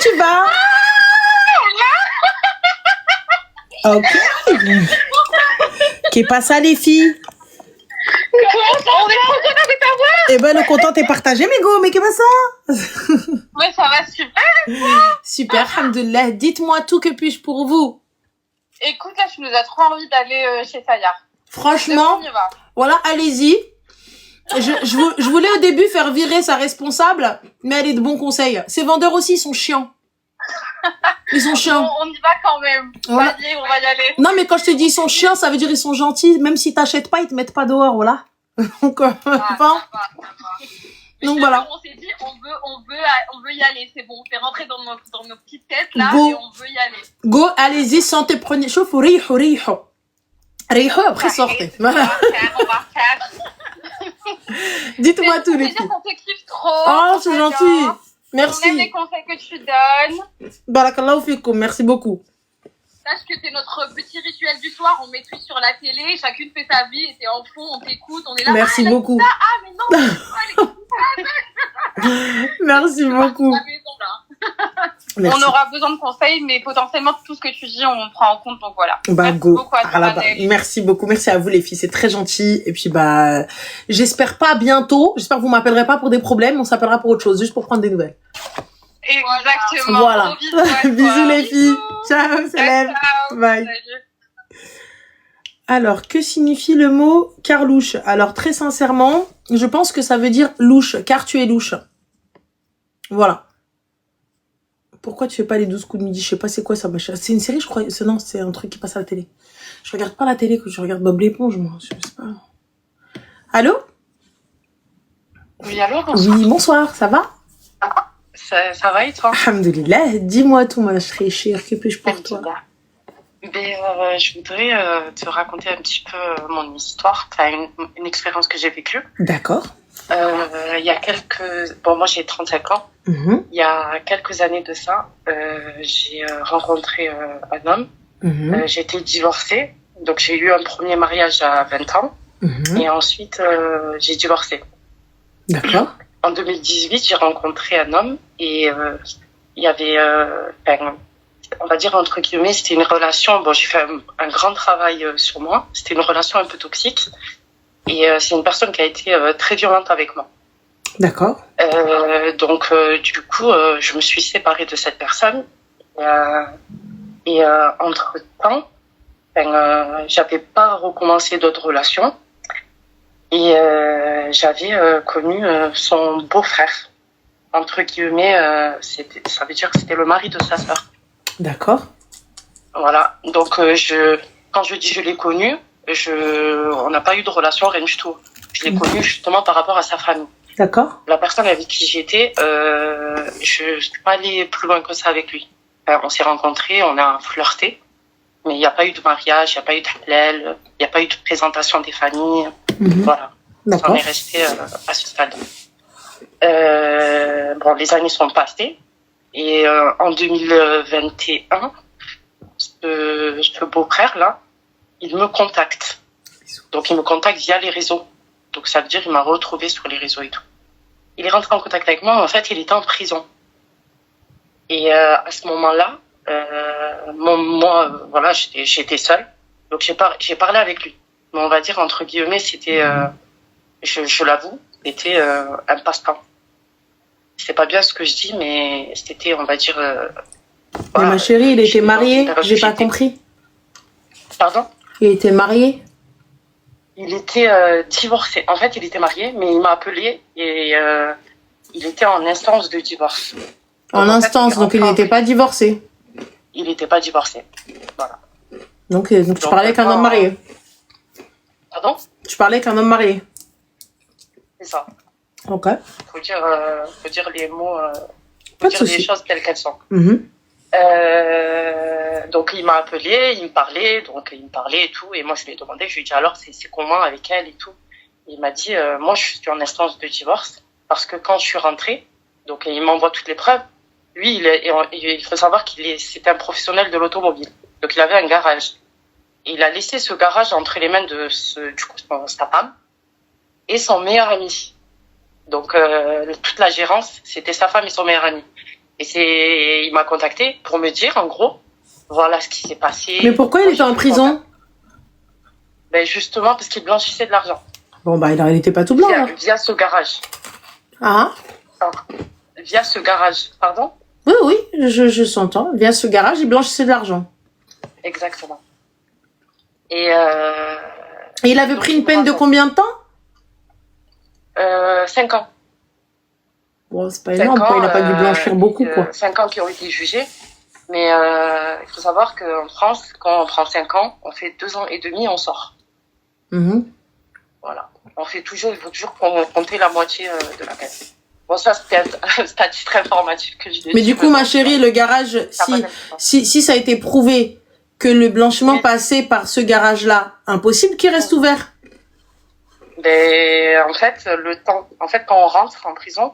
tu vas? Ok. Qu'est pas ça, les filles? On est trop contents de t'avoir. Eh ben, le content est partagé, mes go, mais qu'est pas ça? Ouais, ça va super. Super, alhamdoulilah. Dites-moi tout, que puis-je pour vous? Écoute, là, tu nous as trop envie d'aller chez Sayar. Franchement, On y va. voilà, allez-y. Je voulais au début faire virer sa responsable, mais elle est de bons conseils. Ces vendeurs aussi, ils sont chiants. Ils sont chiants. On y va quand même. Voilà. Vas-y, on va y aller. Non, mais quand je te dis ils sont chiants, ça veut dire ils sont gentils. Même si t'achètes pas, ils te mettent pas dehors, voilà. Donc, enfin, donc voilà. On s'est dit, on veut y aller. C'est bon, on fait rentrer dans nos petites têtes là Go. et on veut y aller. Go, allez-y, sentez, prenez, chauffe, riho, riho. Riho, après sortez. Voilà. On va faire. Dites-moi tout, les filles. On te kiffe trop. Oh, c'est gentil. On aime Merci. les conseils que tu donnes. Barakallahu fikoum, merci beaucoup. Sache que c'est notre petit rituel du soir. On met tout sur la télé. Chacune fait sa vie. Et t'es en fond, on t'écoute. On est là. Merci elle a dit beaucoup. ça. Ah, mais non. Merci beaucoup. À la maison, là. Merci. On aura besoin de conseils, mais potentiellement tout ce que tu dis, on prend en compte. Donc voilà. Bah, Merci go. beaucoup à toi, Adèle. Merci beaucoup. Merci à vous, les filles. C'est très gentil. Et puis, bah, j'espère pas bientôt. J'espère que vous m'appellerez pas pour des problèmes. On s'appellera pour autre chose, juste pour prendre des nouvelles. Exactement. Voilà. Gros bisous à toi. Bisous, les filles. Ciao, salam. Ciao. Bye. Salut. Alors, que signifie le mot carlouche? Alors, très sincèrement, je pense que ça veut dire louche, car tu es louche. Voilà. Pourquoi tu fais pas les 12 coups de midi? Je sais pas c'est quoi ça, machin. C'est une série, je crois. Non, c'est un truc qui passe à la télé. Je regarde pas la télé, que je regarde Bob l'éponge, moi. Je sais pas. Allô? Oui, allô, Oui, bonsoir, ça va? ça va et toi? Alhamdoulilah, dis-moi tout, ma chère, que puis-je pour toi? Je voudrais te raconter un petit peu mon histoire, enfin, une expérience que j'ai vécue. D'accord. Il y a quelques... Bon, moi j'ai 35 ans. Il y a quelques années de ça, j'ai rencontré un homme. J'ai été divorcée. Donc j'ai eu un premier mariage à 20 ans. Et ensuite, j'ai divorcé. D'accord. En 2018, j'ai rencontré un homme et il y avait, on va dire entre guillemets, c'était une relation. Bon, j'ai fait un grand travail sur moi. C'était une relation un peu toxique et c'est une personne qui a été très violente avec moi. D'accord. Donc du coup, je me suis séparée de cette personne et entre temps, j'avais pas recommencé d'autres relations. Et j'avais connu son beau-frère. Entre guillemets, ça veut dire que c'était le mari de sa sœur. D'accord. Voilà. Donc, quand je dis je l'ai connu, on n'a pas eu de relation, rien du tout. Je l'ai connu justement par rapport à sa famille. D'accord. La personne avec qui j'étais, je ne suis pas allée plus loin que ça avec lui. On s'est rencontrés, on a flirté. Mais il n'y a pas eu de mariage, il n'y a pas eu de halal, il n'y a pas eu de présentation des familles. Voilà. D'accord. On est resté à ce stade. Bon, les années sont passées. Et en 2021, ce beau-frère-là, il me contacte. Donc, il me contacte via les réseaux. Donc, ça veut dire qu'il m'a retrouvé sur les réseaux et tout. Il est rentré en contact avec moi, mais en fait, il était en prison. Et à ce moment-là, moi, voilà, j'étais seule. Donc, j'ai parlé avec lui. Mais on va dire, entre guillemets, c'était, je l'avoue, c'était un passe-temps. C'est pas bien ce que je dis, mais c'était, on va dire... voilà, ma chérie, il était marié, j'ai pas compris. Pardon? Il était marié? Il était divorcé. En fait, il était marié, mais il m'a appelé et il était en instance de divorce. En instance, donc il n'était pas divorcé. Il n'était pas divorcé. Voilà. Donc tu parlais qu'un homme marié. Pardon? Tu parlais qu'un homme marié. C'est ça. Ok. Faut dire les mots, Pas de dire souci. les choses telles qu'elles sont. Mhm. Donc il m'a appelé, il me parlait et tout, et moi je lui ai demandé, je lui ai dit alors c'est comment avec elle et tout. Il m'a dit moi je suis en instance de divorce parce que quand je suis rentrée, donc il m'envoie toutes les preuves. Lui il faut savoir c'était un professionnel de l'automobile, donc il avait un garage. Et il a laissé ce garage entre les mains de sa femme et son meilleur ami. Donc toute la gérance c'était sa femme et son meilleur ami. Et il m'a contacté pour me dire, en gros, voilà ce qui s'est passé. Mais pourquoi il était en prison? Ben justement, parce qu'il blanchissait de l'argent. Bon, bah, il n'était pas tout blanc. Via ce garage. Ah. Via ce garage, pardon? Oui, je s'entends. Via ce garage, il blanchissait de l'argent. Exactement. Et il avait pris une peine de combien de temps? 5 ans. Bon, c'est pas énorme, quoi. Il n'a pas dû blanchir beaucoup, quoi. 5 ans qui ont été jugés. Mais il faut savoir qu'en France, quand on prend 5 ans, on fait 2 ans et demi, on sort. Voilà. Il faut toujours compter la moitié de la peine. Bon, ça, c'était un statut très informatif que je dis. Mais du coup, ma chérie, le garage, si ça a été prouvé que le blanchiment passait par ce garage-là, impossible qu'il reste ouvert. Ben, en fait, quand on rentre en prison,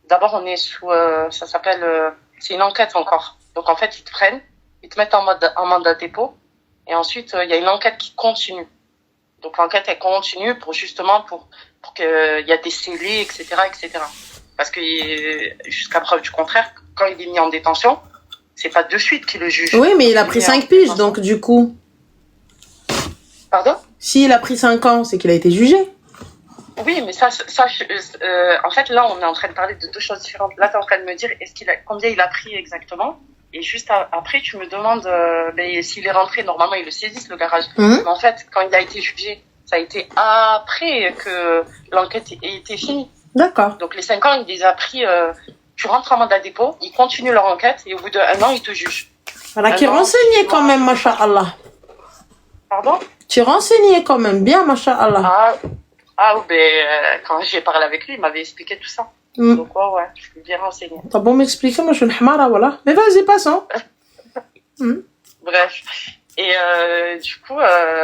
d'abord, on est sous, ça s'appelle, c'est une enquête encore. Donc, en fait, ils te prennent, ils te mettent en mandat de dépôt, et ensuite, il y a une enquête qui continue. Donc, l'enquête, elle continue pour qu'il y a des scellés, etc., etc. Parce que, jusqu'à preuve du contraire, quand il est mis en détention, c'est pas de suite qu'il le juge. Oui, mais il a pris 5 piges, donc, du coup. Pardon? S'il a pris 5 ans, c'est qu'il a été jugé. Oui, mais en fait, là, on est en train de parler de deux choses différentes. Là, tu es en train de me dire combien il a pris exactement. Et juste après, tu me demandes s'il est rentré. Normalement, ils le saisissent, le garage. Mais en fait, quand il a été jugé, ça a été après que l'enquête ait été finie. D'accord. Donc, les 5 ans, il les a pris. Tu rentres en mandat de dépôt, ils continuent leur enquête et au bout d'1 an, ils te jugent. Voilà, qui renseignait quand même, masha'Allah. Pardon? Tu renseignais quand même bien, masha'Allah. Quand j'ai parlé avec lui, il m'avait expliqué tout ça. Donc, ouais, je suis bien renseignée. T'as bon m'expliquer, moi je suis une hamara, voilà. Mais vas-y, passons. Bref. Et du coup,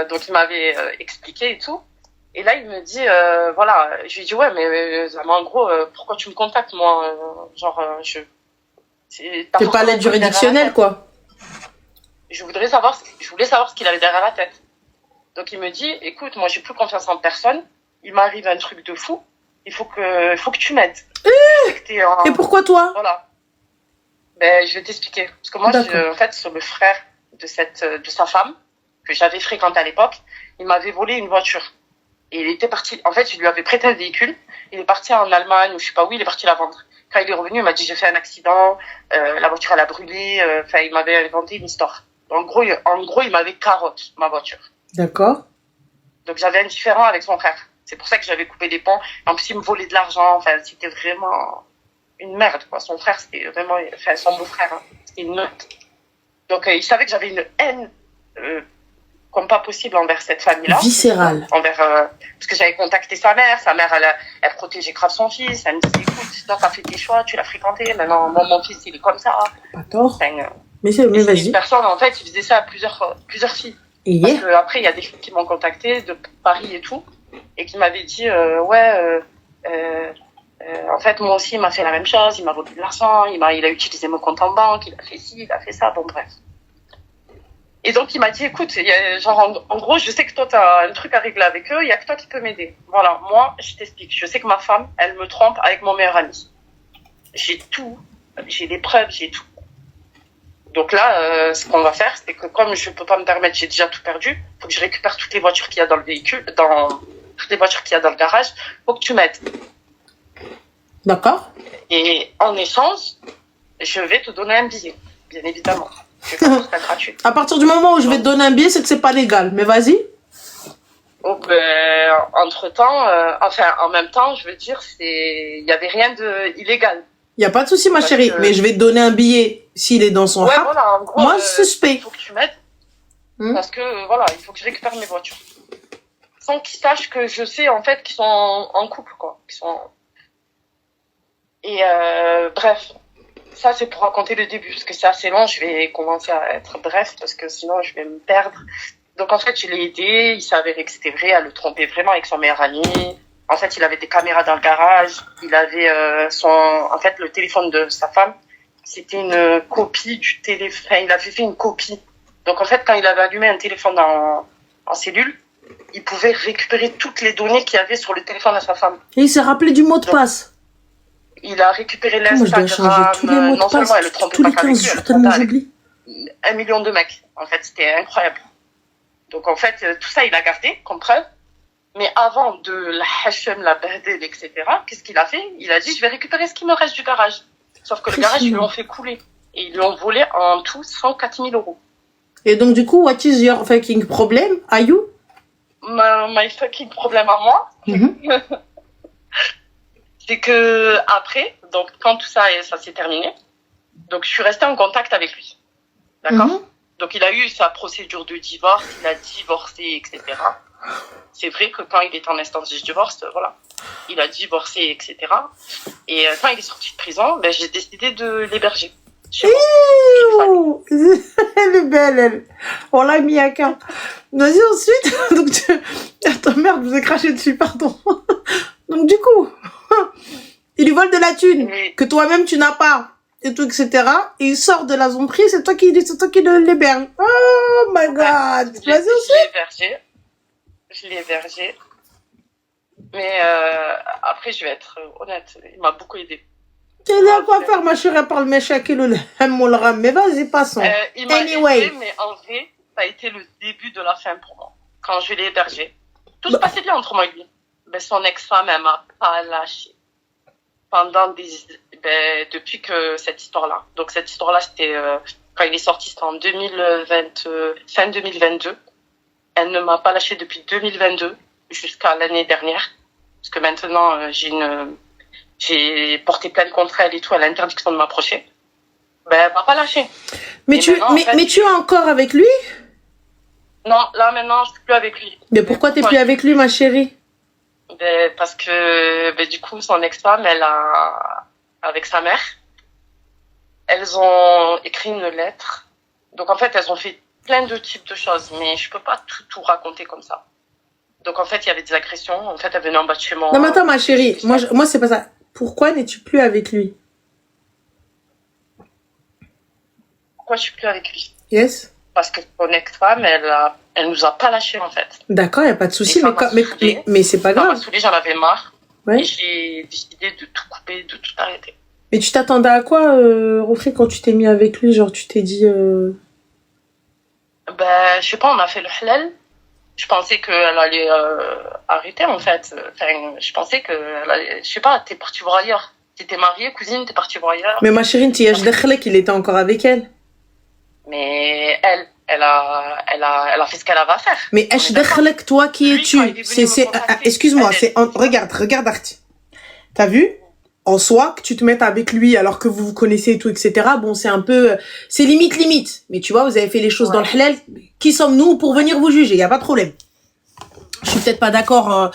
donc il m'avait expliqué et tout. Et là, il me dit, voilà, je lui dis, ouais, mais en gros, pourquoi tu me contactes, moi T'es pas l'aide juridictionnelle, quoi. Je voulais savoir ce qu'il avait derrière la tête. Donc il me dit, écoute, moi j'ai plus confiance en personne. Il m'arrive un truc de fou. Il faut que tu m'aides. Et pourquoi toi? Voilà. Ben, je vais t'expliquer. Parce que moi, en fait, sur le frère de sa femme, que j'avais fréquenté à l'époque, il m'avait volé une voiture. Et il était parti, en fait, je lui avais prêté un véhicule. Il est parti en Allemagne, ou je sais pas où, il est parti la vendre. Quand il est revenu, il m'a dit, j'ai fait un accident, la voiture, elle a brûlé, il m'avait inventé une histoire. En gros, il m'avait carotte, ma voiture. D'accord. Donc, j'avais un différend avec son frère. C'est pour ça que j'avais coupé les ponts. En plus, il me volait de l'argent. Enfin, c'était vraiment une merde, quoi. Son frère, c'était vraiment, son beau-frère, hein. C'était une meute. Donc, il savait que j'avais une haine, comme pas possible envers cette famille-là. Viscérale. Parce que j'avais contacté sa mère. Sa mère, elle protégeait grave son fils. Elle me disait, écoute, toi, t'as fait tes choix, tu l'as fréquenté. Maintenant, mon fils, il est comme ça. Pas tort. Mais vas-y. Une personne, en fait, il faisait ça à plusieurs filles. Parce que après, il y a des filles qui m'ont contacté de Paris et tout, et qui m'avaient dit, en fait, moi aussi, il m'a fait la même chose, il m'a volé de l'argent, il a utilisé mon compte en banque, il a fait ci, il a fait ça, bon, bref. Et donc, il m'a dit, écoute, en gros, je sais que toi, t'as un truc à régler avec eux, il y a que toi qui peux m'aider. Voilà, moi, je t'explique. Je sais que ma femme, elle me trompe avec mon meilleur ami. J'ai tout, j'ai des preuves, j'ai tout. Donc là, ce qu'on va faire, c'est que comme je peux pas me permettre, j'ai déjà tout perdu, faut que je récupère toutes les voitures qu'il y a dans le véhicule, toutes les voitures qu'il y a dans le garage, faut que tu m'aides. D'accord. Et en échange, je vais te donner un billet, bien évidemment. Je vais pas tout gratuit. À partir du moment où je vais te donner un billet, c'est que c'est pas légal. Mais vas-y. Oh, entre-temps, en même temps, je veux dire, il y avait rien de illégal. Il n'y a pas de souci, ma chérie, mais je vais te donner un billet s'il est dans son rap. Voilà, en gros, moi, suspect. Il faut que tu m'aides. Parce que, voilà, il faut que je récupère mes voitures. Sans qu'ils sachent que je sais, en fait, qu'ils sont en couple, quoi. Et, bref. Ça, c'est pour raconter le début, parce que c'est assez long. Je vais commencer à être bref, parce que sinon, je vais me perdre. Donc, en fait, je l'ai aidé. Il s'est avéré que c'était vrai. Elle le trompait vraiment avec son meilleur ami. En fait, il avait des caméras dans le garage. Il avait le téléphone de sa femme. C'était une copie du téléphone. Il avait fait une copie. Donc, en fait, quand il avait allumé un téléphone en cellule, il pouvait récupérer toutes les données qu'il y avait sur le téléphone de sa femme. Et il s'est rappelé du mot de passe. il a récupéré Moi, je dois changer l'Instagram. tous les mots de Non seulement passe, elle le trompait tous pas les qu'avec 15 lui, elle jours, le tellement trompait avec j'oublie. 1 million de mecs. En fait, c'était incroyable. Donc en fait, tout ça, il a gardé comme preuve. Mais avant de la Hachem, la Bahdel, etc., qu'est-ce qu'il a fait? Il a dit, je vais récupérer ce qui me reste du garage. Sauf que le garage, ils lui ont fait couler. Et ils lui ont volé en tout 104 000 euros. Et donc, du coup, what is your fucking problem? Are you? My fucking problème à moi, c'est que après, donc quand tout ça, ça s'est terminé, donc je suis restée en contact avec lui. D'accord? Donc il a eu sa procédure de divorce, il a divorcé, etc. C'est vrai que quand il est en instance de divorce, voilà, il a divorcé, etc. Et quand il est sorti de prison, ben, j'ai décidé de l'héberger. Elle est belle, elle. On l'a mis à cœur. Vas-y, ensuite. Donc, attends, merde, je vous ai craché dessus, pardon. Donc, du coup, il lui vole de la thune que toi-même tu n'as pas, et tout, etc. Et il sort de la zone prise, c'est toi qui l'héberge. Oh my god. Vas-y, ensuite. Je l'ai hébergé. Mais après, je vais être honnête, il m'a beaucoup aidé. Tu as quoi faire, ma chérie, par le méchak et le ram, mais vas-y, passons. Il m'a aidé, mais en vrai, ça a été le début de la fin pour moi. Quand je l'ai hébergé, tout se passait bien entre moi et lui. Ben, son ex-femme, elle m'a pas lâché. Depuis que cette histoire-là. Donc, cette histoire-là, c'était, quand il est sorti, c'était en 2020, fin 2022. Elle ne m'a pas lâché depuis 2022 jusqu'à l'année dernière. Parce que maintenant, j'ai porté plainte contre elle et tout, à l'interdiction de m'approcher. Ben, elle m'a pas lâché. Mais tu es encore avec lui? Non, là, maintenant, je suis plus avec lui. Mais pourquoi t'es plus avec lui, ma chérie? Ben, parce que, du coup, son ex-femme, avec sa mère, elles ont écrit une lettre. Donc, en fait, elles ont fait plein de types de choses, mais je peux pas tout raconter comme ça. Donc, en fait, il y avait des agressions. En fait, elle venait en bas de chez moi. Non, mais attends, ma chérie. Moi, c'est pas ça. Pourquoi n'es-tu plus avec lui? Pourquoi je suis plus avec lui? Yes. Parce que son ex-femme, elle nous a pas lâchés, en fait. D'accord, y a pas de souci, mais c'est pas grave. Ça m'a saoulée, j'en avais marre. Ouais. Et j'ai décidé de tout couper, de tout arrêter. Mais tu t'attendais à quoi, Rofri, quand tu t'es mis avec lui? Genre, tu t'es dit... Ben, je sais pas, on a fait le halal. Je pensais qu'elle allait arrêter, en fait. Enfin, je pensais qu'elle allait... Je sais pas, t'es partie voir ailleurs. T'étais mariée, cousine, t'es partie voir ailleurs. Mais ma chérie, tu qu'il était encore avec elle. Mais elle a fait ce qu'elle avait à faire. Mais Eshdekhlek, toi qui es-tu? Excuse-moi, regarde Arti. T'as vu? En soi, que tu te mettes avec lui alors que vous vous connaissez et tout, etc. Bon, c'est un peu, c'est limite. Mais tu vois, vous avez fait les choses dans le halal. Qui sommes-nous pour venir vous juger? Y a pas de problème. Je suis peut-être pas d'accord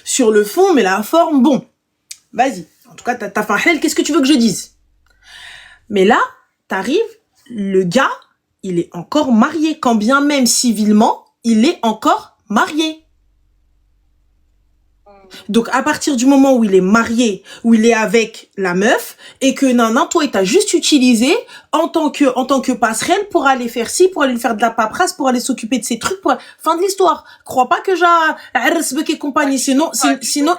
sur le fond, mais la forme, bon. Vas-y. En tout cas, t'as fait un halal. Qu'est-ce que tu veux que je dise? Mais là, t'arrives, le gars, il est encore marié. Quand bien même civilement, il est encore marié. Donc, à partir du moment où il est marié, où il est avec la meuf, et que, non, toi, il t'a juste utilisé en tant que passerelle pour aller faire ci, pour aller lui faire de la paperasse, pour aller s'occuper de ses trucs, fin de l'histoire. Crois pas que et compagnie, sinon,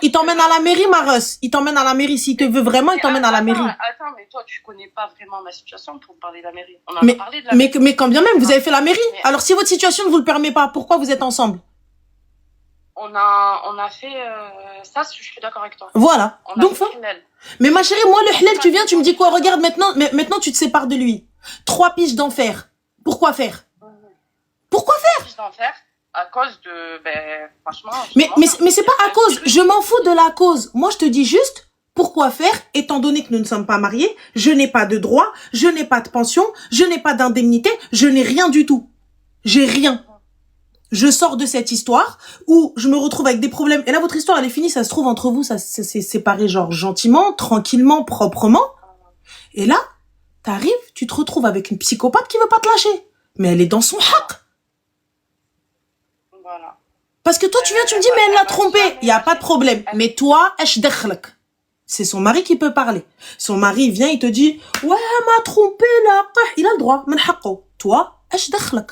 il t'emmène à la mairie, Maros. Il t'emmène à la mairie. S'il te veut vraiment, il t'emmène à la mairie. Attends, mais toi, tu connais pas vraiment ma situation pour parler de la mairie. On a parlé de la mairie. Mais quand bien même, vous avez fait la mairie. Alors, si votre situation ne vous le permet pas, pourquoi vous êtes ensemble? On a fait ça, je suis d'accord avec toi. Voilà. Donc, mais ma chérie, moi, le halal, tu viens, tu me dis quoi? Regarde, maintenant, tu te sépares de lui. 3 piges d'enfer. Pourquoi faire? Pourquoi faire? 3 piges d'enfer à cause de, franchement. Mais c'est pas à cause. Je m'en fous de la cause. Moi, je te dis juste, pourquoi faire, étant donné que nous ne sommes pas mariés, je n'ai pas de droit, je n'ai pas de pension, je n'ai pas d'indemnité, je n'ai rien du tout. J'ai rien. Je sors de cette histoire où je me retrouve avec des problèmes. Et là, votre histoire, elle est finie. Ça se trouve entre vous, ça s'est séparé genre gentiment, tranquillement, proprement. Et là, t'arrives, tu te retrouves avec une psychopathe qui veut pas te lâcher. Mais elle est dans son haq. Voilà. Parce que toi, tu viens, tu me dis, mais elle l'a trompé. Il y a pas de problème. Mais toi, eshdekhlek. C'est son mari qui peut parler. Son mari vient, il te dit, ouais, elle m'a trompé là. Il a le droit. من حقه. Toi, eshdekhlek.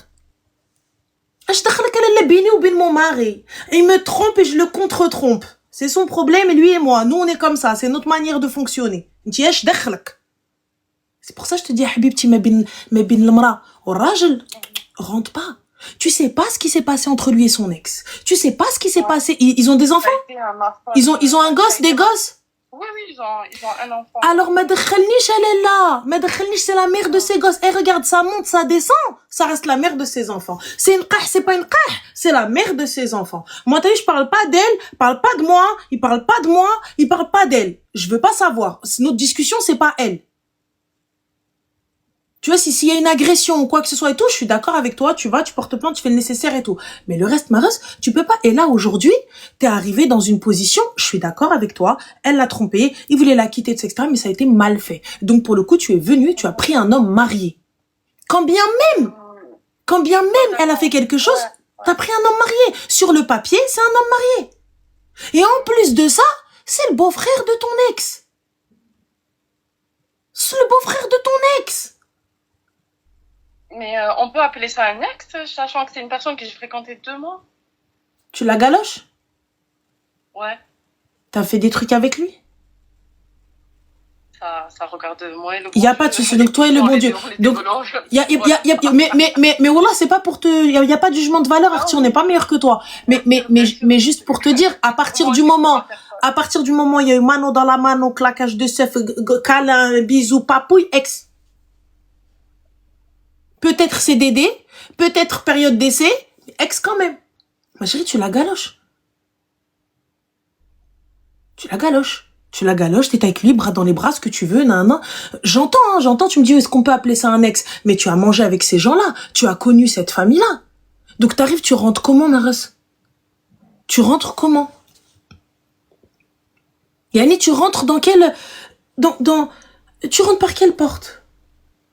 Je t'accorde qu'elle est bénie ou bien mon mari. Il me trompe et je le contre-trompe. C'est son problème, lui et moi. Nous, on est comme ça. C'est notre manière de fonctionner. C'est pour ça que je te dis, Habibti, ma bin l'mra. Au rajl, rentre pas. Tu sais pas ce qui s'est passé entre lui et son ex. Tu sais pas ce qui s'est passé. Ils ont des enfants? Ils ont un gosse, des gosses? Oui, ils ont un enfant. Alors, ma dakhalnish, elle est là. Ma dakhalnish, c'est la mère de ses gosses. Et regarde, ça monte, ça descend. Ça reste la mère de ses enfants. C'est une qah, c'est pas une qah. C'est la mère de ses enfants. Moi, t'as vu, je parle pas d'elle, parle pas de moi, il parle pas de moi, il parle pas d'elle. Je veux pas savoir. Notre discussion, c'est pas elle. Tu vois, s'il y a une agression ou quoi que ce soit et tout, je suis d'accord avec toi, tu vas, tu portes plainte, tu fais le nécessaire et tout. Mais le reste, Maros, tu peux pas. Et là, aujourd'hui, t'es arrivé dans une position, je suis d'accord avec toi, elle l'a trompé, il voulait la quitter, etc., mais ça a été mal fait. Donc, pour le coup, tu es venu, tu as pris un homme marié. Quand bien même elle a fait quelque chose, t'as pris un homme marié. Sur le papier, c'est un homme marié. Et en plus de ça, c'est le beau-frère de ton ex. C'est le beau-frère de ton ex. Mais on peut appeler ça un ex, sachant que c'est une personne que j'ai fréquentée 2 mois. Tu la galoches? Ouais. T'as fait des trucs avec lui? Ça regarde moi et le bon Il y a Dieu. pas de souci. Donc, toi et le bon Dieu. Donc, mais c'est pas pour te, il y a pas de jugement de valeur, Arthur, on n'est pas meilleur que toi. Mais juste pour te dire, à partir du moment, il y a eu mano dans la mano, claquage de seuf, câlin, bisous, papouille, ex. Peut-être CDD, peut-être période d'essai, ex quand même. Ma chérie, tu la galoches. Tu la galoches, t'es avec lui, bras dans les bras, ce que tu veux, nan. J'entends, tu me dis, est-ce qu'on peut appeler ça un ex? Mais tu as mangé avec ces gens-là, tu as connu cette famille-là. Donc t'arrives, tu rentres comment, Nares? Tu rentres comment? Yani, tu rentres dans quelle... Tu rentres par quelle porte?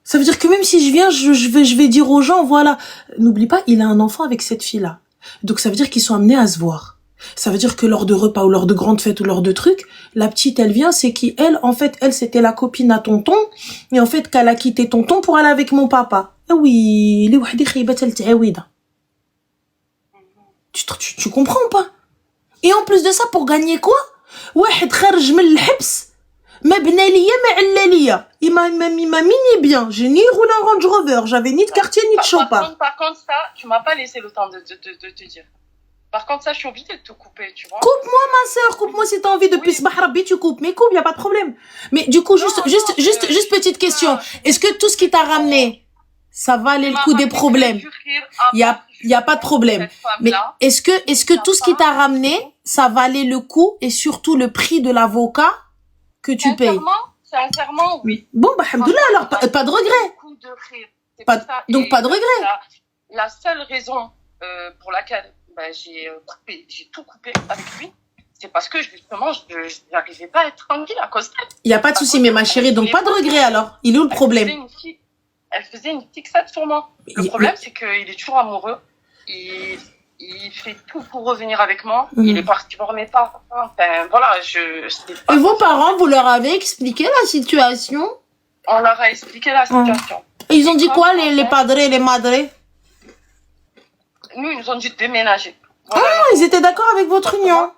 Ça veut dire que même si je viens, je vais dire aux gens, voilà, n'oublie pas, il a un enfant avec cette fille-là. Donc ça veut dire qu'ils sont amenés à se voir. Ça veut dire que lors de repas ou lors de grandes fêtes ou lors de trucs, la petite, elle vient, c'est qui, elle, en fait, elle, c'était la copine à tonton, et en fait, qu'elle a quitté tonton pour aller avec mon papa. Ah oui, les wahdi khibat el ta'awida. Tu comprends ou pas? Et en plus de ça, pour gagner quoi? واحد خرج من الحبس ما بنى ليا ما علا ليا il m'a mini bien, j'ai ni roulé en Range Rover, j'avais ni de quartier ni de chopard. Par contre ça, tu m'as pas laissé le temps de te dire. Par contre ça, je suis obligée de te couper, tu vois. Coupe-moi ma sœur, coupe-moi si t'as envie de plus Rabbi, tu coupes, mais coupe, y a pas de problème. Mais du coup, juste petite question, est-ce que tout ce qui t'a ramené, ça valait le coup des problèmes? Y a pas de problème. Mais est-ce que tout ce qui t'a ramené, ça valait le coup et surtout le prix de l'avocat que tu payes? Sincèrement, oui. Bon, bah, alhamdoulilah, alors, pas de regret. Donc, pas de regret. La seule raison pour laquelle j'ai tout coupé avec lui, c'est parce que justement, je n'arrivais pas à être tranquille à cause d'elle. Il n'y a pas de souci, mais ma chérie, donc pas de regret alors. Il est où le problème? Elle faisait une fixette sur moi. Le problème, c'est qu'il est toujours amoureux. Il fait tout pour revenir avec moi. Il est parti voir mes parents. Enfin, voilà, Et vos parents, vous leur avez expliqué la situation? On leur a expliqué la situation. Et ils ont dit quoi, les padres et les madres? Nous, ils nous ont dit de déménager. Voilà. Ah, ils étaient d'accord avec votre union?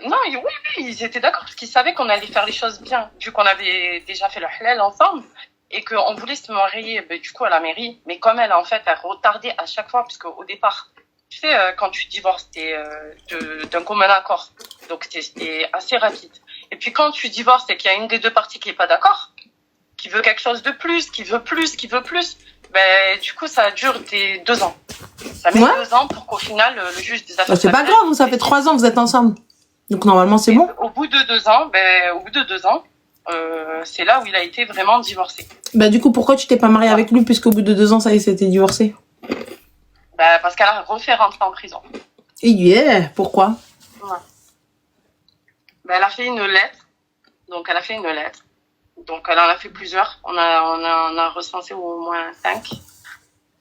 Non, oui, ils étaient d'accord parce qu'ils savaient qu'on allait faire les choses bien, vu qu'on avait déjà fait le halal ensemble et qu'on voulait se marier du coup à la mairie. Mais comme elle, en fait, elle retardait à chaque fois, puisque au départ, tu sais, quand tu divorces, t'es d'un commun accord. Donc, c'était assez rapide. Et puis, quand tu divorces et qu'il y a une des deux parties qui est pas d'accord, qui veut quelque chose de plus, qui veut plus, du coup, ça dure des 2 ans. Ça met 2 ans pour qu'au final, le juge des affaires... c'est pas grave, ça fait 3 ans que vous êtes ensemble. Donc, normalement, c'est bon. Au bout de 2 ans, c'est là où il a été vraiment divorcé. Du coup, pourquoi tu t'es pas mariée avec lui puisqu'au bout de 2 ans, ça y est, c'était divorcé? Parce qu'elle a refait rentrer en prison. Et yeah, pourquoi? Ouais. Elle a fait une lettre. Donc, elle en a fait plusieurs. On a recensé au moins 5.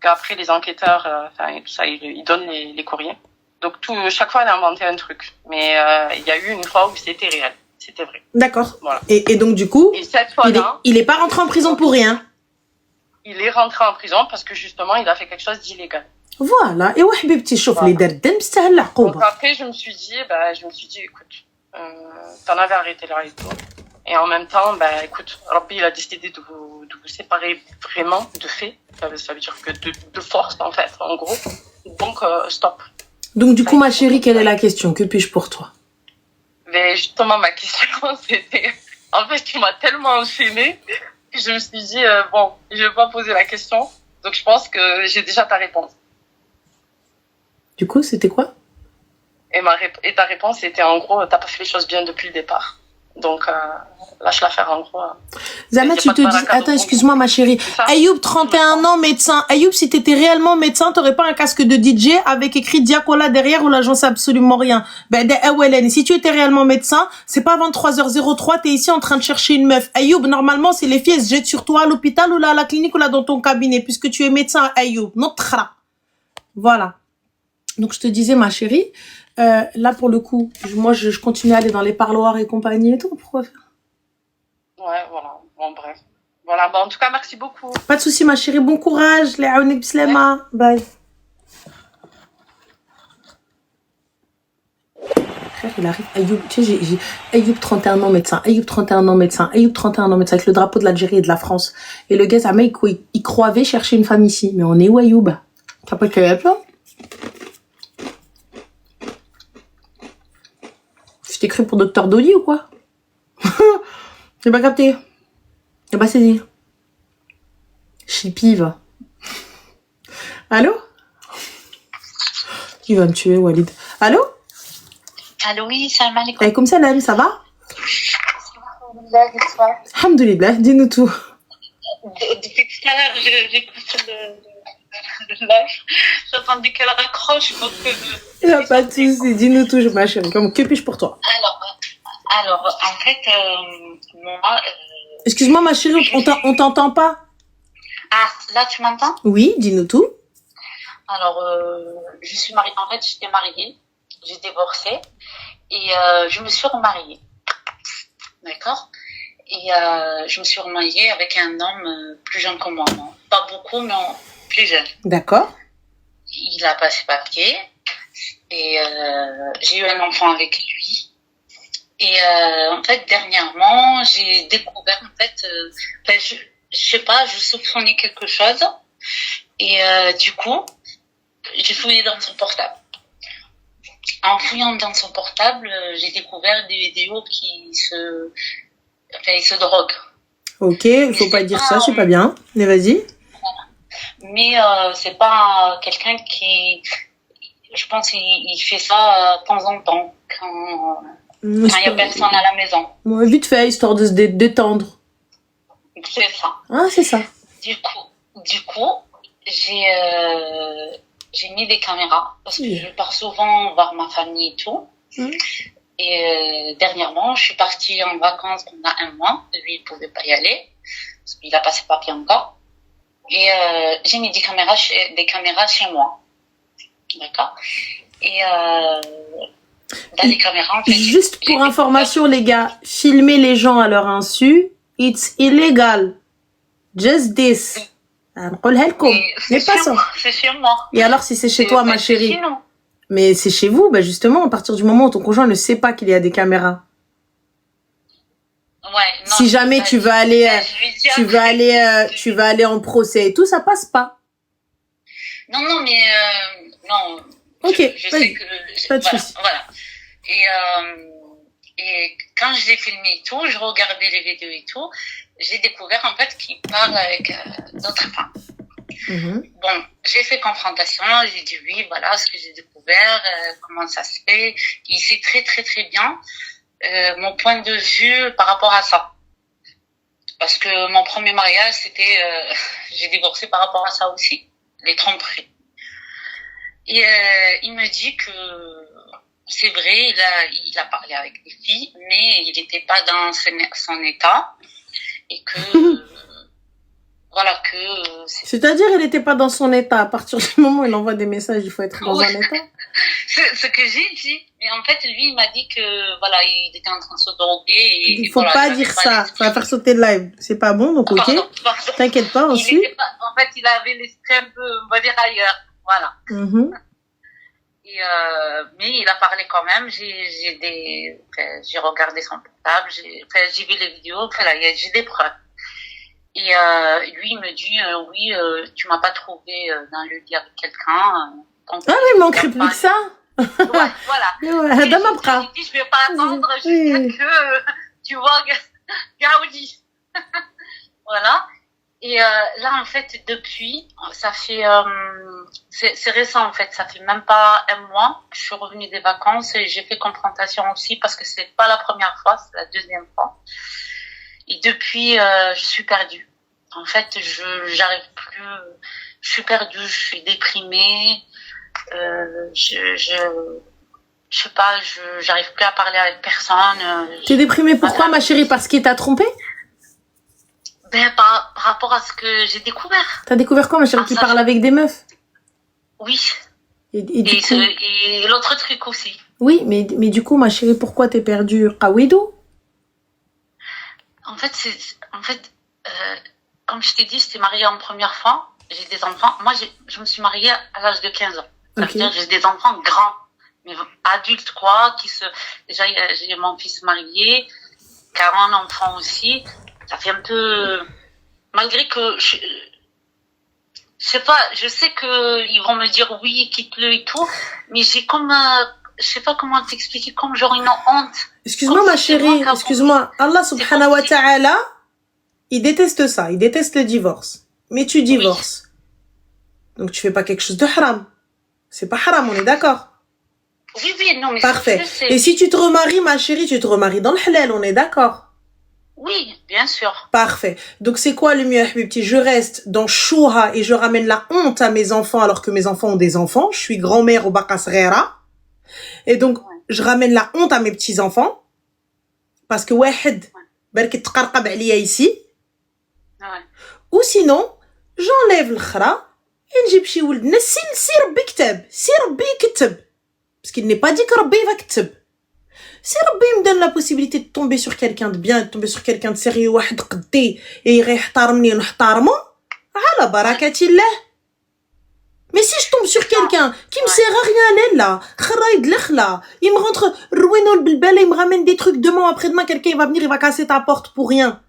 Qu'après, les enquêteurs, tout ça, ils donnent les courriers. Donc, chaque fois, elle a inventé un truc. Mais il y a eu une fois où c'était réel. C'était vrai. D'accord. Voilà. Et donc, du coup, et cette fois-là, il est pas rentré en prison pour rien. Il est rentré en prison parce que, justement, il a fait quelque chose d'illégal. Voilà. Et ouais, petit chauffe les dardem, c'est la Donc après, je me suis dit, écoute, T'en avais arrêté le réseau. Et en même temps, bah, écoute, Rabbi, il a décidé de vous séparer vraiment de fait. Ça veut dire que de force, en fait, en gros. Donc, stop. Donc, du coup, ma chérie, quelle est la question? Que puis-je pour toi? Mais justement, ma question, c'était... En fait, tu m'as tellement enchaînée que je me suis dit, bon, je vais pas poser la question. Donc, je pense que j'ai déjà ta réponse. Du coup, c'était quoi? Et ta réponse, c'était en gros, t'as pas fait les choses bien depuis le départ. Donc, lâche l'affaire, en gros. Zama, tu te dis... Attends, excuse-moi, ma chérie. Ayoub, 31 ans, médecin. Ayoub, si t'étais réellement médecin, t'aurais pas un casque de DJ avec écrit Diakola derrière où l'agent sait absolument rien. Ben, si tu étais réellement médecin, c'est pas 23h03, t'es ici en train de chercher une meuf. Ayoub, normalement, c'est les filles, elles se jettent sur toi à l'hôpital ou là, à la clinique ou là, dans ton cabinet, puisque tu es médecin, Ayoub. Notre. Voilà. Donc, je te disais, ma chérie, là, pour le coup, moi, je continue à aller dans les parloirs et compagnie et tout. Pourquoi faire? Ouais, voilà. Bon, bref. Voilà, bon, en tout cas, merci beaucoup. Pas de souci, ma chérie. Bon courage. Les aounek bislema. Bye. Frère, il arrive. Ayoub, tu sais, j'ai Ayoub, 31 ans, médecin. Ayoub, 31 ans, médecin. Ayoub, 31 ans, médecin, avec le drapeau de l'Algérie et de la France. Et le gars, ça m'a, il croyait chercher une femme ici. Mais on est où, Ayoub? T'as pas qu'il y a plein? Je t'ai cru pour Docteur Dolly ou quoi? J'ai pas capté. J'ai pas saisi. Chipive. Allô? Il va me tuer, Walid. Allô? Allô, oui, salam alaikum. Alaykoum salam, ça va? Alhamdoulilah, dis-nous tout. Depuis tout à l'heure, j'écoute le live. J'attendais qu'elle raccroche pour que... Il n'y a pas de souci, dis-nous tout, ma chérie. Que puis-je pour toi? Alors, en fait, moi... Excuse-moi, ma chérie, on t'entend pas? Ah, là, tu m'entends? Oui, dis-nous tout. Alors, je suis mariée. En fait, j'étais mariée. J'ai divorcé. Et je me suis remariée. D'accord? Et je me suis remariée avec un homme plus jeune que moi. Non? Pas beaucoup, mais plus jeune. D'accord. Il a passé papier. Et j'ai eu un enfant avec lui. Et en fait, dernièrement, j'ai découvert, en fait, je sais pas, je soupçonnais quelque chose. Et du coup, j'ai fouillé dans son portable. En fouillant dans son portable, j'ai découvert des vidéos il se drogue. Ok, il faut pas dire ça, c'est pas bien. Mais vas-y. Mais c'est pas quelqu'un qui... Je pense qu'il fait ça de temps en temps, quand il y a personne à la maison. Ouais, vite fait, histoire de se détendre. C'est ça. Ah, c'est ça. Du coup, j'ai mis des caméras parce que je pars souvent voir ma famille et tout. Et dernièrement, je suis partie en vacances pendant 1 mois. Lui, il pouvait pas y aller parce qu'il a pas ses papiers encore. Et j'ai mis des caméras chez moi. D'accord. Et dans les caméras, en fait, juste pour information, les gars, filmer les gens à leur insu, it's illegal. Just this. C'est chez moi. Et alors, si c'est chez toi, ma chérie? Mais c'est chez vous, bah justement, à partir du moment où ton conjoint ne sait pas qu'il y a des caméras. Ouais, non, si jamais tu vas aller, tu vas aller en procès et tout, ça passe pas. Non, mais non. Ok, je sais que pas de souci. Voilà. Et quand je l'ai filmé et tout, je regardais les vidéos et tout, j'ai découvert en fait qu'il parle avec d'autres femmes. Bon, j'ai fait confrontation, j'ai dit oui, voilà ce que j'ai découvert, comment ça se fait. Il sait très très très bien mon point de vue par rapport à ça. Parce que mon premier mariage, c'était, j'ai divorcé par rapport à ça aussi, les tromperies. Et il me dit que c'est vrai, il a parlé avec des filles, mais il n'était pas dans son état. Et que, voilà, que... C'est-à-dire, il n'était pas dans son état. À partir du moment où il envoie des messages, il faut être dans un état. C'est ce que j'ai dit. Mais en fait, lui, il m'a dit que, voilà, il était en train de se droguer. Et, il faut pas dire ça. Ça va faire sauter le live. C'est pas bon, donc ok. Pardon. T'inquiète pas aussi. En fait, il avait l'esprit un peu, on va dire, ailleurs. Voilà. Et Mais il a parlé quand même. J'ai regardé son portable. J'ai vu les vidéos. Là, j'ai des preuves. Et lui, il me dit, oui, tu m'as pas trouvé dans le lit avec quelqu'un. Ah oui, il manquerait plus que ça. Ouais, voilà. Ouais, j'ai dit, je vais pas attendre jusqu'à que, tu vois, Gaudi. Voilà. Et là, en fait, depuis, ça fait, c'est récent en fait, ça fait même pas un mois que je suis revenue des vacances et j'ai fait confrontation aussi parce que c'est pas la première fois, c'est la deuxième fois. Et depuis, je suis perdue. En fait, j'arrive plus, je suis perdue, je suis déprimée, je sais pas, j'arrive plus à parler avec personne. T'es déprimée pourquoi, ma chérie? Parce qu'il t'a trompé? Ben, par rapport à ce que j'ai découvert. T'as découvert quoi, ma chérie? Qui parle avec des meufs? Oui. Et l'autre truc aussi. Oui, mais du coup, ma chérie, pourquoi t'es perdue? Qawidou? En fait, comme je t'ai dit, j'étais mariée en première fois. J'ai des enfants. Moi, je me suis mariée à l'âge de 15 ans. Ça veut dire que j'ai des enfants grands, mais adultes, quoi, déjà, j'ai mon fils marié, 40 enfants aussi. Ça fait un peu, malgré que je sais pas, je sais que ils vont me dire oui, quitte-le et tout, mais j'ai comme, je sais pas comment t'expliquer, comme genre une honte. Excuse-moi, ma chérie, excuse-moi. Allah subhanahu wa ta'ala, il déteste ça, il déteste le divorce. Mais tu divorces. Oui. Donc tu fais pas quelque chose de haram. C'est pas haram, on est d'accord? Oui, non, mais parfait. Et si tu te remaries, ma chérie, tu te remaries dans le halal, on est d'accord? Oui, bien sûr. Parfait. Donc c'est quoi le mieux, Habibti? Je reste dans Chouha et je ramène la honte à mes enfants alors que mes enfants ont des enfants. Je suis grand-mère au Baka Srera. Et donc, je ramène la honte à mes petits-enfants. Parce que wahed, barki tqarqab aliya ici. Ou sinon, j'enlève le khra et njib chi ouldna si Rabbi ktab. Si Rabbi kitab. Parce qu'il n'est pas dit que Rabbi va kitab. Si Rabbi me donne la possibilité de tomber sur quelqu'un de bien, de tomber sur quelqu'un de sérieux, واحد قدي, et il يحترمني ونحترمه, على بركة الله. Mais si je tombe sur quelqu'un qui me sert à rien, là, khraïd l'khla, il me rentre roueno le bilbel et il me ramène des trucs demain après-demain, quelqu'un il va venir, il va casser ta porte pour rien.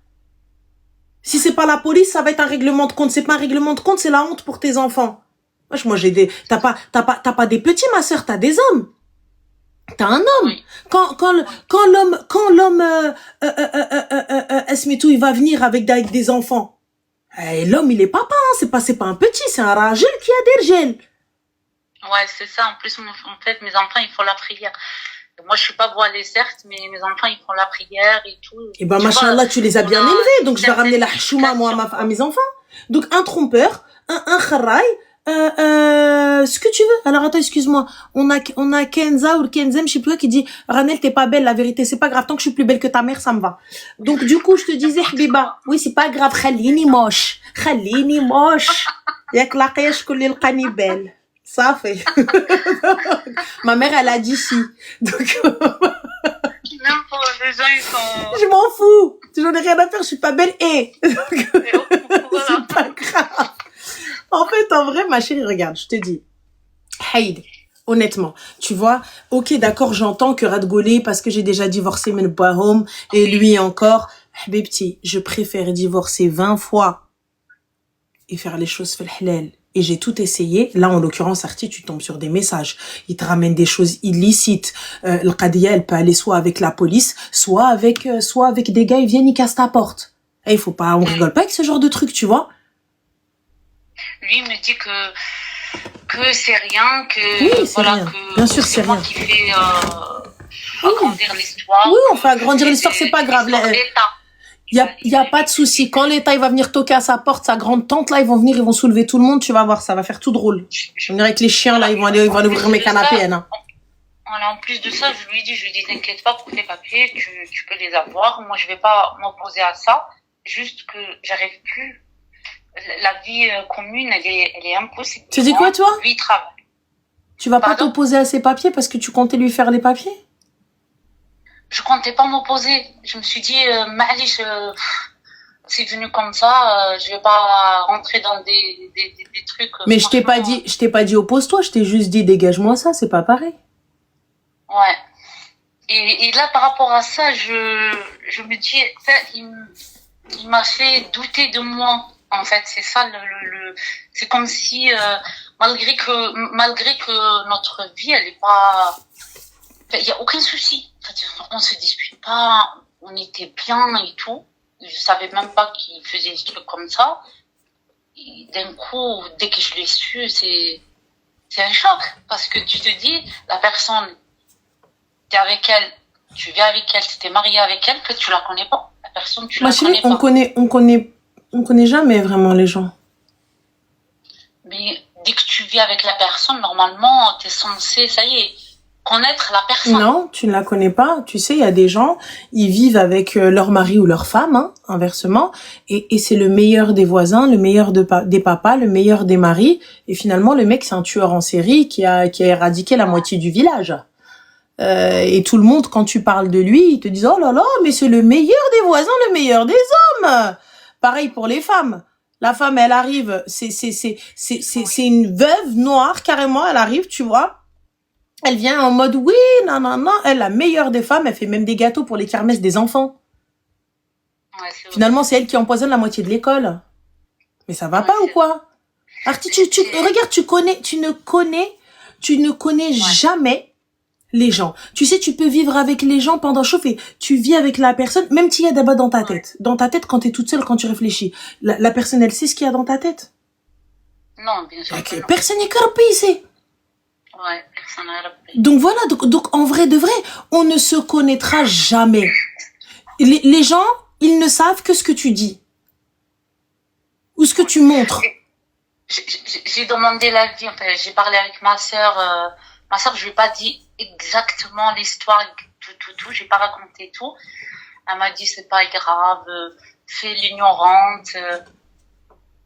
Si c'est pas la police, ça va être un règlement de compte. C'est pas un règlement de compte, c'est la honte pour tes enfants. Moi j'ai des, t'as pas des petits, ma sœur, t'as des hommes. T'as un homme. Quand l'homme, Esmitou, il va venir avec des enfants. Et l'homme, il est papa, hein. C'est pas un petit, c'est un rajel qui a des gels. Ouais, c'est ça. En plus, en fait, mes enfants, ils font la prière. Moi, je suis pas voilée, certes, mais mes enfants, ils font la prière et tout. Et ben, machallah, tu les as bien élevés. Donc, je vais ramener la chouma, moi, à mes enfants. Donc, un trompeur, un kharraï, ce que tu veux. Alors, attends, excuse-moi. On a Kenza ou Kenzem, je sais plus quoi, qui dit, Ranel, t'es pas belle, la vérité, c'est pas grave. Tant que je suis plus belle que ta mère, ça me va. Donc, du coup, je te disais, Habiba, oui, c'est pas grave, khalini moche. Yak laqiyash kulli l'qani belle. Ça fait. Ma mère, elle a dit si. Donc, même pour les gens, ils sont... Je m'en fous. J'en ai rien à faire, je suis pas belle et. C'est pas grave. En fait, en vrai, ma chérie, regarde, je te dis. Haïd, honnêtement, tu vois, ok, d'accord, j'entends que Radgolé, parce que j'ai déjà divorcé min Bahom, et lui encore, Habibti, je préfère divorcer 20 fois et faire les choses fait le halal. Et j'ai tout essayé. Là, en l'occurrence, Arti, tu tombes sur des messages. Ils te ramènent des choses illicites. Le qadiya, elle peut aller soit avec la police, soit avec des gars, ils viennent, ils cassent ta porte. Et on rigole pas avec ce genre de truc, tu vois. Lui, il me dit que c'est rien, que, oui, voilà, rien. Que bien sûr, c'est moi rien. Qui fait, agrandir l'histoire. Oui, on fait agrandir l'histoire, c'est pas grave. Il y a pas de souci. Quand l'État, il va venir toquer à sa porte, sa grande tante, là, ils vont venir, ils vont soulever tout le monde, tu vas voir, ça va faire tout drôle. Je vais venir avec les chiens, là, ils vont aller ouvrir mes canapés, hein. En plus de ça, je lui dis, t'inquiète pas pour tes papiers, tu peux les avoir. Moi, je vais pas m'opposer à ça. Juste que j'arrive plus. La vie commune, elle est impossible. Tu dis quoi, toi? Lui, il travaille. Tu vas pas t'opposer à ses papiers parce que tu comptais lui faire les papiers? Je comptais pas m'opposer. Je me suis dit, Malish, c'est venu comme ça, je vais pas rentrer dans des trucs. Mais je t'ai pas dit oppose-toi, je t'ai juste dit dégage-moi ça, c'est pas pareil. Ouais. Et là, par rapport à ça, je me dis, il m'a fait douter de moi. En fait, c'est ça c'est comme si, malgré que notre vie, elle est pas, il y a aucun souci. En fait, on se dispute pas, on était bien et tout. Je savais même pas qu'il faisait des trucs comme ça. Et d'un coup, dès que je l'ai su, c'est un choc. Parce que tu te dis, la personne, t'es avec elle, tu vis avec elle, tu t'es marié avec elle, que tu la connais pas. La personne, tu la connais pas. On connaît jamais vraiment les gens. Mais dès que tu vis avec la personne, normalement, t'es censé, ça y est, connaître la personne. Non, tu ne la connais pas. Tu sais, il y a des gens, ils vivent avec leur mari ou leur femme, hein, inversement, et c'est le meilleur des voisins, le meilleur des papas, le meilleur des maris, et finalement, le mec, c'est un tueur en série qui a éradiqué la moitié du village. Et tout le monde, quand tu parles de lui, ils te disent « Oh là là, mais c'est le meilleur des voisins, le meilleur des hommes !» Pareil pour les femmes. La femme, elle arrive, c'est une veuve noire, carrément, elle arrive, tu vois. Elle vient en mode « Oui, non, non, non ». Elle, la meilleure des femmes, elle fait même des gâteaux pour les kermesses des enfants. Ouais, finalement, c'est elle qui empoisonne la moitié de l'école. Mais ça va pas ou quoi? Arti, regarde, tu ne connais jamais les gens. Tu sais, tu peux vivre avec les gens pendant chauffer. Tu vis avec la personne, même s'il y a d'abord dans ta tête. Dans ta tête, quand t'es toute seule, quand tu réfléchis. La personne, elle sait ce qu'il y a dans ta tête. Non, bien sûr. Okay. Personne n'est corrompu ici. Ouais, personne n'est corrompu. Donc voilà, donc en vrai de vrai, on ne se connaîtra jamais. Les gens, ils ne savent que ce que tu dis. Ou ce que tu montres. J'ai demandé l'avis, enfin, j'ai parlé avec ma sœur. Ma sœur, je lui ai pas dit exactement l'histoire, tout. J'ai pas raconté tout. Elle m'a dit c'est pas grave, fais l'ignorante.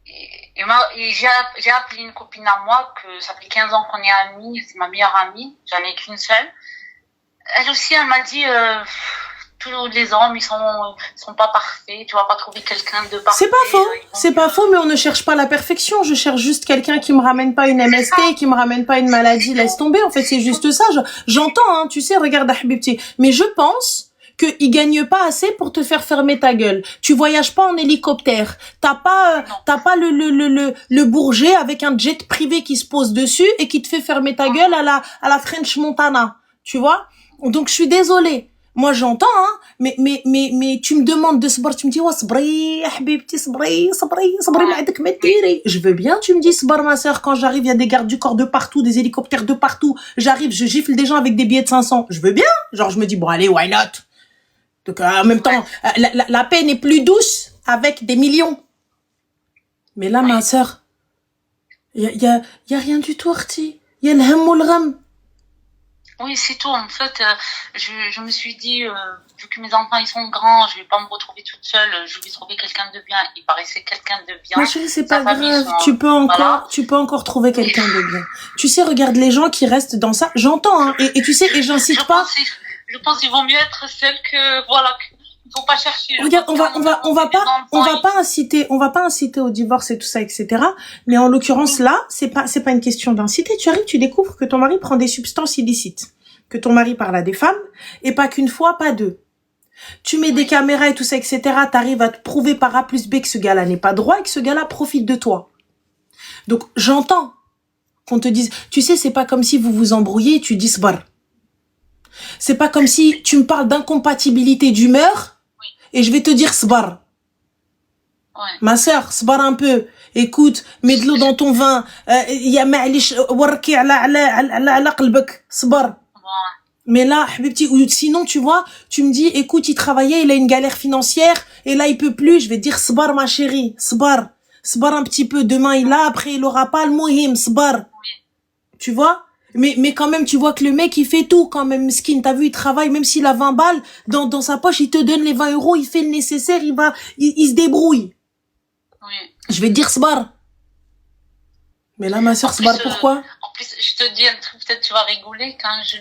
Et j'ai appelé une copine à moi que ça fait 15 ans qu'on est amies, c'est ma meilleure amie, j'en ai qu'une seule. Elle aussi, elle m'a dit tous les hommes, ils sont pas parfaits, tu vas pas trouver quelqu'un de parfait. C'est pas faux, mais on ne cherche pas la perfection. Je cherche juste quelqu'un qui me ramène pas une MST, qui me ramène pas une maladie, laisse tomber. En fait, c'est juste ça. J'entends, hein, tu sais, regarde Habibti. Mais je pense qu'ils gagnent pas assez pour te faire fermer ta gueule. Tu voyages pas en hélicoptère. T'as pas le Bourget avec un jet privé qui se pose dessus et qui te fait fermer ta gueule à la French Montana. Tu vois? Donc, je suis désolée. Moi, j'entends, hein, mais tu me demandes de sabar, tu me dis, ouais, sabri, habibti, sabri, ma'adak ma tiri. Je veux bien, tu me dis, sabar, ma sœur, quand j'arrive, il y a des gardes du corps de partout, des hélicoptères de partout. J'arrive, je gifle des gens avec des billets de 500. Je veux bien. Genre, je me dis, bon, allez, why not? Donc, en même temps, la peine est plus douce avec des millions. Mais là, ma sœur, y a rien du tout, Arti. Y a le ham ou le gham. Oui, c'est tout. En fait, je me suis dit, vu que mes enfants ils sont grands, je vais pas me retrouver toute seule. Je vais trouver quelqu'un de bien. Il paraissait quelqu'un de bien. Ma chérie, c'est pas grave. Tu peux encore trouver quelqu'un de bien. Tu sais, regarde les gens qui restent dans ça. J'entends, hein. Et tu sais, et j'incite pas. Je pense qu'il vaut mieux être seul que voilà. Il faut pas chercher. Regarde, on va pas inciter au divorce et tout ça, etc. Mais en l'occurrence, là, c'est pas une question d'inciter. Tu arrives, tu découvres que ton mari prend des substances illicites. Que ton mari parle à des femmes. Et pas qu'une fois, pas deux. Tu mets des caméras et tout ça, etc. T'arrives à te prouver par A plus B que ce gars-là n'est pas droit et que ce gars-là profite de toi. Donc, j'entends qu'on te dise, tu sais, c'est pas comme si vous vous embrouillez et tu dis sbar. C'est pas comme si tu me parles d'incompatibilité d'humeur. Et je vais te dire sbar. Ouais. Ma sœur, sbar un peu. Écoute, mets de l'eau dans ton vin. Ya ma'lish warki ala qalbak. Sbar. Mais là, habibti, sinon, tu vois, tu me dis, écoute, il travaillait, il a une galère financière, et là, il peut plus. Je vais te dire sbar, ma chérie. Sbar. Sbar un petit peu. Demain, il a, après, il aura pas le mohim. Sbar. Tu vois? Mais quand même, tu vois que le mec, il fait tout quand même, skin. T'as vu, il travaille, même s'il a 20 balles, dans sa poche, il te donne les 20 euros, il fait le nécessaire, il se débrouille. Oui. Je vais te dire sbar. Mais là, ma soeur, sbar, pourquoi? En plus, je te dis un truc, peut-être tu vas rigoler, quand je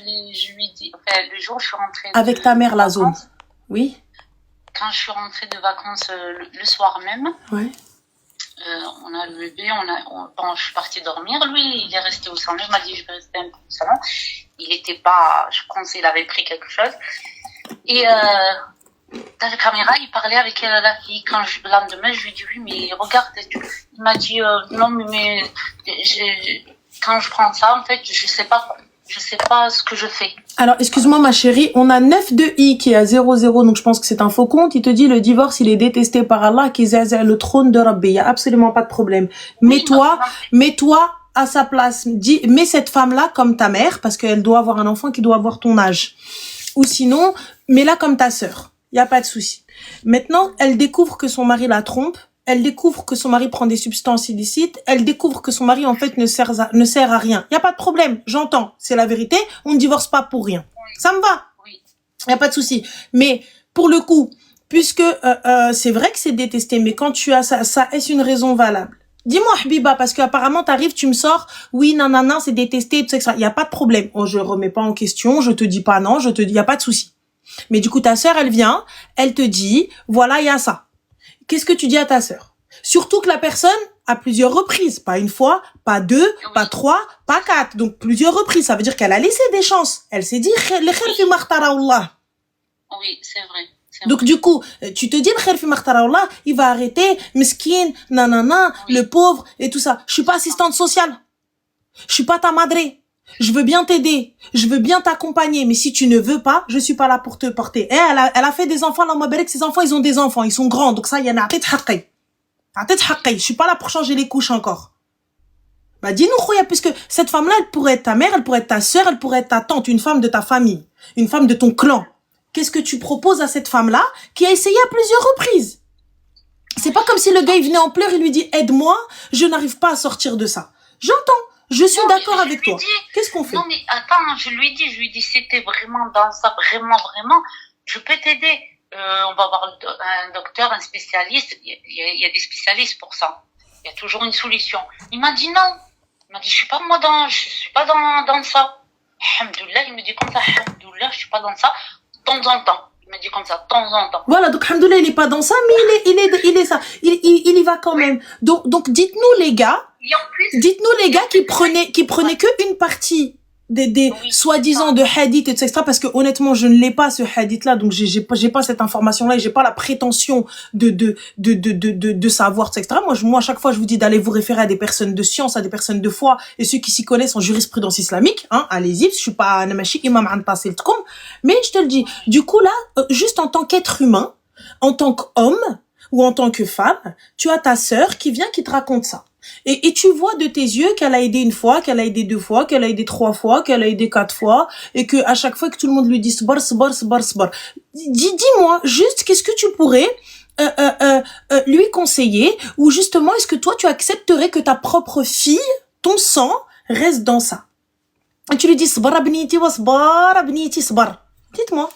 lui dis, enfin, le jour où je suis rentrée. Avec ta mère, la zone. Oui. quand je suis rentrée de vacances le soir même, Ouais. on a le bébé, bon, je suis partie dormir. Lui, il est resté au salon. Il m'a dit, je vais rester un peu au salon. Il était pas, je pense qu'il avait pris quelque chose. Et dans la caméra, il parlait avec la fille. Le lendemain, je lui ai dit, oui, mais regarde. Il m'a dit, non, mais quand je prends ça, en fait, je sais pas ce que je fais. Alors, excuse-moi ma chérie, on a 9 de I qui est à 00, donc je pense que c'est un faux compte. Il te dit le divorce, il est détesté par Allah, qui est le trône de Rabbi. Il y a absolument pas de problème. Mets-toi à sa place. Mets cette femme-là comme ta mère, parce qu'elle doit avoir un enfant qui doit avoir ton âge. Ou sinon, mets-la comme ta sœur. Il y a pas de souci. Maintenant, elle découvre que son mari la trompe. Elle découvre que son mari prend des substances illicites. Elle découvre que son mari, en fait, ne sert à rien. Il y a pas de problème. J'entends. C'est la vérité. On ne divorce pas pour rien. Oui. Ça me va. Oui. Il y a pas de souci. Mais, pour le coup, puisque, c'est vrai que c'est détesté, mais quand tu as ça est-ce une raison valable? Dis-moi, Habiba, parce qu'apparemment, t'arrives, tu me sors, oui, nanana, c'est détesté, tout ça. Il y a pas de problème. Oh, je remets pas en question. Je te dis pas non. Je te dis, il y a pas de souci. Mais du coup, ta sœur, elle vient, elle te dit, voilà, il y a ça. Qu'est-ce que tu dis à ta sœur? Surtout que la personne, à plusieurs reprises, pas une fois, pas deux, pas trois, pas quatre, donc plusieurs reprises, ça veut dire qu'elle a laissé des chances. Elle s'est dit, Oui, c'est vrai. donc du coup, tu te dis, il va arrêter, mesquine, nanana, le pauvre, et tout ça. Je suis pas assistante sociale. Je suis pas ta madre. Je veux bien t'aider, je veux bien t'accompagner, mais si tu ne veux pas, je suis pas là pour te porter. Et elle a fait des enfants, là, ma belle, ses enfants, ils ont des enfants, ils sont grands, donc ça, il y en a je suis pas là pour changer les couches encore. Bah, dis-nous, Khouya, puisque cette femme-là, elle pourrait être ta mère, elle pourrait être ta sœur, elle pourrait être ta tante, une femme de ta famille, une femme de ton clan. Qu'est-ce que tu proposes à cette femme-là, qui a essayé à plusieurs reprises? C'est pas comme si le gars, il venait en pleurs, il lui dit, aide-moi, je n'arrive pas à sortir de ça. J'entends. Je suis d'accord avec toi. Qu'est-ce qu'on fait? Non, mais attends, je lui dis, c'était vraiment dans ça, vraiment, je peux t'aider. On va voir un docteur, un spécialiste. Il y a des spécialistes pour ça. Il y a toujours une solution. Il m'a dit non. Il m'a dit, je suis pas dans ça. Alhamdoulilah, il me dit comme ça, alhamdoulilah, je suis pas dans ça. De temps en temps. Il me dit comme ça, de temps en temps. Voilà, donc alhamdoulilah, il est pas dans ça, mais il est ça. Il y va quand même. Donc dites-nous les gars, qui prenaient que une partie des Oui, soi-disant de hadith, etc. Parce que honnêtement, je ne l'ai pas ce hadith-là, donc j'ai pas cette information-là et j'ai pas la prétention de savoir, etc. Moi, à chaque fois, je vous dis d'aller vous référer à des personnes de science, à des personnes de foi et ceux qui s'y connaissent en jurisprudence islamique, hein. Allez-y, je suis pas namashi imam an tasil tkoum, mais je te le dis. Du coup, là, juste en tant qu'être humain, en tant qu'homme ou en tant que femme, tu as ta sœur qui vient, qui te raconte ça. Et tu vois de tes yeux qu'elle a aidé une fois, qu'elle a aidé deux fois, qu'elle a aidé trois fois, qu'elle a aidé quatre fois, et que à chaque fois que tout le monde lui dit sbar. Dis-moi juste qu'est-ce que tu pourrais lui conseiller, ou justement est-ce que toi tu accepterais que ta propre fille, ton sang, reste dans ça. Et tu lui dis sbar abniti wa sbar abniti sbar. Dites-moi.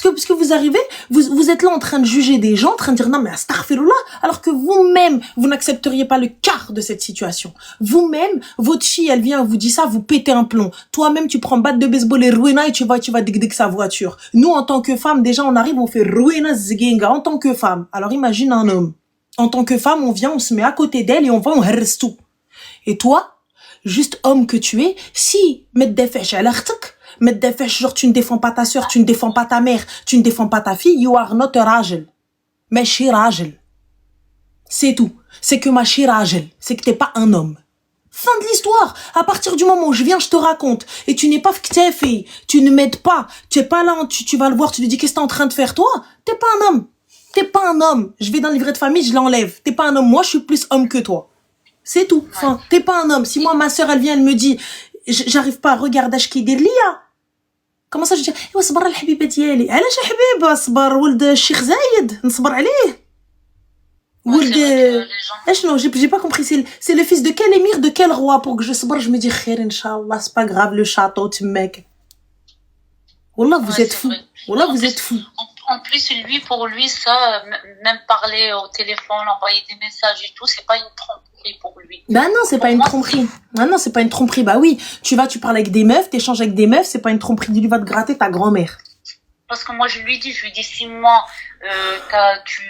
Parce que vous arrivez, vous êtes là en train de juger des gens, en train de dire non mais astaghfirullah, alors que vous-même, vous n'accepteriez pas le quart de cette situation. Vous-même, votre fille, elle vient, vous dit ça, vous pétez un plomb. Toi-même, tu prends batte de baseball et ruina et tu vas dig sa voiture. Nous, en tant que femme, déjà, on arrive, on fait ruina zginga en tant que femme. Alors imagine un homme. En tant que femme, on vient, on se met à côté d'elle et on va, on reste tout. Et toi, juste homme que tu es, si, met des fèches à l'artic, mais des fèches, genre, tu ne défends pas ta sœur, tu ne défends pas ta mère, tu ne défends pas ta fille, you are not a rajel. Mais je suis rajel. C'est tout. C'est que ma chérie rajel. C'est que t'es pas un homme. Fin de l'histoire. À partir du moment où je viens, je te raconte. Et tu n'es pas fille. Tu ne m'aides pas. Tu es pas là, tu vas le voir, tu lui dis, qu'est-ce que t'es en train de faire, toi? T'es pas un homme. T'es pas un homme. Je vais dans le livret de famille, je l'enlève. T'es pas un homme. Moi, je suis plus homme que toi. C'est tout. Enfin, t'es pas un homme. Si moi, ma sœur, elle vient, elle me dit, j'arrive pas à regarder ce qu'il dit, comment ça je dis ايوا صبر الحبيبه ديالي علاش حبيبه صبر ولد الشيخ زايد نصبر عليه ولد اشنو j'ai pas compris c'est le fils de quel émir de quel roi pour que je صبر je me dis خير inchallah c'est pas grave le château تماك والله vous êtes fou والله vous êtes fou. En plus, pour lui, ça, même parler au téléphone, envoyer des messages et tout, c'est pas une tromperie pour lui. Bah non, c'est pas une tromperie. Ah non, c'est pas une tromperie. Bah oui, tu parles avec des meufs, t'échanges avec des meufs, c'est pas une tromperie. Lui va te gratter ta grand-mère. parce que moi je lui dis si moi tu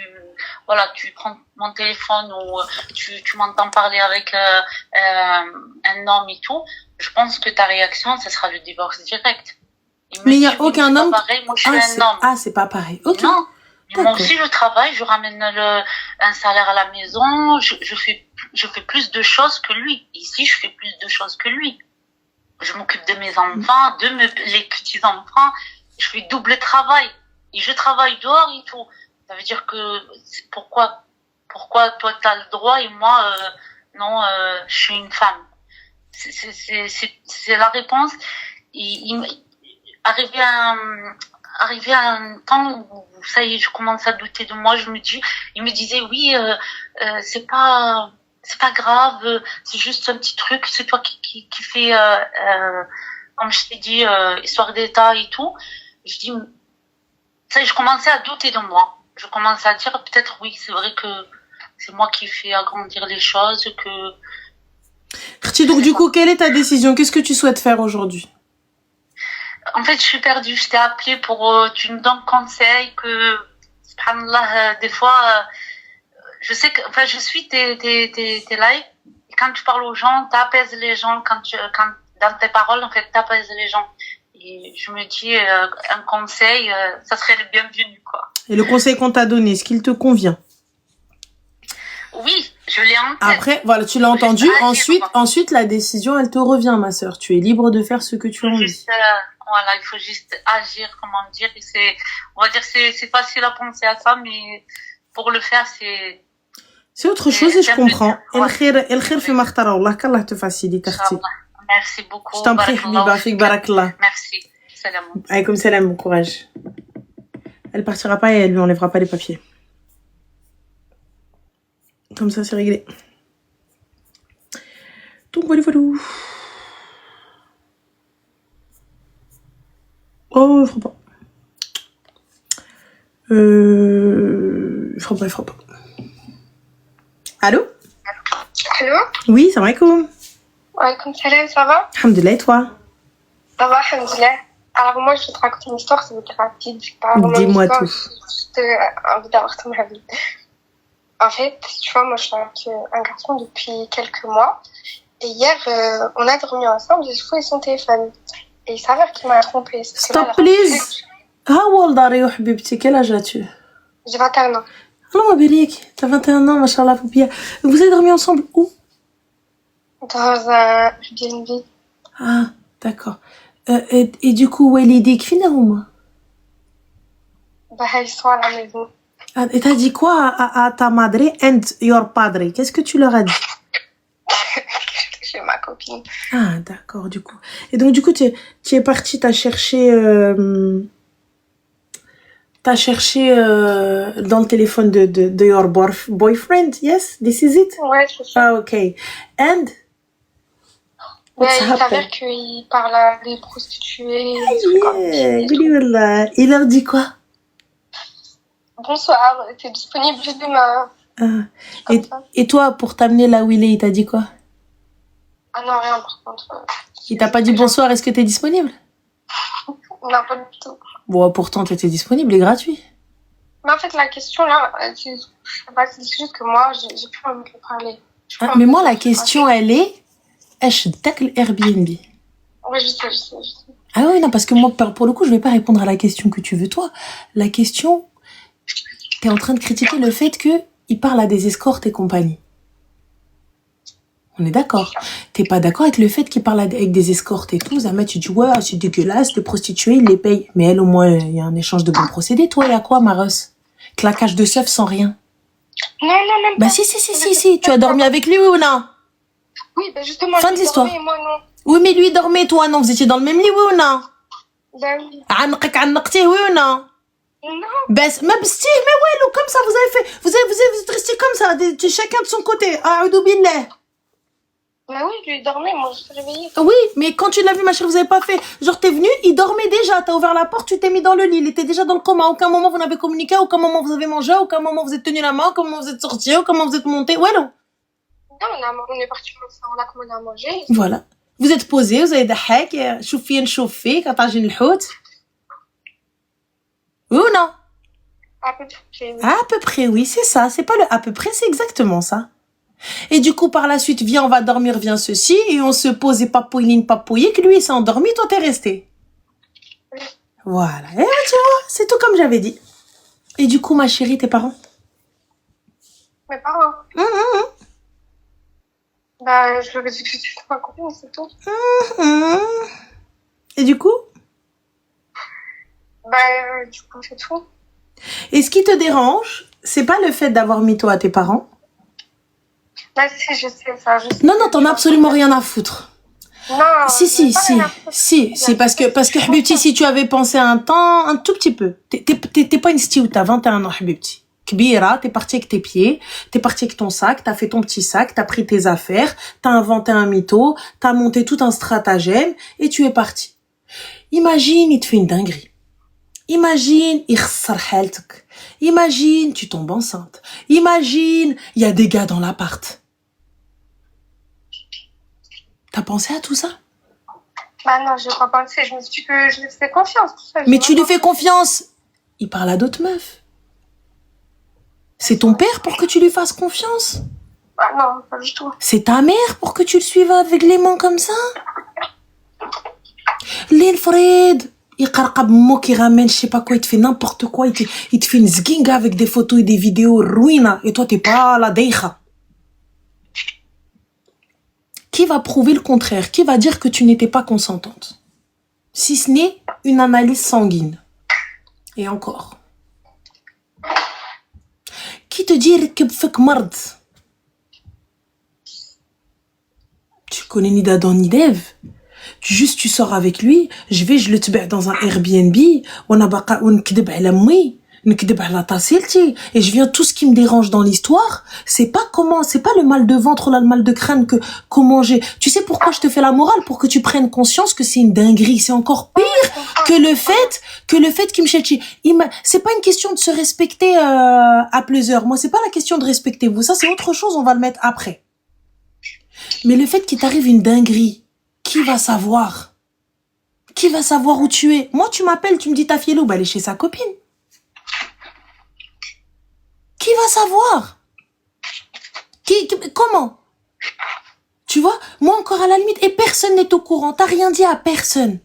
prends mon téléphone ou tu m'entends parler avec un homme et tout, je pense que ta réaction ce sera le divorce direct. Mais il n'y a aucun homme. Pareil, moi je suis un homme. Ah, c'est pas pareil. Ok. Non. Moi aussi je travaille, je ramène un salaire à la maison, je fais plus de choses que lui. Ici je fais plus de choses que lui. Je m'occupe de mes enfants, les petits-enfants. Je fais double travail. Et je travaille dehors et tout. Ça veut dire que, pourquoi toi t'as le droit et moi, non, je suis une femme. C'est la réponse. Arrivé à un temps où, ça y est, je commence à douter de moi, il me disait, oui, c'est pas grave, c'est juste un petit truc, c'est toi qui fait, comme je t'ai dit, histoire d'État et tout. Je dis, ça y est, je commençais à douter de moi. Je commençais à dire, peut-être, oui, c'est vrai que c'est moi qui fais agrandir les choses, que... Khti, donc, du coup, quelle est ta décision? Qu'est-ce que tu souhaites faire aujourd'hui? En fait, je suis perdue. Je t'ai appelé pour, tu me donnes conseil que, subhanallah, des fois, je sais que, enfin, je suis tes lives. Et quand tu parles aux gens, t'apaises les gens. Quand dans tes paroles, en fait, t'apaises les gens. Et je me dis, un conseil, ça serait le bienvenu, quoi. Et le conseil qu'on t'a donné, est-ce qu'il te convient? Oui, je l'ai en tête. Après, voilà, tu l'as entendu. Ensuite, la décision, elle te revient, ma sœur. Tu es libre de faire ce que tu as envie. Voilà, il faut juste agir, comment dire. Et on va dire, c'est facile à penser à ça, mais pour le faire, c'est autre chose et je comprends. El khir fi ma khtara, wallah, qu'Allah te facilite, Khti. Merci beaucoup. Je t'en prie, Habiba, fik barakallah. Merci. Salam. Alaykoum salam, bon courage. Elle partira pas et elle lui enlèvera pas les papiers. Comme ça, c'est réglé. Donc, voilà. Oh, il fera pas. Il fera pas. Allô? Allô? Oui, salam alaikum. Walaikum salam, ça va? Alhamdulillah, et toi? Ça va, alhamdulillah. Alors moi, je vais te raconter une histoire, ça va être rapide. Dis-moi tout. J'ai envie d'avoir ton avis. En fait, tu vois, moi, je suis avec un garçon depuis quelques mois. Et hier, on a dormi ensemble, j'ai fouillé son téléphone. Et il s'avère qu'il m'a trompée. Stop, please. How old are you, Habibti? Quel âge as-tu? J'ai 21 ans. Allah mabarik, t'as 21 ans, machallah, Poupia. Vous avez dormi ensemble où? Dans un Airbnb. Ah, d'accord. Et du coup, Walidik, finalement? Bah, ils sont à la maison. Ah, et t'as dit quoi à ta madre and your padre? Qu'est-ce que tu leur as dit? Chez ma copine. Ah, d'accord, du coup. Et donc, du coup, tu es partie, t'as cherché dans le téléphone de your boyfriend, yes? This is it? Ouais, c'est ça. Ah, ok. And? Mais il s'avère qu'il parle à des prostituées. Yeah, il leur dit quoi? Bonsoir, t'es disponible demain? Ah. Et toi, pour t'amener là où il est, il t'a dit quoi? Ah non, rien par contre. Il t'a pas dit bonsoir, est-ce que t'es disponible? Non, pas du tout. Bon, pourtant, t'étais disponible et gratuit. Mais en fait, la question là, c'est juste que moi, j'ai plus envie de lui parler. Ah, mais moi, la question, elle est, est-ce que t'as le Airbnb? Oui, je sais. Ah oui, non, parce que moi, pour le coup, je vais pas répondre à la question que tu veux, toi. La question, t'es en train de critiquer le fait que il parle à des escortes et compagnie. On est d'accord. T'es pas d'accord avec le fait qu'il parle avec des escortes et tout. Zama, tu dis, ouais, c'est dégueulasse, les prostituées, ils les payent. Mais elle, au moins, il y a un échange de bons procédés. Toi, il y a quoi, Maros? Claquage de seuf sans rien. Non. Bah, si. Tu as dormi avec lui, oui ou non? Oui, bah justement, fin de l'histoire. Moi, non. Oui, mais lui, dormait, toi, non? Vous étiez dans le même lit, oui ou non? Bah oui. عنقتيه, oui ou non? Non. بس ما بستيه mais ouais, comme ça vous avez fait, vous êtes resté comme ça, chacun de son côté. A'udhu billah. Bah oui, lui dormait, moi je suis réveillée. Oui, mais quand tu l'as vu, ma chérie, vous avez pas fait. Genre, t'es venu, il dormait déjà, t'as ouvert la porte, tu t'es mis dans le lit, il était déjà dans le coma. À aucun moment vous n'avez communiqué, à aucun moment vous avez mangé, à aucun moment vous êtes tenu la main, à aucun moment vous êtes sorti, à aucun moment vous êtes monté. Ouais, non. Non, on est parti, on a commandé à manger. Voilà. Vous êtes posé, vous avez ضحك, شوفي نشوف فيك, عطاجين الحوت. Oui ou non? À peu près, oui. À peu près, oui, c'est ça. C'est pas le à peu près, c'est exactement ça. Et du coup, par la suite, viens, on va dormir, viens ceci, et on se pose et papouille, que lui, il s'est endormi, toi, t'es resté. Oui. Voilà. Et tu vois, c'est tout comme j'avais dit. Et du coup, ma chérie, tes parents? Mes parents. Bah, je leur ai dit que j'étais ma copine, c'est tout. Et du coup? Bah, du coup, c'est tout. Et ce qui te dérange, c'est pas le fait d'avoir mis toi à tes parents? Là, si, je sais ça. Je sais Non, t'en as absolument rien à foutre. Non, Si, parce que, Habibti, si tu avais pensé un temps, un tout petit peu. T'es pas une stioute, t'as 21 ans, Habibti. Kbira, t'es parti avec tes pieds, t'es parti avec ton sac, t'as fait ton petit sac, t'as pris tes affaires, t'as inventé un mytho, t'as monté tout un stratagème, et tu es parti. Imagine, il te fait une dinguerie. Imagine, il khssar haltek. Imagine, tu tombes enceinte. Imagine, il y a des gars dans l'appart. T'as pensé à tout ça? Bah non, j'ai pas pensé. Je me suis dit que je lui fais confiance. Tout ça, Mais tu lui fais confiance. Il parle à d'autres meufs. C'est ton père pour que tu lui fasses confiance? Bah non, pas du tout. C'est ta mère pour que tu le suives avec les mains comme ça? Lil Fred, il qarqab mo qui ramène je sais pas quoi, il te fait n'importe quoi, il te fait une zginga avec des photos et des vidéos ruina, et toi t'es pas la deikha. Qui va prouver le contraire? Qui va dire que tu n'étais pas consentante? Si ce n'est une analyse sanguine. Et encore. Qui te dit que fek mard? Tu connais ni d'Adam ni d'Ève. Tu sors avec lui, je le tbع dans un Airbnb, وانا باقا ونكذب على امي, نكذب على طاسيلتي, et je viens tout ce qui me dérange dans l'histoire, c'est pas le mal de ventre ou le mal de crâne que comment j'ai. Tu sais pourquoi je te fais la morale? Pour que tu prennes conscience que c'est une dinguerie, c'est encore pire que le fait qu'il me cherche. C'est pas une question de se respecter à plusieurs. Moi, c'est pas la question de respecter vous, ça c'est autre chose, on va le mettre après. Mais le fait qu'il t'arrive une dinguerie, qui va savoir? Qui va savoir où tu es? Moi, tu m'appelles, tu me dis ta fille elle est chez sa copine. Qui va savoir? Comment? Tu vois? Moi, encore à la limite, et personne n'est au courant. T'as rien dit à personne.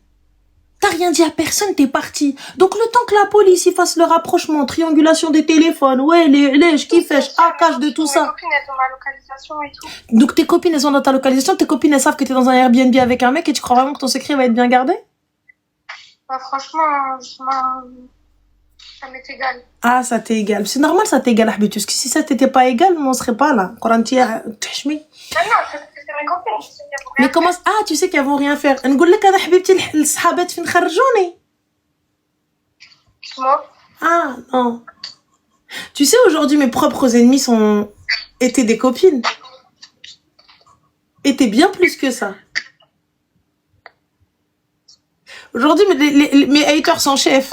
T'es parti. Donc, le temps que la police y fasse le rapprochement, triangulation des téléphones, ouais, les qui fait, cache de tout ça. Mes copines, elles ont ma localisation et tout. Donc, tes copines, elles ont dans ta localisation, tes copines, elles savent que t'es dans un Airbnb avec un mec et tu crois vraiment que ton secret va être bien gardé? Bah, franchement, ça m'est égal. Ah, ça t'est égal. C'est normal, ça t'est égal, Habibti. Parce que si ça t'était pas égal, on serait pas là. Non, c'est mes copines. Je sais qu'elles vont rien Mais comment... Ah, tu sais qu'elles vont rien faire. نقول لك انا حبيبتي الصحابات فين خرجوني. faire. Moi, Ah, non. Tu sais, aujourd'hui, mes propres ennemis étaient des copines. Étaient bien plus que ça. Aujourd'hui, mes haters en chef.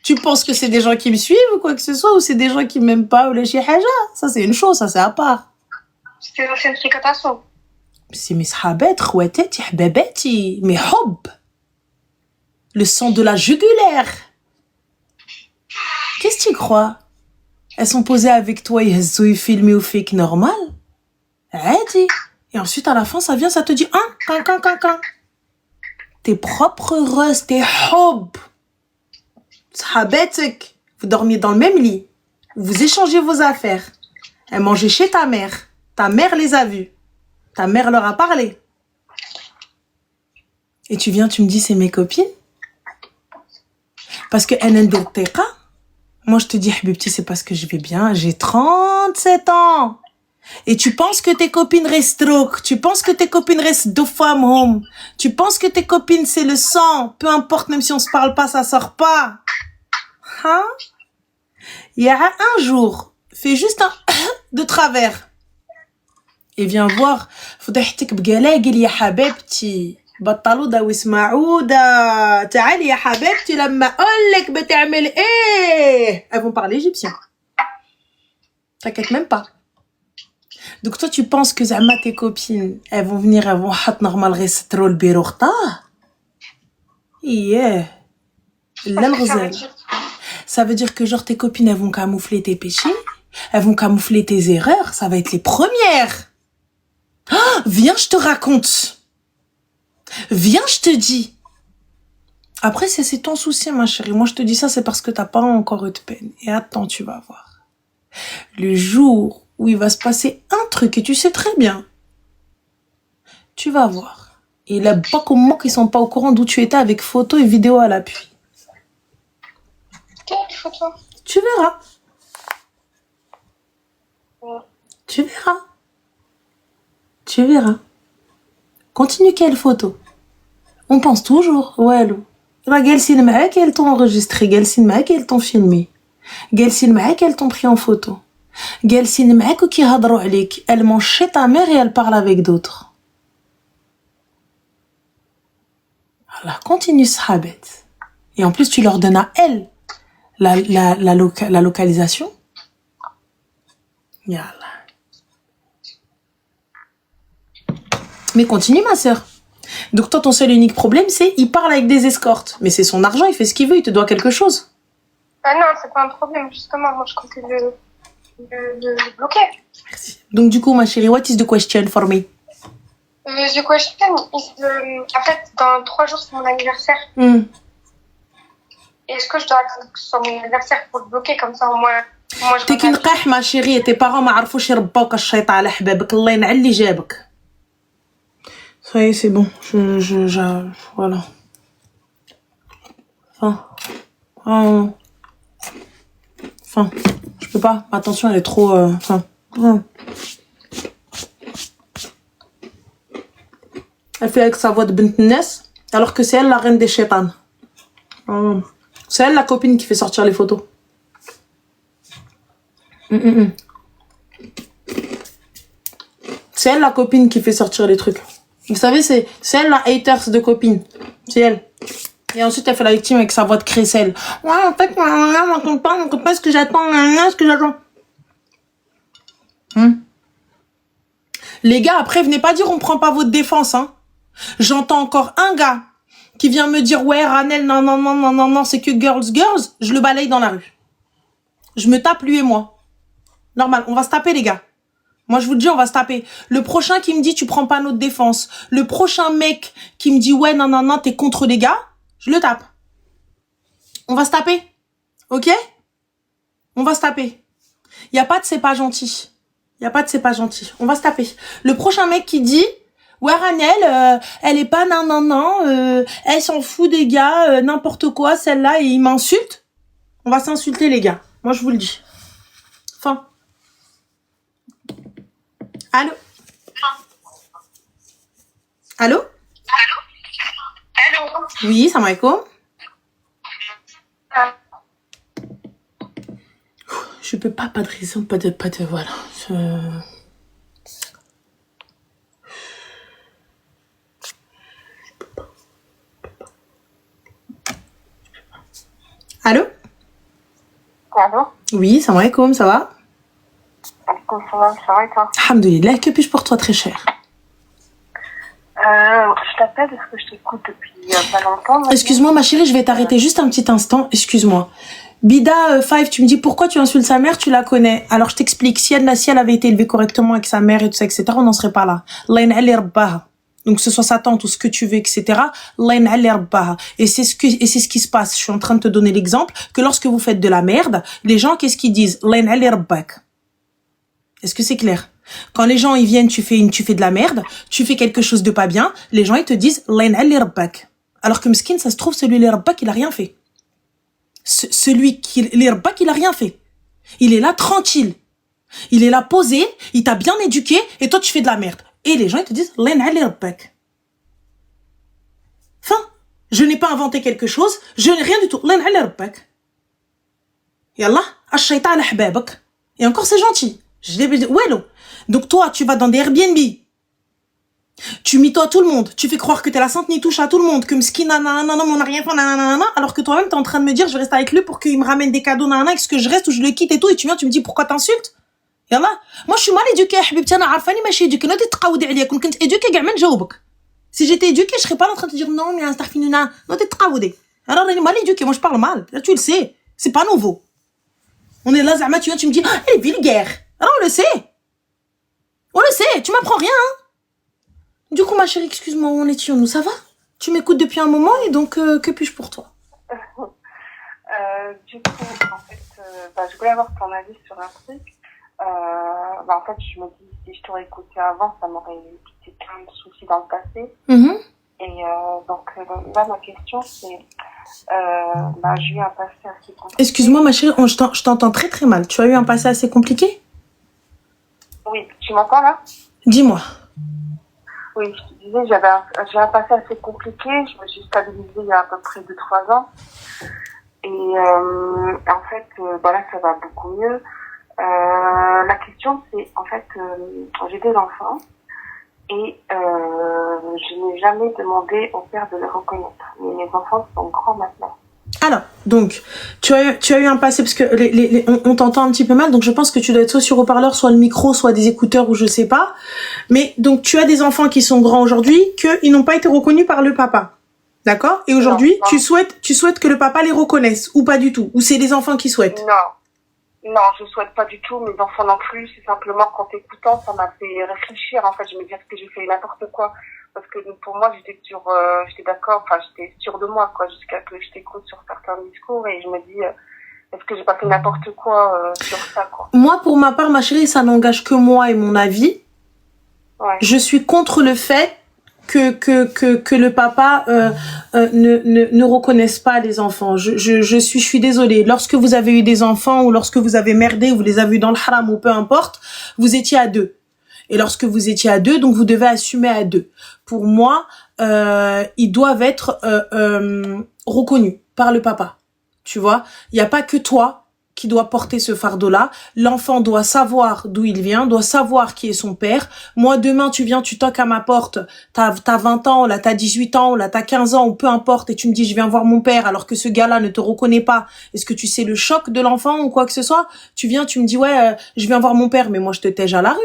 Tu penses que c'est des gens qui me suivent ou quoi que ce soit, ou c'est des gens qui m'aiment pas ou les chihaja? Ça, c'est une chose, ça, c'est à part. c'est une fréquentation. C'est mes sahabet, khouatati, hababati, mes hob. Le sang de la jugulaire. Qu'est-ce que tu crois? Elles sont posées avec toi, ils filment ou fake normal. Adi. Et ensuite, à la fin, ça vient, ça te dit, can. Tes propres roses, tes hob. Sahabetek. Vous dormiez dans le même lit. Vous échangez vos affaires. Elles mangeaient chez ta mère. Ta mère les a vues. Ta mère leur a parlé. Et tu viens, tu me dis, c'est mes copines? Parce que moi, je te dis, Habibti, c'est parce que je vais bien. J'ai 37 ans. Et tu penses que tes copines restent stroke. Tu penses que tes copines restent deux femmes home. Tu penses que tes copines, c'est le sang. Peu importe, même si on se parle pas, ça sort pas. Hein? Il y a un jour, fais juste un de travers. Et viens voir. فضحتك بقلاقل يا حبيبتي. بطلوا دا واسمعوا دا. تعالي يا حبيبتي لما اقولك بتعمل ايه. Elles vont parler égyptien. T'inquiète même pas. Donc toi tu penses que زعما tes copines, elles vont venir, elles vont حط normal ريسترو البيروخطا. Yeah. لا الغزال. Ça veut dire que genre tes copines, elles vont camoufler tes péchés, elles vont camoufler tes erreurs, ça va être les premières. Oh, viens, je te raconte. Viens, je te dis. Après, c'est ton souci, ma chérie. Moi, je te dis ça, c'est parce que t'as pas encore eu de peine. Et attends, tu vas voir. Le jour où il va se passer un truc, et tu sais très bien, tu vas voir. Et là, pas comme moi qui sont pas au courant d'où tu étais avec photos et vidéos à l'appui. Quelle photo? Tu verras. Ouais. Tu verras. Tu verras. Continue, quelle photo? On pense toujours, ouais, Lou. جالسين معاك elles t'ont enregistré, جالسين معاك elles t'ont filmé, جالسين معاك elles t'ont pris en photo, جالسين معاك وكيهضروا عليك, elles mangent chez ta mère et elles parlent avec d'autres. Alors continue صحابات. Et en plus tu leur donnes à elles la localisation. Yallah. Mais continue ma sœur. Donc toi, ton seul et unique problème, c'est il parle avec des escortes. Mais c'est son argent, il fait ce qu'il veut, il te doit quelque chose. Ah non, c'est pas un problème, justement. Moi, je comptais le bloquer. Merci. Donc du coup, ma chérie, what is the question for me? The question is, en fait, dans 3 jours, c'est mon anniversaire. Est-ce que je dois attendre que ce soit mon anniversaire pour le bloquer, comme ça, au moins je T'es qu'une قاح, ma chérie, et tes parents ما عرفوش يربوك الشيطان على حبابك, الله ينعل اللي جابك. Ça y est, c'est bon. Voilà. Enfin, je peux pas. Ma tension, elle est trop... Elle fait avec sa voix de Bint Nes, alors que c'est elle la reine des chétans. C'est elle la copine qui fait sortir les photos. C'est elle la copine qui fait sortir les trucs. Vous savez, c'est elle la haters de copine. C'est elle. Et ensuite, elle fait la victime avec sa voix de crécelle. Ouais, en fait, on compte pas ce que j'attends, ce que j'attends. Les gars, après, venez pas dire on prend pas votre défense, hein. J'entends encore un gars qui vient me dire ouais, Ranel, non, c'est que girls, je le balaye dans la rue. Je me tape lui et moi. Normal, on va se taper, les gars. Moi, je vous le dis, on va se taper. Le prochain qui me dit, tu prends pas notre défense. Le prochain mec qui me dit, ouais, non, t'es contre les gars, je le tape. On va se taper. Ok? On va se taper. Y a pas de c'est pas gentil. Y a pas de c'est pas gentil. On va se taper. Le prochain mec qui dit, ouais, Ranel, elle est pas elle s'en fout des gars, n'importe quoi, celle-là, et il m'insulte. On va s'insulter, les gars. Moi, je vous le dis. Fin. Allô? Allô? Allô? Oui, salam alaikum. Je peux pas de raison, pas de voilà. Allô? Allô? Oui, salam alaikum, ça va? Ça va et toi? Alhamdoulilah, que puis-je pour toi, très cher? Je t'appelle parce que je t'écoute depuis pas longtemps. Excuse-moi, ma chérie, je vais t'arrêter juste un petit instant. Excuse-moi. Bida 5, tu me dis pourquoi tu insultes sa mère, tu la connais. Alors je t'explique, si elle avait été élevée correctement avec sa mère et tout ça, etc., on n'en serait pas là. Donc que ce soit sa tante ou ce que tu veux, etc. Et c'est ce qui se passe. Je suis en train de te donner l'exemple que lorsque vous faites de la merde, les gens, qu'est-ce qu'ils disent? Est-ce que c'est clair? Quand les gens ils viennent, tu fais de la merde, tu fais quelque chose de pas bien, les gens ils te disent alors que Mskin, ça se trouve, celui il a rien fait. Celui qui il a rien fait. Il est là tranquille. Il est là posé, il t'a bien éduqué et toi tu fais de la merde. Et les gens ils te disent Fin, je n'ai pas inventé quelque chose, je n'ai rien du tout. Yallah, ash-shaytan ala hababak. Et encore c'est gentil. Je l'ai dit, ouais, non. Donc toi, tu vas dans des Airbnb. Tu mytho à tout le monde. Tu fais croire que t'es la sainte Nitouche à tout le monde. Que Mski, nanana, on n'a rien fait, nanana. Alors que toi-même, t'es en train de me dire, je vais rester avec lui pour qu'il me ramène des cadeaux, nanana. Est-ce que je reste ou je le quitte et tout. Et tu viens, tu me dis, pourquoi t'insultes? Yallah. Moi, je suis mal éduquée, habibti, ana arfani, ma chérie éduquée. Non, t'es tqaoudi alia. Quand t'es éduquée, gamin, jaoubak. Si j'étais éduquée, je serais pas en train de te dire, non, mais astaghfirullah. Non, t'es tqaoudi. Alors, elle est mal éduquée. Moi, je parle mal. Là, tu le sais. C'est pas nouveau. On est là, Zama, tu viens, tu me dis, elle est vulgaire. Alors, on le sait. On le sait, tu m'apprends rien, hein. Du coup, ma chérie, excuse-moi, où en étions-nous? Ça va? Tu m'écoutes depuis un moment et donc, que puis-je pour toi? Du coup, en fait, je voulais avoir ton avis sur un truc. En fait, je me dis, si je t'aurais écouté avant, ça m'aurait évité plein de soucis dans le passé. Et là, ma question, c'est, j'ai eu un passé assez compliqué. Excuse-moi, ma chérie, je t'entends très très mal. Tu as eu un passé assez compliqué? Oui, tu m'entends là? Dis-moi. Oui, je te disais, j'ai un passé assez compliqué. Je me suis stabilisée il y a à peu près 2-3 ans. Et en fait, là, ça va beaucoup mieux. La question, c'est, en fait, j'ai des enfants et je n'ai jamais demandé au père de les reconnaître. Mais mes enfants sont grands maintenant. Alors, donc, tu as eu un passé, parce que on t'entend un petit peu mal, donc je pense que tu dois être soit sur haut-parleur, soit le micro, soit des écouteurs, ou je sais pas. Mais, donc, tu as des enfants qui sont grands aujourd'hui, qu'ils n'ont pas été reconnus par le papa. D'accord? Et aujourd'hui, tu souhaites que le papa les reconnaisse, ou pas du tout? Ou c'est les enfants qui souhaitent? Non, je souhaite pas du tout, mes enfants non plus. C'est simplement qu'en t'écoutant, ça m'a fait réfléchir. En fait, je me disais que j'ai fait n'importe quoi. Parce que pour moi, j'étais d'accord, j'étais sûre de moi, quoi, jusqu'à que je t'écoute sur certains discours et je me dis, est-ce que j'ai pas fait n'importe quoi sur ça, quoi. Moi, pour ma part, ma chérie, ça n'engage que moi et mon avis. Ouais. Je suis contre le fait que le papa ne reconnaisse pas les enfants. Je suis désolée. Lorsque vous avez eu des enfants ou lorsque vous avez merdé, ou vous les avez eu dans le haram ou peu importe, vous étiez à deux. Et lorsque vous étiez à deux, donc vous devez assumer à deux. Pour moi, ils doivent être reconnus par le papa. Tu vois, il n'y a pas que toi qui doit porter ce fardeau-là. L'enfant doit savoir d'où il vient, doit savoir qui est son père. Moi, demain, tu viens, tu toques à ma porte, t'as 20 ans, là, t'as 18 ans, là, t'as 15 ans, ou peu importe, et tu me dis, je viens voir mon père, alors que ce gars-là ne te reconnaît pas. Est-ce que tu sais le choc de l'enfant ou quoi que ce soit? Tu viens, tu me dis, ouais, je viens voir mon père, mais moi, je te tège à la rue.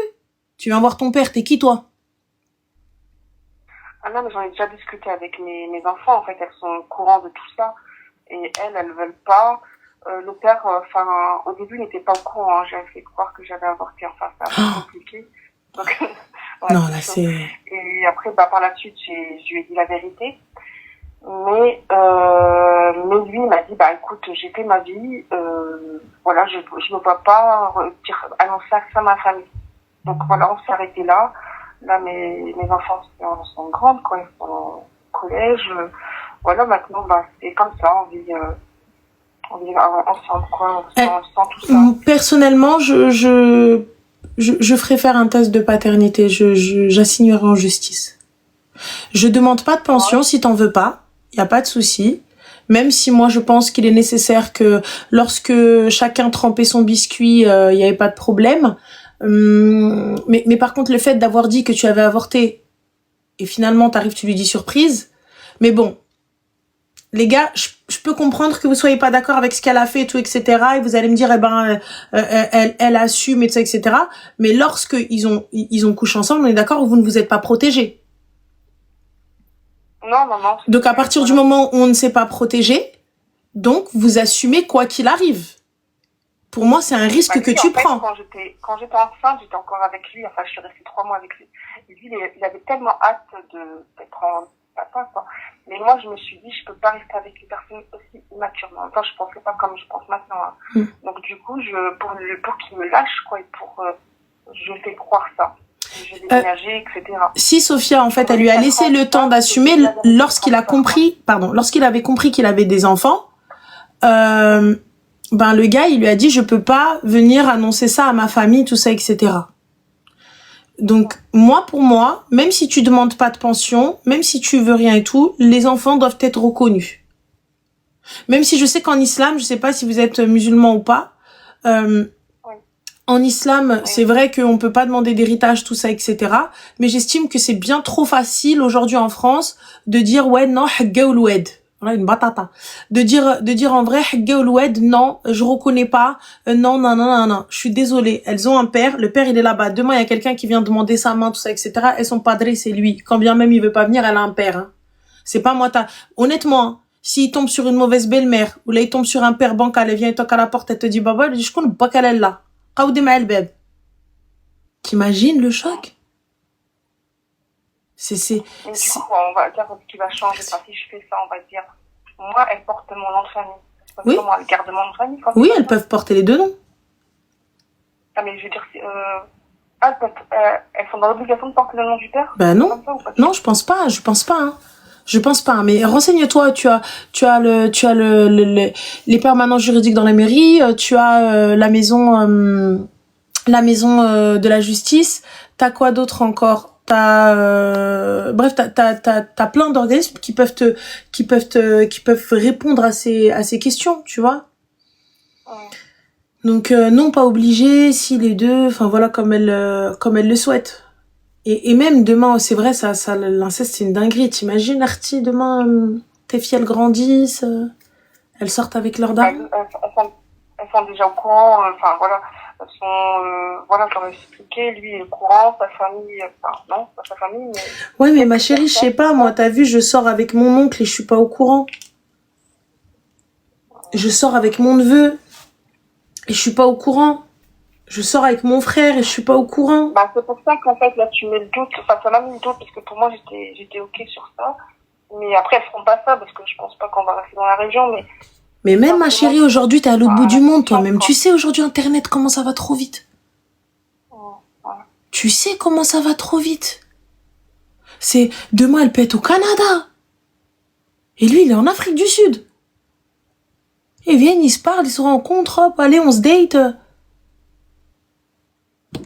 Tu viens voir ton père, t'es qui, toi? Ah non, mais j'en ai déjà discuté avec mes enfants, en fait, elles sont au courant de tout ça, et elles veulent pas. Le père, au début, n'était pas au courant, hein. J'avais fait croire que j'avais avorté, c'est un peu compliqué. Donc, ouais, non, là, c'est... Et après, par la suite, je lui ai dit la vérité. Mais lui, il m'a dit, écoute, j'ai fait ma vie, je ne peux pas annoncer ça à ma famille. Donc voilà, on s'est arrêté là. Là, mes enfants sont grandes, quoi, ils sont au collège. Voilà, maintenant, c'est comme ça, on vit ensemble, quoi, sans tout ça. Personnellement, je ferai faire un test de paternité. J'assignerai en justice. Je demande pas de pension si t'en veux pas. Y a pas de souci. Même si moi je pense qu'il est nécessaire que lorsque chacun trempait son biscuit, y avait pas de problème. Mais par contre, le fait d'avoir dit que tu avais avorté et finalement t'arrives, tu lui dis surprise. Mais bon, les gars, je peux comprendre que vous soyez pas d'accord avec ce qu'elle a fait et tout, etc. Et vous allez me dire, elle assume et tout ça, etc. Mais lorsque ils ont couché ensemble, on est d'accord, vous ne vous êtes pas protégés. Non. Donc à partir du moment où on ne s'est pas protégé, donc vous assumez quoi qu'il arrive. Pour moi, c'est un risque que tu prends. Quand j'étais enceinte, j'étais encore avec lui. Enfin, je suis restée 3 mois avec lui. Et lui, il avait tellement hâte d'être en papa, quoi. Mais moi, je me suis dit, je peux pas rester avec une personne aussi immature. En même temps, je pensais pas comme je pense maintenant. Hein. Donc, du coup, pour qu'il me lâche, quoi, et je fais croire ça. J'ai déménagé, etc. Si Sophia, en fait, elle lui a laissé le temps d'assumer lorsqu'il avait compris qu'il avait des enfants, le gars, il lui a dit, je peux pas venir annoncer ça à ma famille, tout ça, etc. Donc, pour moi, même si tu demandes pas de pension, même si tu veux rien et tout, les enfants doivent être reconnus. Même si je sais qu'en islam, je sais pas si vous êtes musulman ou pas, en islam, c'est vrai qu'on peut pas demander d'héritage, tout ça, etc. Mais j'estime que c'est bien trop facile aujourd'hui en France de dire, ouais, non, hagga ouloued. Voilà, une batata. De dire en vrai, hagga ouloued, non, je reconnais pas, non. Je suis désolée. Elles ont un père, le père il est là-bas. Demain, il y a quelqu'un qui vient demander sa main, tout ça, etc. Et son padré, c'est lui. Quand bien même il veut pas venir, elle a un père, hein. C'est pas moi, honnêtement, hein. S'il tombe sur une mauvaise belle-mère, ou là, il tombe sur un père bancal, elle vient, il toque à la porte, elle te dit, baba, il dit, je connais pas qu'elle est là. Qaoudi ma albeb. T'imagines le choc? Et du coup, on va dire ce qui va changer. Enfin, si je fais ça, on va dire, moi, elle porte mon nom de famille. Oui. Comment elle garde mon nom de famille quand Oui, elles peuvent porter les deux noms. Ah, mais je veux dire, elles sont dans l'obligation de porter le nom du père? Ben non. Comme ça, ou pas? Non, je pense pas, hein. Je pense pas, mais renseigne-toi, tu as les permanents juridiques dans la mairie, tu as la maison de la justice, t'as quoi d'autre encore? Bref, t'as plein d'organismes qui peuvent répondre à ces questions, tu vois. Ouais. Donc non, pas obligé, si les deux, enfin voilà, comme elles le souhaitent. Et même demain, c'est vrai, ça l'inceste c'est une dinguerie. T'imagines, Artie, demain tes filles elles grandissent, elles sortent avec leur dame. Elles sont déjà au courant, enfin voilà, elles sont, voilà, je leur ai expliqué, lui il est au courant, sa famille, enfin non, pas sa famille, mais... Ouais, mais ma chérie, je sais pas, moi, t'as vu, je sors avec mon oncle et je suis pas au courant. Je sors avec mon neveu et je suis pas au courant. Je sors avec mon frère et je suis pas au courant. Bah, c'est pour ça qu'en fait, là, tu mets le doute, enfin, ça m'a mis le doute, parce que pour moi, j'étais ok sur ça. Mais après, elles feront pas ça, parce que je pense pas qu'on va rester dans la région, mais même ma chérie, aujourd'hui, t'es à l'autre bout du monde, toi-même. Tu sais, aujourd'hui, Internet, comment ça va trop vite. Ouais. Tu sais comment ça va trop vite. C'est, demain, elle peut être au Canada. Et lui, il est en Afrique du Sud. Ils viennent, ils se parlent, ils se rencontrent, hop, allez, on se date.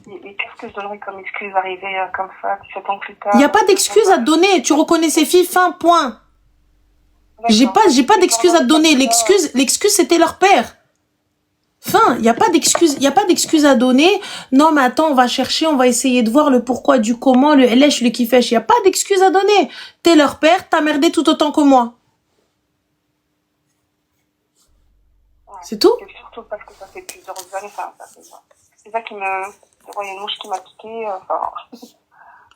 Et qu'est-ce que je donnerais comme excuse d'arriver comme ça, 17 ans plus tard? Il n'y a pas d'excuse à te donner. Tu reconnais ces filles, fin, point. J'ai pas d'excuse à te donner. L'excuse, c'était leur père. Fin, il n'y a pas d'excuse à donner. Non, mais attends, on va chercher, on va essayer de voir le pourquoi du comment, le lèche, le kiffèche. Il n'y a pas d'excuse à donner. T'es leur père, t'as merdé tout autant que moi. Ouais. C'est tout? Et surtout parce que ça fait plusieurs années, enfin, c'est ça qui me... Il y a une mouche qui m'a piqué, enfin...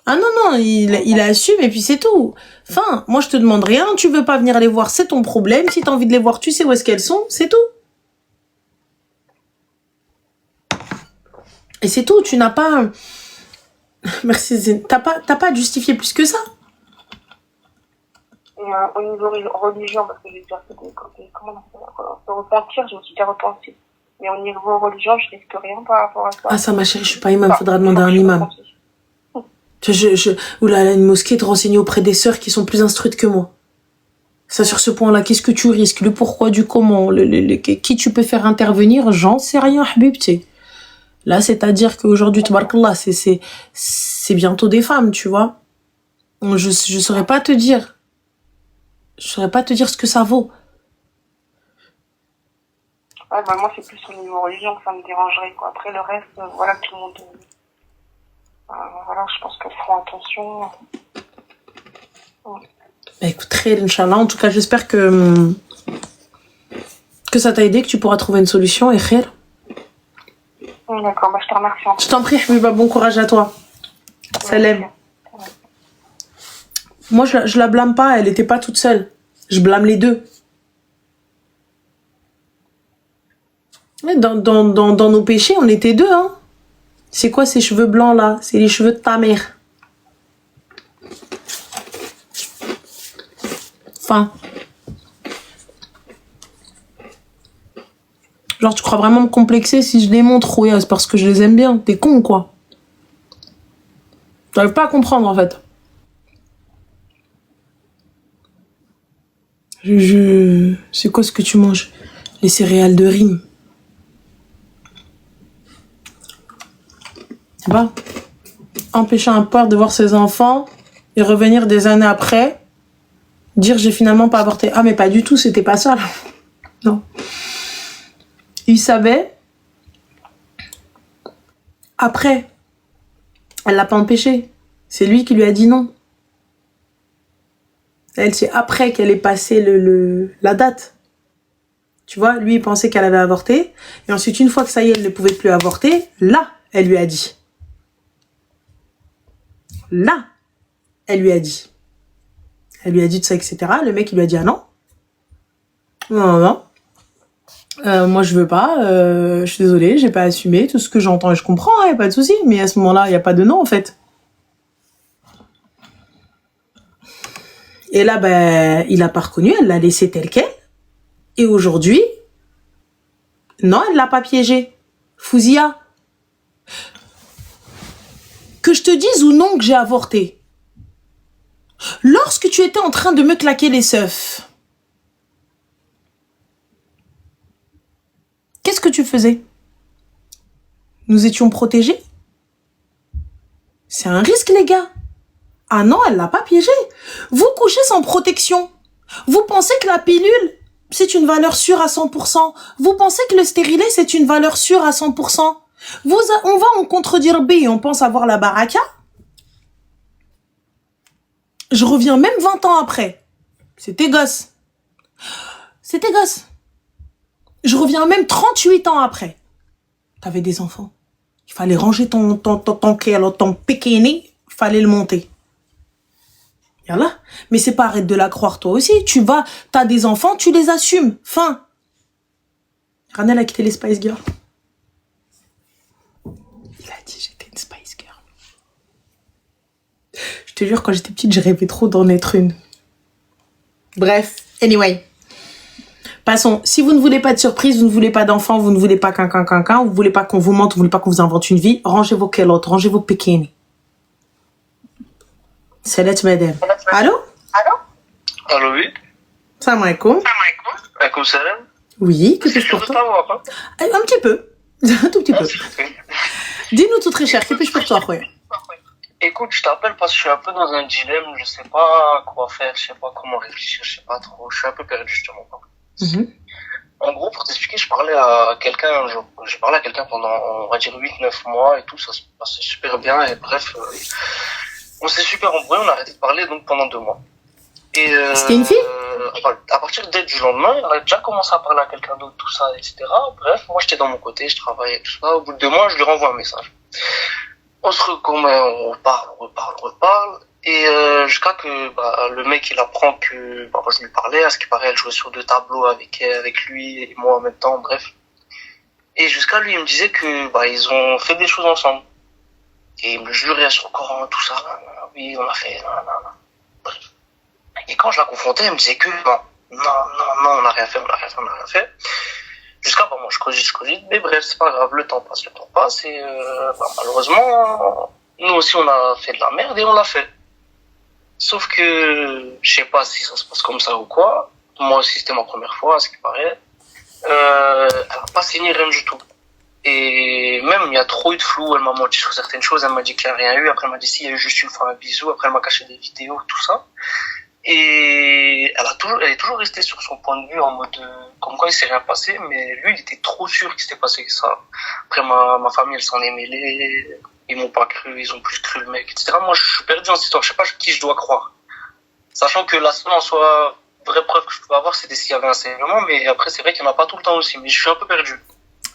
Ah non, il assume et puis c'est tout. Enfin, moi je te demande rien, tu veux pas venir les voir, c'est ton problème. Si t'as envie de les voir, tu sais où est-ce qu'elles sont, c'est tout. Et c'est tout, tu n'as pas... Merci Zine, t'as pas à justifier plus que ça. Et au niveau religion, parce que j'ai déjà fait comment on appelle, se repentir, je me suis déjà repentie. Mais au niveau religion, je risque rien par rapport à ça. Ah ça ma chérie, je suis pas imam, faudra demander à un imam. Ou là, une mosquée te renseigner auprès des sœurs qui sont plus instruites que moi. Ça, sur ce point-là, qu'est-ce que tu risques? Le pourquoi du comment? Qui tu peux faire intervenir? J'en sais rien, habibti. Là, c'est-à-dire qu'aujourd'hui, tabarakallah, c'est bientôt des femmes, tu vois. Je saurais pas te dire. Je saurais pas te dire ce que ça vaut. Ouais, bah, moi, c'est plus au niveau religion que ça me dérangerait, quoi. Après, le reste, voilà, tout le monde... voilà, je pense qu'elles feront attention. Ouais. Bah, écoute, très Inch'Allah. En tout cas, j'espère que ça t'a aidé, que tu pourras trouver une solution. Et khair. D'accord, bah, je te remercie. Je t'en prie, Habiba, bon courage à toi. Salam. Ouais. Moi, je la blâme pas, elle était pas toute seule. Je blâme les deux. Mais dans nos péchés, on était deux, hein. C'est quoi ces cheveux blancs là? C'est les cheveux de ta mère. Enfin. Genre, tu crois vraiment me complexer si je les montre? Oui, c'est parce que je les aime bien. T'es con, quoi. J'arrive pas à comprendre, en fait. C'est quoi ce que tu manges? Les céréales de rime. Bah, empêcher un père de voir ses enfants et revenir des années après, dire j'ai finalement pas avorté. Ah, mais pas du tout, c'était pas ça, là. Non. Il savait. Après, elle l'a pas empêché. C'est lui qui lui a dit non. Elle, c'est après qu'elle ait passé la date. Tu vois, lui, il pensait qu'elle avait avorté. Et ensuite, une fois que ça y est, elle ne pouvait plus avorter, là, elle lui a dit. Là, elle lui a dit. Elle lui a dit de ça, etc. Le mec, il lui a dit ah non. Non. Moi, je veux pas. Je suis désolée, j'ai pas assumé tout ce que j'entends et je comprends, y a pas de souci. Mais à ce moment-là, y a pas de non, en fait. Et là, ben, il a pas reconnu, elle l'a laissé tel quel. Et aujourd'hui, non, elle l'a pas piégé. Fouzia. Que je te dise ou non que j'ai avorté. Lorsque tu étais en train de me claquer les seufs, qu'est-ce que tu faisais? Nous étions protégés? C'est un risque, les gars. Ah non, elle l'a pas piégé. Vous couchez sans protection. Vous pensez que la pilule, c'est une valeur sûre à 100%. Vous pensez que le stérilet, c'est une valeur sûre à 100%. On va en contredire B et on pense avoir la baraka. Je reviens même 20 ans après. C'était gosse. Je reviens même 38 ans après. T'avais des enfants. Il fallait ranger ton pékéné. Fallait le monter. Yallah. Mais c'est pas arrête de la croire toi aussi. T'as des enfants, tu les assumes. Fin. Ranel a quitté les Spice Girls. Il a dit j'étais une Spice Girl. Je te jure, quand j'étais petite, je rêvais trop d'en être une. Bref, anyway. Passons. Si vous ne voulez pas de surprise, vous ne voulez pas d'enfants, vous ne voulez pas vous voulez pas qu'on vous mente, vous voulez pas qu'on vous invente une vie, rangez vos kelotes, rangez vos pékini. Salut madame. Allô? Allô, oui. Salam alaikum. Alaikum salam. Oui, que puis-je pour toi? Un petit peu. Un tout petit peu. Dis-nous tout très cher, que puis-je pour toi, Khoya? Écoute, je t'appelle parce que je suis un peu dans un dilemme, je sais pas quoi faire, je sais pas comment réfléchir, je sais pas trop, je suis un peu perdu justement. En gros, pour t'expliquer, j'ai parlé à quelqu'un pendant, on va dire, 8-9 mois et tout, ça se passait super bien et bref, on s'est super embrouillé, on a arrêté de parler donc pendant 2 mois. Et c'était une fille? À partir du lendemain, elle a déjà commencé à parler à quelqu'un d'autre, tout ça, etc. Bref, moi j'étais dans mon côté, je travaillais, tout ça. Au bout de 2 mois, je lui renvoie un message. On se reconnaît, on reparle. Et jusqu'à que le mec il apprend que moi je lui parlais, à ce qui paraît elle jouait sur 2 tableaux avec lui et moi en même temps, bref. Et jusqu'à lui il me disait que ils ont fait des choses ensemble. Et il me jurait sur le Coran, tout ça. Oui, on a fait. Bref. Et quand je la confrontais, elle me disait que non, on n'a rien fait. Jusqu'à moi je cogite, mais bref, c'est pas grave, le temps passe et malheureusement, nous aussi on a fait de la merde et on l'a fait. Sauf que je sais pas si ça se passe comme ça ou quoi. Moi aussi c'était ma première fois, à ce qui paraît. Elle a pas signé rien du tout. Et même il y a trop eu de flou, elle m'a menti sur certaines choses, elle m'a dit qu'il n'y a rien eu, après elle m'a dit si, il y a eu juste une fois un bisou, après elle m'a caché des vidéos, tout ça. Et elle est toujours restée sur son point de vue en mode comme quoi il s'est rien passé, mais lui il était trop sûr qu'il s'était passé ça. Après ma famille elle s'en est mêlée, ils m'ont pas cru, ils ont plus cru le mec, etc. Moi je suis perdu dans cette histoire, je sais pas qui je dois croire. Sachant que la seule en soi vraie preuve que je pouvais avoir c'était s'il y avait un saignement, mais après c'est vrai qu'il n'y en a pas tout le temps aussi, mais je suis un peu perdu.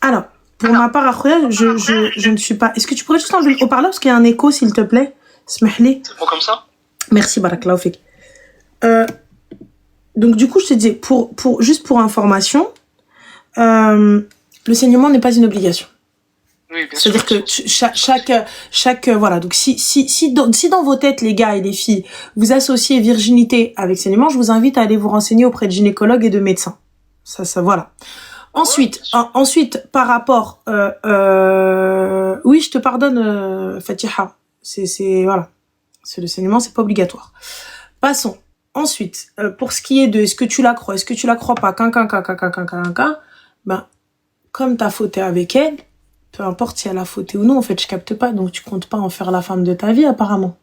Alors, pour ma part, Akhoya, je ne suis pas... Est-ce que tu pourrais juste enlever le haut-parleur parce qu'il y a un écho s'il te plaît? Smahli. C'est bon comme ça? Merci, Barakallahu fik. Donc du coup je te dis juste pour information, le saignement n'est pas une obligation. Oui, bien C'est-à-dire sûr. que chaque voilà, donc si dans vos têtes les gars et les filles vous associez virginité avec saignement, je vous invite à aller vous renseigner auprès de gynécologues et de médecins. Ça voilà. Ensuite par rapport oui, je te pardonne Fatiha. C'est voilà. C'est le saignement, c'est pas obligatoire. Passons. Ensuite, pour ce qui est de est-ce que tu la crois pas, comme t'as fauté avec elle, peu importe si elle a fauté ou non, en fait, je capte pas, donc tu comptes pas en faire la femme de ta vie, apparemment.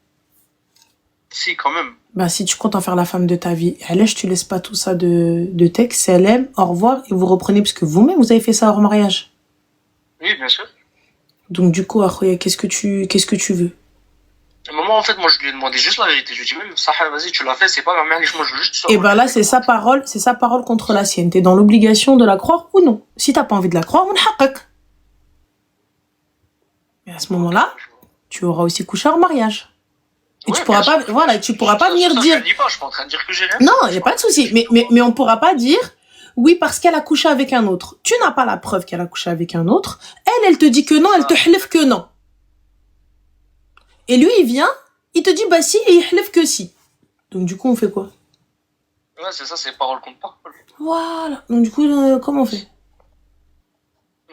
Si, quand même. Si tu comptes en faire la femme de ta vie, tu laisses pas tout ça de texte, c'est elle aime, au revoir, et vous reprenez, parce que vous-même, vous avez fait ça hors mariage. Oui, bien sûr. Donc, du coup, Akhoya, qu'est-ce que tu veux? Maman, en fait, moi, je lui ai demandé juste la vérité. Je lui ai dit, même, Sahar, vas-y, tu l'as fait, c'est pas ma mère, moi, je veux juste... Et là, c'est sa parole contre la sienne. T'es dans l'obligation de la croire ou non. Si t'as pas envie de la croire, on haqaq. Mais à ce moment-là, tu auras aussi couché en mariage. Et ouais, tu pourras pas, voilà, tu pourras pas venir dire... Je dis pas, je suis pas en train de dire que j'ai rien. Non, y a pas de souci. Mais on pourra pas dire, oui, parce qu'elle a couché avec un autre. Tu n'as pas la preuve qu'elle a couché avec un autre. Elle te dit que non, elle te hlif que non. Et lui, il vient, il te dit bah si, et il hlif que si. Donc du coup, on fait quoi? Ouais, c'est ça, c'est parole contre parole. Voilà. Donc du coup, comment on fait?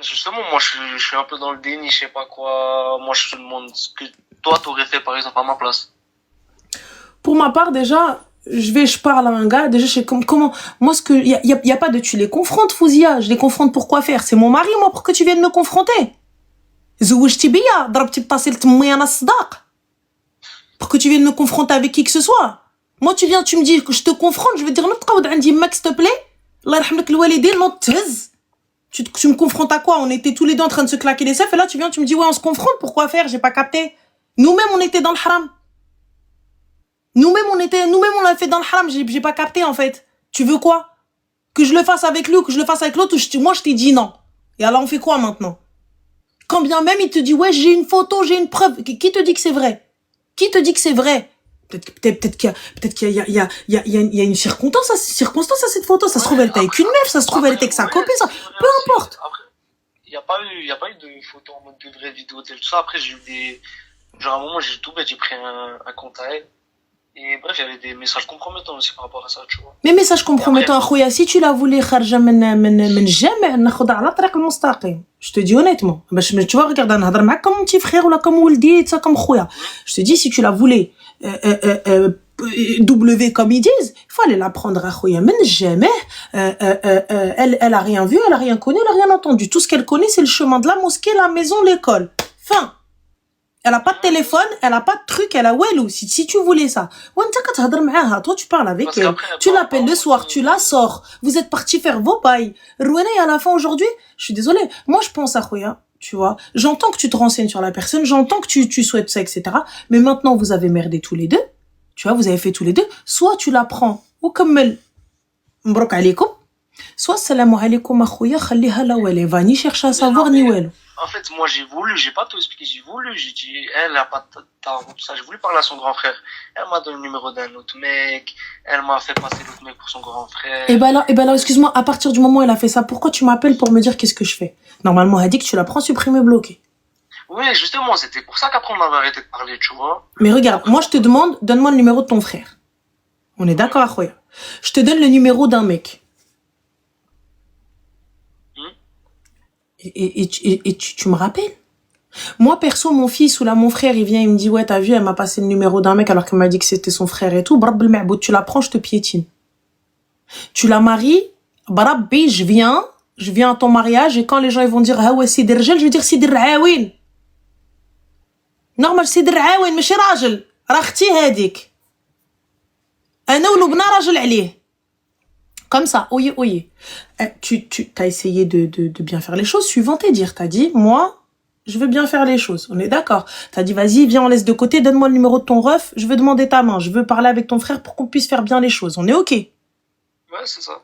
Justement, moi, je suis un peu dans le déni, je sais pas quoi. Moi, je te demande ce que toi, t'aurais fait, par exemple, à ma place. Pour ma part, déjà, je parle à un gars, déjà, je sais comment, moi, y a pas de, tu les confrontes, Fouzia, je les confronte pour quoi faire? C'est mon mari, moi, pour que tu viennes me confronter. زوجتي بيا ضربتي بطاسيل تمي انا الصداق. Pour que tu viennes me confronter avec qui que ce soit. Moi, tu viens, tu me dis que je te confronte, je vais dire, نتقود عندي ماك, s'il te plaît. الله يرحم لك الوالدين, نوض تهز. Tu me confrontes à quoi? On était tous les deux en train de se claquer les seufs, et là, tu viens, tu me dis, ouais, on se confronte, pourquoi faire? J'ai pas capté. Nous-mêmes, on était dans le haram. Nous-mêmes, on l'a fait dans le haram, j'ai pas capté, en fait. Tu veux quoi? Que je le fasse avec lui ou que je le fasse avec l'autre, moi, je t'ai dit non. Et alors, on fait quoi maintenant? Quand bien même, il te dit, ouais, j'ai une photo, j'ai une preuve. Qui te dit que c'est vrai? Qui te dit que c'est vrai? Peut-être qu'il y a une circonstance à cette photo. Ça se trouve, elle était avec une meuf, ça se trouve, elle était avec sa copine, ça. Peu importe. Après, il y a pas eu de photos en mode de vraie vidéo, tout ça. Après, j'ai eu des, genre, à un moment, j'ai tout bête, j'ai pris un compte à elle. Et bref, il y avait des messages compromettants aussi par rapport à ça, tu vois. Mais message compromettant, Khouya, si tu la voulais kharja من جامع ناخدها على الطريق المستقيم. Je te dis honnêtement, tu vois, regarde, نهضر معاك comme mon petit frère ou là comme ولدي, ça comme Khouya. Je te dis, si tu la voulais W comme ils disent, il faut aller la prendre à Khouya من jamais. Elle a rien vu, elle a rien connu, elle a rien entendu. Tout ce qu'elle connaît, c'est le chemin de la mosquée, la maison, l'école. Fin. Elle a pas de téléphone, elle a pas de truc, elle a Walou. Si tu voulais ça. Toi, tu parles avec elle. Tu l'appelles le soir, tu la sors. Vous êtes partis faire vos bails. Rouena, à la fin aujourd'hui, je suis désolée. Moi, je pense à Khouya, tu vois. J'entends que tu te renseignes sur la personne, j'entends que tu souhaites ça, etc. Mais maintenant, vous avez merdé tous les deux. Tu vois, vous avez fait tous les deux. Soit tu la prends, ou comme elle, mbrok alaykoum. Soit salam alaykoum à Khouya, khaliha la wale. Va ni chercher à savoir ni wale. En fait, moi, j'ai pas tout expliqué, j'ai dit, elle a pas tout ça, j'ai voulu parler à son grand frère. Elle m'a donné le numéro d'un autre mec, elle m'a fait passer l'autre mec pour son grand frère. Et ben là, excuse-moi, à partir du moment où elle a fait ça, pourquoi tu m'appelles pour me dire qu'est-ce que je fais? Normalement, elle a dit que tu la prends supprimée, bloquée. Oui, justement, c'était pour ça qu'après on avait arrêté de parler, tu vois. Mais regarde, moi, je te demande, donne-moi le numéro de ton frère. On est d'accord, Khouya? Je te donne le numéro d'un mec. Et tu me rappelles? Moi, perso, mon fils ou là, mon frère, il vient, il me dit, ouais, t'as vu, elle m'a passé le numéro d'un mec alors qu'elle m'a dit que c'était son frère et tout. Brab el tu la prends, je te piétine. Tu la maries, brabbi, je viens à ton mariage et quand les gens, ils vont dire, ah ouais, c'est des rjel, je vais dire, c'est des raouin. Normal, c'est des raouin, mais c'est rajel. Rakhti hadik. Ana ou l'ubna rajel عليه. Comme ça, oye. Tu t'as essayé de bien faire les choses, suivant tes dires. T'as dit, moi, je veux bien faire les choses. On est d'accord. T'as dit, vas-y, viens, on laisse de côté, donne-moi le numéro de ton ref, je veux demander ta main, je veux parler avec ton frère pour qu'on puisse faire bien les choses. On est ok? Ouais, c'est ça.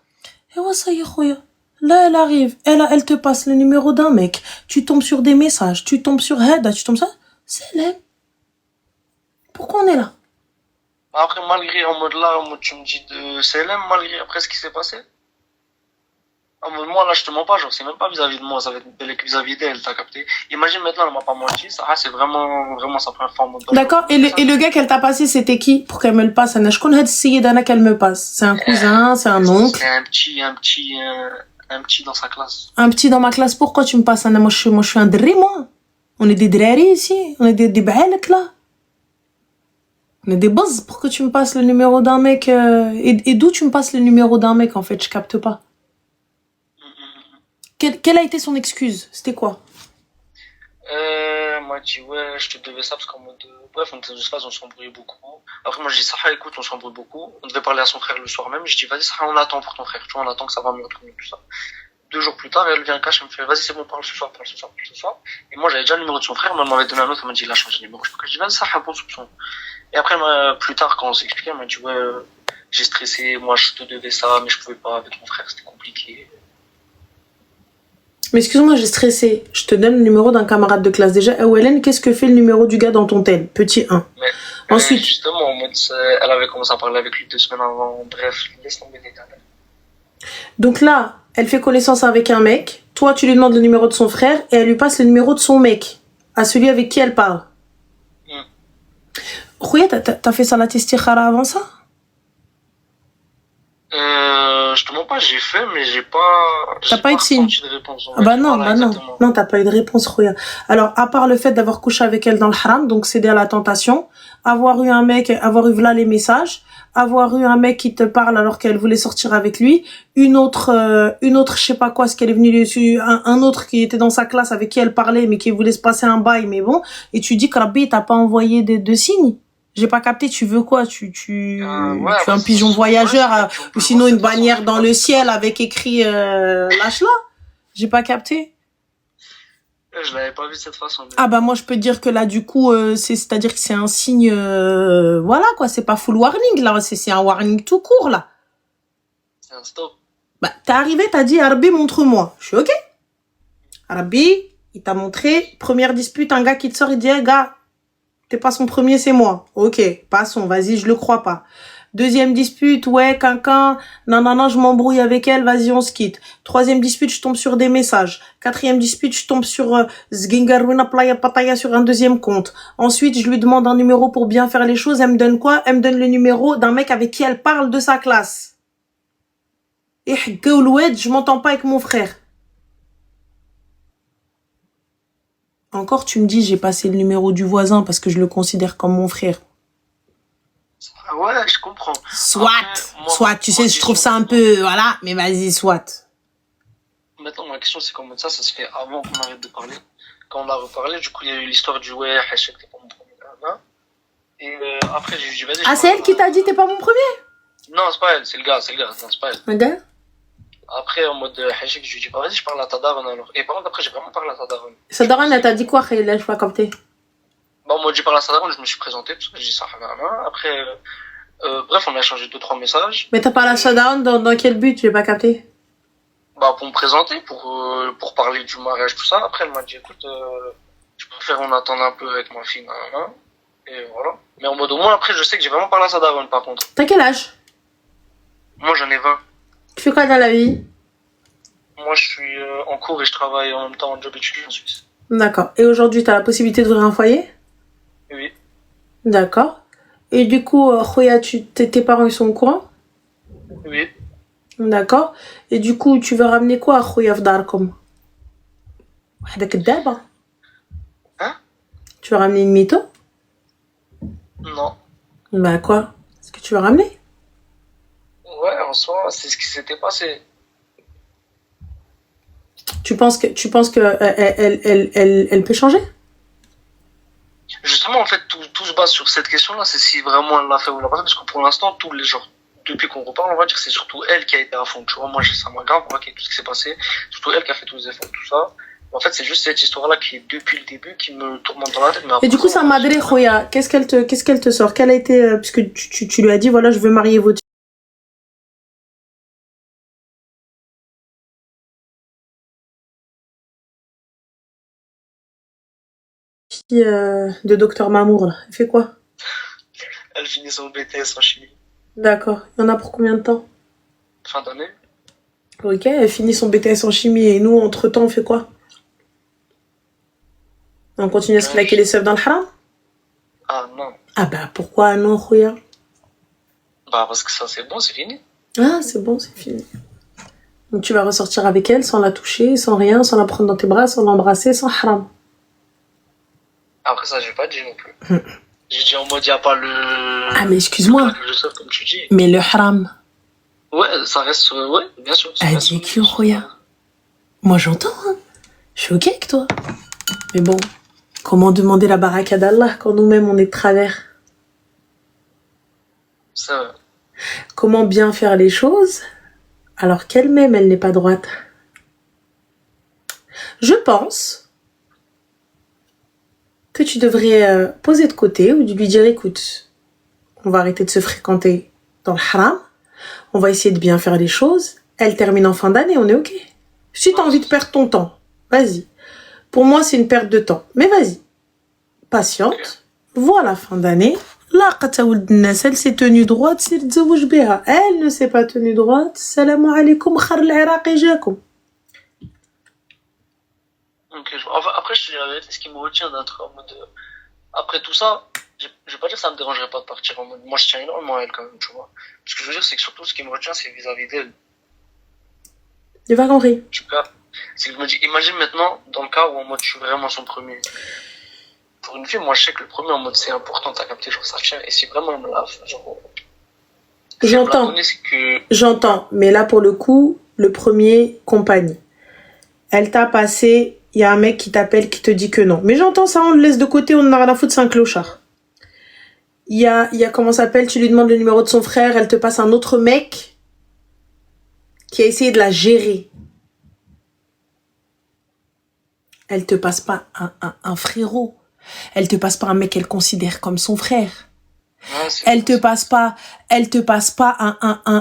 Et ouais, ça y est, Khouya. Là, elle arrive, elle te passe le numéro d'un mec. Tu tombes sur des messages, tu tombes sur Heda, tu tombes ça. C'est elle. Pourquoi on est là? Après, malgré, en mode là, en mode tu me dis de CLM, malgré après ce qui s'est passé. En mode, moi, là, je te mens pas, genre, c'est même pas vis-à-vis de moi, ça va être vis-à-vis d'elle, t'as capté. Imagine maintenant, elle m'a pas menti, ça, c'est vraiment sa première fois en mode. D'accord, et le gars qu'elle t'a passé, c'était qui? Pour qu'elle me le passe, je connais essayé d'Anna qu'elle me passe. C'est un cousin, c'est un oncle. C'est un petit dans sa classe. Un petit dans ma classe, pourquoi tu me passes Anna? Moi, je suis un dré, moi. On est des drari ici, on est des b'alek, là. On est des buzz pour que tu me passes le numéro d'un mec. Et d'où tu me passes le numéro d'un mec, en fait? Je capte pas. Quelle a été son excuse? C'était quoi? Moi, dit, ouais, je te devais ça parce qu'en mode. Bref, on était dans une phase, on s'embrouillait beaucoup. Après, moi, j'ai dit, ça, écoute, on s'embrouille beaucoup. On devait parler à son frère le soir même. Je dis, vas-y, ça, on attend pour ton frère. Tu vois, on attend que ça va mieux entre nous, tout ça. 2 jours plus tard, elle vient cash, elle me fait, vas-y, c'est bon, parle ce soir. Et moi, j'avais déjà le numéro de son frère, mais elle m'avait donné un autre, elle m'a dit, il a changé de numéro. Je dis, vas-y, ça, un bon soupçon. Et après, plus tard, quand on s'est expliqué, elle m'a dit, ouais, j'ai stressé, moi, je te devais ça, mais je pouvais pas avec mon frère, c'était compliqué. Mais excuse-moi, j'ai stressé. Je te donne le numéro d'un camarade de classe. Déjà, Hélène, qu'est-ce que fait le numéro du gars dans ton tel? Petit 1. Ensuite. Justement, en mode, elle avait commencé à parler avec lui 2 semaines avant. Bref, laisse tomber les gars. Donc là, elle fait connaissance avec un mec. Toi, tu lui demandes le numéro de son frère et elle lui passe le numéro de son mec, à celui avec qui elle parle. Khouya, t'as fait salat istikhara avant ça? Je te mens pas, j'ai fait, mais j'ai pas. T'as pas eu de signe? De réponse, Ah bah non, voilà, exactement. non, t'as pas eu de réponse, Khouya. Alors, à part le fait d'avoir couché avec elle dans le haram, donc céder à la tentation, avoir eu un mec, avoir eu là les messages, avoir eu un mec qui te parle alors qu'elle voulait sortir avec lui, une autre, je sais pas quoi, ce qu'elle est venue dessus, un autre qui était dans sa classe avec qui elle parlait, mais qui voulait se passer un bail, mais bon, et tu dis que Rabbi, t'as pas envoyé de signes? J'ai pas capté, tu veux quoi? Tu es un pigeon voyageur, ou sinon une bannière dans le ciel avec écrit, lâche-la? J'ai pas capté. Je l'avais pas vu de cette façon. Mais... Ah bah moi je peux te dire que là du coup c'est-à-dire que c'est un signe voilà quoi, c'est pas full warning là, c'est un warning tout court là. C'est un stop. Bah t'es arrivé, t'as dit Arabi montre-moi. Je suis OK. Arabi, il t'a montré, première dispute, un gars qui te sort, il dit hey, gars, t'es pas son premier, c'est moi. OK, passons, vas-y, je le crois pas. Deuxième dispute, ouais, quelqu'un, non, je m'embrouille avec elle, vas-y, on se quitte. Troisième dispute, je tombe sur des messages. Quatrième dispute, je tombe sur Zgingarwina Playa Pataya sur un deuxième compte. Ensuite, je lui demande un numéro pour bien faire les choses. Elle me donne quoi? Elle me donne le numéro d'un mec avec qui elle parle de sa classe. Et je m'entends pas avec mon frère. Encore, tu me dis, j'ai passé le numéro du voisin parce que je le considère comme mon frère. Ouais, je comprends. Soit, tu sais, je trouve ça un peu, voilà, mais vas-y, soit. Maintenant, ma question, c'est comment ça se fait avant qu'on arrête de parler. Quand on a reparlé, du coup, il y a eu l'histoire du ouais, Hachek, t'es pas mon premier. Et après, j'ai dit, vas-y. Ah, c'est elle qui t'a dit, t'es pas mon premier? Non, c'est pas elle, c'est le gars, non, c'est pas elle. Ok. Après, en mode Hachek, je lui dis, bah, vas-y, je parle à ta daronne alors. Et par contre, après, j'ai vraiment parlé à ta daronne. Sa daronne, elle t'a dit quoi, Khaïla, je vois capter? Bah, moi, j'ai parlé à sa daronne, je me suis présenté, parce que j'ai dit ça, après, bref, on a échangé 2-3 messages. Mais t'as parlé à sa daronne dans quel but? J'ai pas capté. Bah, pour me présenter, pour parler du mariage, tout ça. Après, elle m'a dit, écoute, je préfère on attendre un peu avec ma fille, et voilà. Mais en mode, au moins, après, je sais que j'ai vraiment parlé à sa daronne, par contre. T'as quel âge? Moi, j'en ai 20. Tu fais quoi dans la vie? Moi, je suis en cours et je travaille en même temps en job étudiant en Suisse. D'accord. Et aujourd'hui, t'as la possibilité d'ouvrir un foyer? Oui. D'accord. Et du coup, Khouya, tes parents, ils sont au courant? Oui. D'accord. Et du coup, tu veux ramener quoi à Khouya Fdarkom? Avec Daba? Hein? Tu veux ramener une mytho? Non. Bah quoi? Est-ce que tu veux ramener? Ouais, en soi, c'est ce qui s'était passé. Tu penses que elle peut changer? Justement, en fait, tout se base sur cette question-là, c'est si vraiment elle l'a fait ou l'a pas fait, parce que pour l'instant, tous les jours, depuis qu'on reparle, on va dire que c'est surtout elle qui a été à fond, tu vois. Moi, ça m'a grave marqué tout ce qui s'est passé, surtout elle qui a fait tous les efforts, tout ça. En fait, c'est juste cette histoire-là qui est depuis le début qui me tourmente dans la tête. Mais après, et du coup, ça m'a adré, Khouya. Qu'est-ce qu'elle te sort? Quelle a été, puisque tu lui as dit, voilà, je veux marier votre fille de docteur Mamour, là. Elle fait quoi? Elle finit son BTS en chimie. D'accord. Il y en a pour combien de temps? Fin d'année. Ok, elle finit son BTS en chimie et nous, entre-temps, on fait quoi? On continue à se claquer les seufs dans le haram? Ah non. Ah bah pourquoi non, Khouya? Bah parce que ça c'est bon, c'est fini. Ah, c'est bon, c'est fini. Donc tu vas ressortir avec elle sans la toucher, sans rien, sans la prendre dans tes bras, sans l'embrasser, sans haram. Après ça, j'ai pas dit non plus. J'ai dit en mode, y a pas le... Ah mais excuse-moi. Le seuf, comme tu dis. Mais le haram. Ouais, ça reste... ouais, bien sûr. Elle dit que Khouya. Moi j'entends, hein. Je suis ok avec toi. Mais bon, comment demander la baraka d'Allah quand nous-mêmes on est de travers? Ça... Comment bien faire les choses alors qu'elle-même, elle n'est pas droite? Je pense que tu devrais poser de côté ou lui dire, écoute, on va arrêter de se fréquenter dans le haram, on va essayer de bien faire les choses, elle termine en fin d'année, on est ok. Si t'as envie de perdre ton temps, vas-y. Pour moi, c'est une perte de temps, mais vas-y. Patiente, vois la fin d'année, La qata ould الناس, elle s'est tenue droite, c'est تزوج بها. Elle ne s'est pas tenue droite. Salam alaikum, khar al-Iraqi jakum. Ok, enfin, après, je te dis la vérité, ce qui me retient d'un truc en mode. Après tout ça, je vais pas dire que ça me dérangerait pas de partir en mode. Moi, je tiens énormément à elle quand même, tu vois. Ce que je veux dire, c'est que surtout, ce qui me retient, c'est vis-à-vis d'elle. J'ai pas compris. Tu vois, c'est que je me dis, imagine maintenant, dans le cas où en mode, je suis vraiment son premier. Pour une fille, moi, je sais que le premier en mode, c'est important, t'as capté, genre, ça tient. Et si vraiment elle me l'a fait, genre. J'entends. C'est que. J'entends. Mais là, pour le coup, le premier, compagne. Elle t'a passé, il y a un mec qui t'appelle, qui te dit que non. Mais j'entends ça, on le laisse de côté, on en a rien à foutre, c'est un clochard. Il y a comment ça s'appelle, tu lui demandes le numéro de son frère, elle te passe un autre mec qui a essayé de la gérer. Elle te passe pas un frérot. Elle te passe pas un mec qu'elle considère comme son frère. Ouais, Elle te passe pas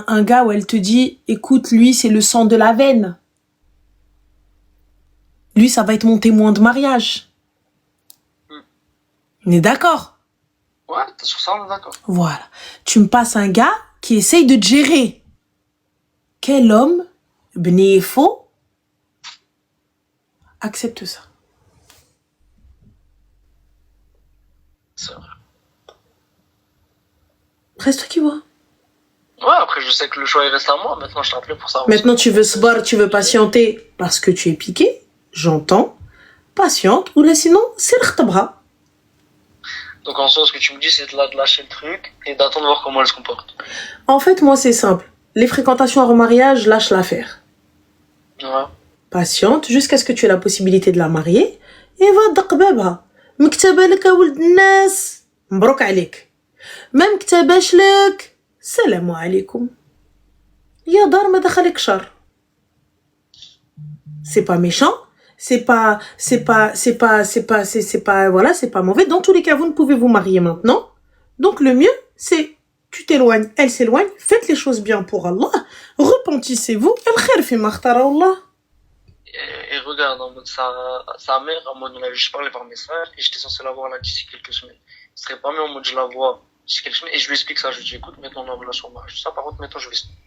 un gars où elle te dit, écoute, lui, c'est le sang de la veine. Lui, ça va être mon témoin de mariage. On est d'accord? Ouais, sur ça, on est d'accord. Voilà. Tu me passes un gars qui essaye de te gérer. Quel homme, bné faux, accepte ça? C'est vrai. Reste qui voit. Ouais, après, je sais que le choix, il reste à moi. Maintenant, je t'ai appelé pour ça. Maintenant, tu veux se barrer, tu veux patienter parce que tu es piqué. J'entends. Patiente. Ou là, sinon, c'est le khtabra. Donc, en soi, ce que tu me dis, c'est de lâcher le truc et d'attendre voir comment elle se comporte. En fait, moi, c'est simple. Les fréquentations en mariage, lâche l'affaire. Ouais. Patiente jusqu'à ce que tu aies la possibilité de la marier et va d'aqbabha. مكتبه لك ولد الناس مبروك عليك ما مكتباش لك السلام عليكم يا دار ما دخلك شر. C'est pas méchant, c'est pas voilà, c'est pas mauvais. Dans tous les cas, vous ne pouvez vous marier maintenant. Donc le mieux, c'est tu t'éloignes, elle s'éloigne, faites les choses bien pour Allah, repentissez-vous, el khair fi ma ikhtara Allah. Et regarde, en mode, sa mère, en mode, on avait juste parlé par message, et j'étais censé la voir là d'ici quelques semaines. Ce serait pas mieux en mode, je la vois d'ici quelques semaines, et je lui explique ça, je lui dis, écoute, maintenant, on a une relation de mariage. Ça, par contre, maintenant,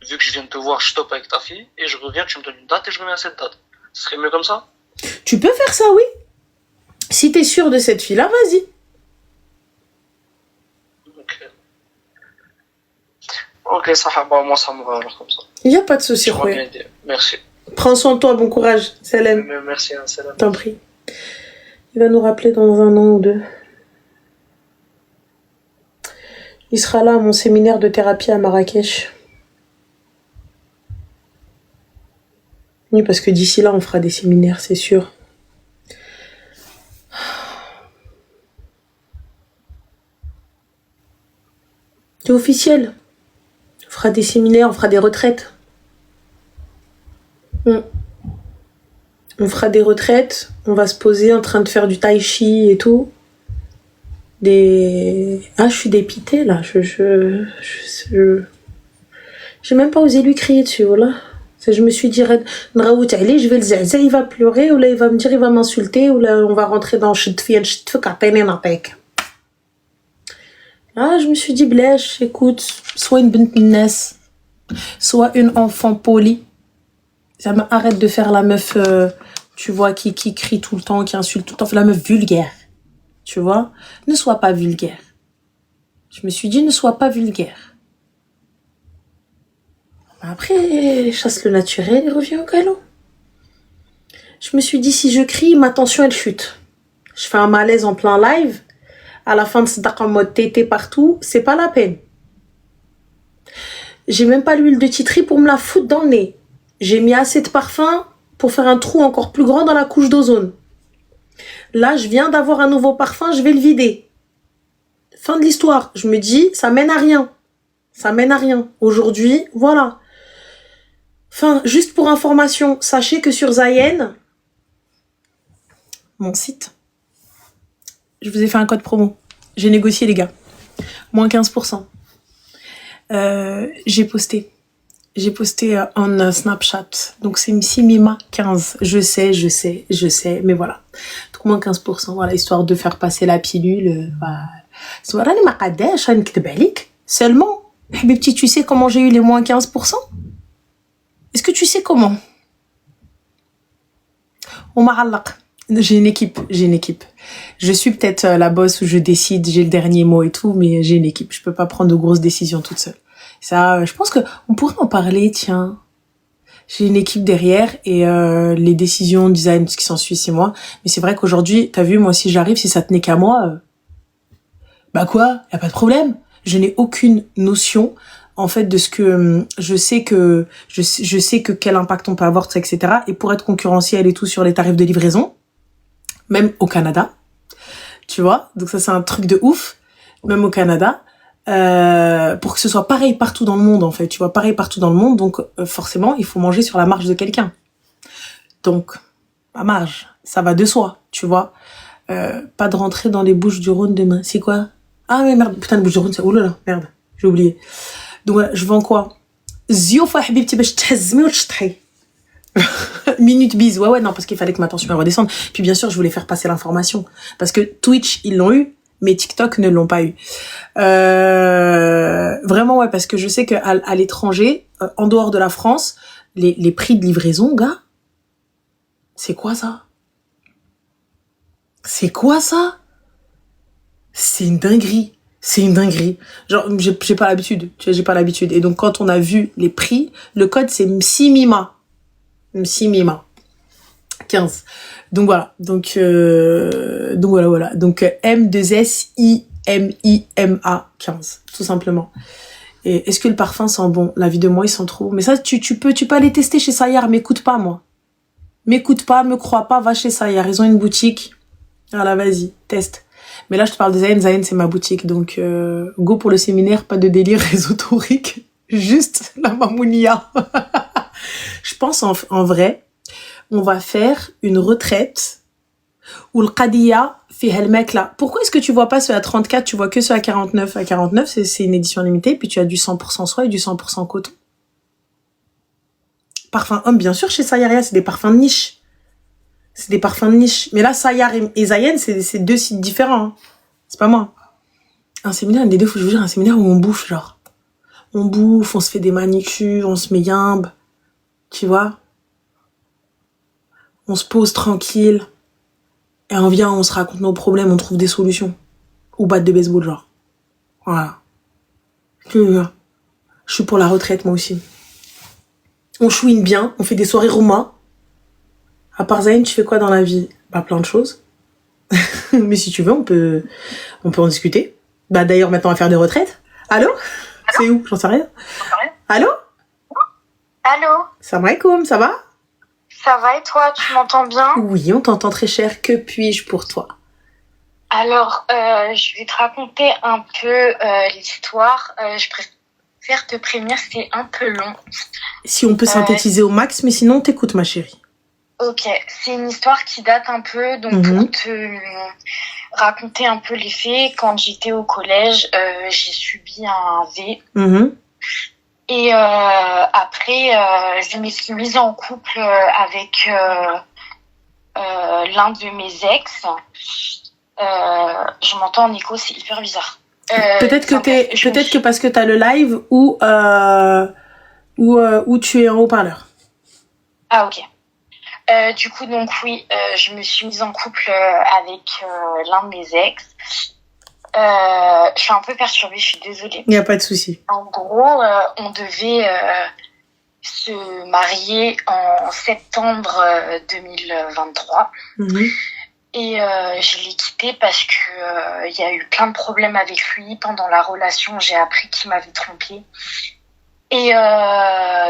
vu que je viens de te voir, je stoppe avec ta fille, et je reviens, tu me donnes une date, et je reviens à cette date. Ce serait mieux comme ça? Tu peux faire ça, oui. Si t'es sûr de cette fille-là, vas-y. Ok, ça va, moi, ça me va, alors, comme ça. Il n'y a pas de souci, Khouya. Merci. Prends soin de toi, bon courage. Salam. Merci, hein, salam. T'en prie. Il va nous rappeler dans 1 an ou 2. Il sera là à mon séminaire de thérapie à Marrakech. Oui, parce que d'ici là, on fera des séminaires, c'est sûr. C'est officiel. On fera des séminaires, on fera des retraites. On fera des retraites, on va se poser en train de faire du tai chi et tout. Ah, je suis dépitée là. J'ai même pas osé lui crier dessus, voilà. Je me suis dit, je vais le zazza, il va pleurer, ou là il va me dire, il va m'insulter, ou là on va rentrer dans Ah, je me suis dit, Blèche, écoute, sois une bint nas, sois une enfant polie. Ça m'arrête de faire la meuf, tu vois, qui crie tout le temps, qui insulte tout le temps, la meuf vulgaire. Tu vois, ne sois pas vulgaire. Je me suis dit, ne sois pas vulgaire. Après, chasse le naturel et revient au galop. Je me suis dit, si je crie, ma tension, elle chute. Je fais un malaise en plein live. À la fin de ce en mode tété partout, c'est pas la peine. J'ai même pas l'huile de titri pour me la foutre dans le nez. J'ai mis assez de parfum pour faire un trou encore plus grand dans la couche d'ozone. Là, je viens d'avoir un nouveau parfum, je vais le vider. Fin de l'histoire. Je me dis, ça mène à rien. Ça mène à rien. Aujourd'hui, voilà. Enfin, juste pour information, sachez que sur Zayen, mon site, je vous ai fait un code promo. J'ai négocié, les gars. Moins 15%. J'ai posté en Snapchat. Donc, c'est Simima 15. Je sais. Mais voilà. Donc, moins 15%. Voilà, histoire de faire passer la pilule. Voilà. راني ما قاداش نكذب عليك. Seulement, حبيبتي, tu sais comment j'ai eu les moins 15%? Est-ce que tu sais comment? On m'a rallaq. J'ai une équipe. Je suis peut-être la boss où je décide, j'ai le dernier mot et tout, mais j'ai une équipe. Je peux pas prendre de grosses décisions toute seule. Ça, je pense que on pourrait en parler, tiens. J'ai une équipe derrière et les décisions, design, ce qui s'ensuit, c'est moi. Mais c'est vrai qu'aujourd'hui, t'as vu, moi, si j'arrive, si ça tenait qu'à moi, bah quoi, y a pas de problème. Je n'ai aucune notion, en fait, de ce que je sais que quel impact on peut avoir, etc. Et pour être concurrentiel et tout sur les tarifs de livraison, même au Canada, tu vois. Donc ça, c'est un truc de ouf, même au Canada. Pour que ce soit pareil partout dans le monde, en fait, tu vois, pareil partout dans le monde, donc forcément, il faut manger sur la marge de quelqu'un. Donc, la marge, ça va de soi, tu vois. Pas de rentrer dans les Bouches-du-Rhône demain. C'est quoi? Ah mais merde, putain, les Bouches-du-Rhône, c'est... Oh là là, merde, j'ai oublié. Donc voilà, je vends quoi? Ziofa habibti bash tahzmi ou tchtri. Minute bise, ouais, non, parce qu'il fallait que ma tension redescende. Puis bien sûr, je voulais faire passer l'information. Parce que Twitch, ils l'ont eu, mais TikTok ne l'ont pas eu. Vraiment, ouais, parce que je sais qu'à l'étranger, en dehors de la France, les prix de livraison, gars, c'est quoi ça? C'est quoi ça? C'est une dinguerie. Genre, j'ai pas l'habitude. Tu vois, j'ai pas l'habitude. Et donc, quand on a vu les prix, le code, c'est MSIMIMA. MSIMIMA. 15. Donc, voilà. Donc voilà. Donc, M2SIMIMA 15. Tout simplement. Et est-ce que le parfum sent bon? La vie de moi, il sent trop. Mais ça, tu peux aller tester chez Sayar. M'écoute pas, moi. M'écoute pas, me crois pas, va chez Sayar. Ils ont une boutique. Voilà, vas-y, teste. Mais là, je te parle de Zayen. Zayen, c'est ma boutique. Donc, go pour le séminaire, pas de délire réseautorique. Juste la mamounia. Je pense, en vrai, on va faire une retraite où le Qadiya fait le mec là. Pourquoi est-ce que tu vois pas ceux à 34, tu vois que ceux à 49? À 49, c'est une édition limitée, puis tu as du 100% soie et du 100% coton. Parfum homme, bien sûr, chez Sayaria, c'est des parfums de niche. C'est des parfums de niche. Mais là, Sayar et Zayen, c'est deux sites différents. Hein. C'est pas moi. Un séminaire, des deux, faut que je vous dire, un séminaire où on bouffe, genre. On bouffe, on se fait des manicures, on se met yimbe. Tu vois? On se pose tranquille. Et on vient, on se raconte nos problèmes, on trouve des solutions. Ou batte de baseball, genre. Voilà. Je suis pour la retraite, moi aussi. On chouine bien, on fait des soirées Roma. À part Zayn, tu fais quoi dans la vie? Bah, plein de choses. Mais si tu veux, on peut en discuter. Bah, d'ailleurs, maintenant, on va faire des retraites. Allô? C'est où? J'en sais rien. Allô? Allô? Salam alaikum, ça va? Ça va et toi, tu m'entends bien? Oui, on t'entend très cher. Que puis-je pour toi? Alors, je vais te raconter un peu l'histoire. Je préfère te prévenir, c'est un peu long. Si on peut synthétiser au max, mais sinon, t'écoutes, ma chérie. Ok, c'est une histoire qui date un peu, donc pour te raconter un peu les faits, quand j'étais au collège, j'ai subi un V. Et après, je me suis mise en couple avec l'un de mes ex. Je m'entends en écho, c'est hyper bizarre. Peut-être que parce que t'as le live ou tu es en haut-parleur. Ah ok. Du coup, donc oui, je me suis mise en couple avec l'un de mes ex. Je suis un peu perturbée, je suis désolée. Il n'y a pas de souci. En gros, on devait se marier en septembre 2023. Et je l'ai quitté parce que il y a eu plein de problèmes avec lui. Pendant la relation, j'ai appris qu'il m'avait trompée. Et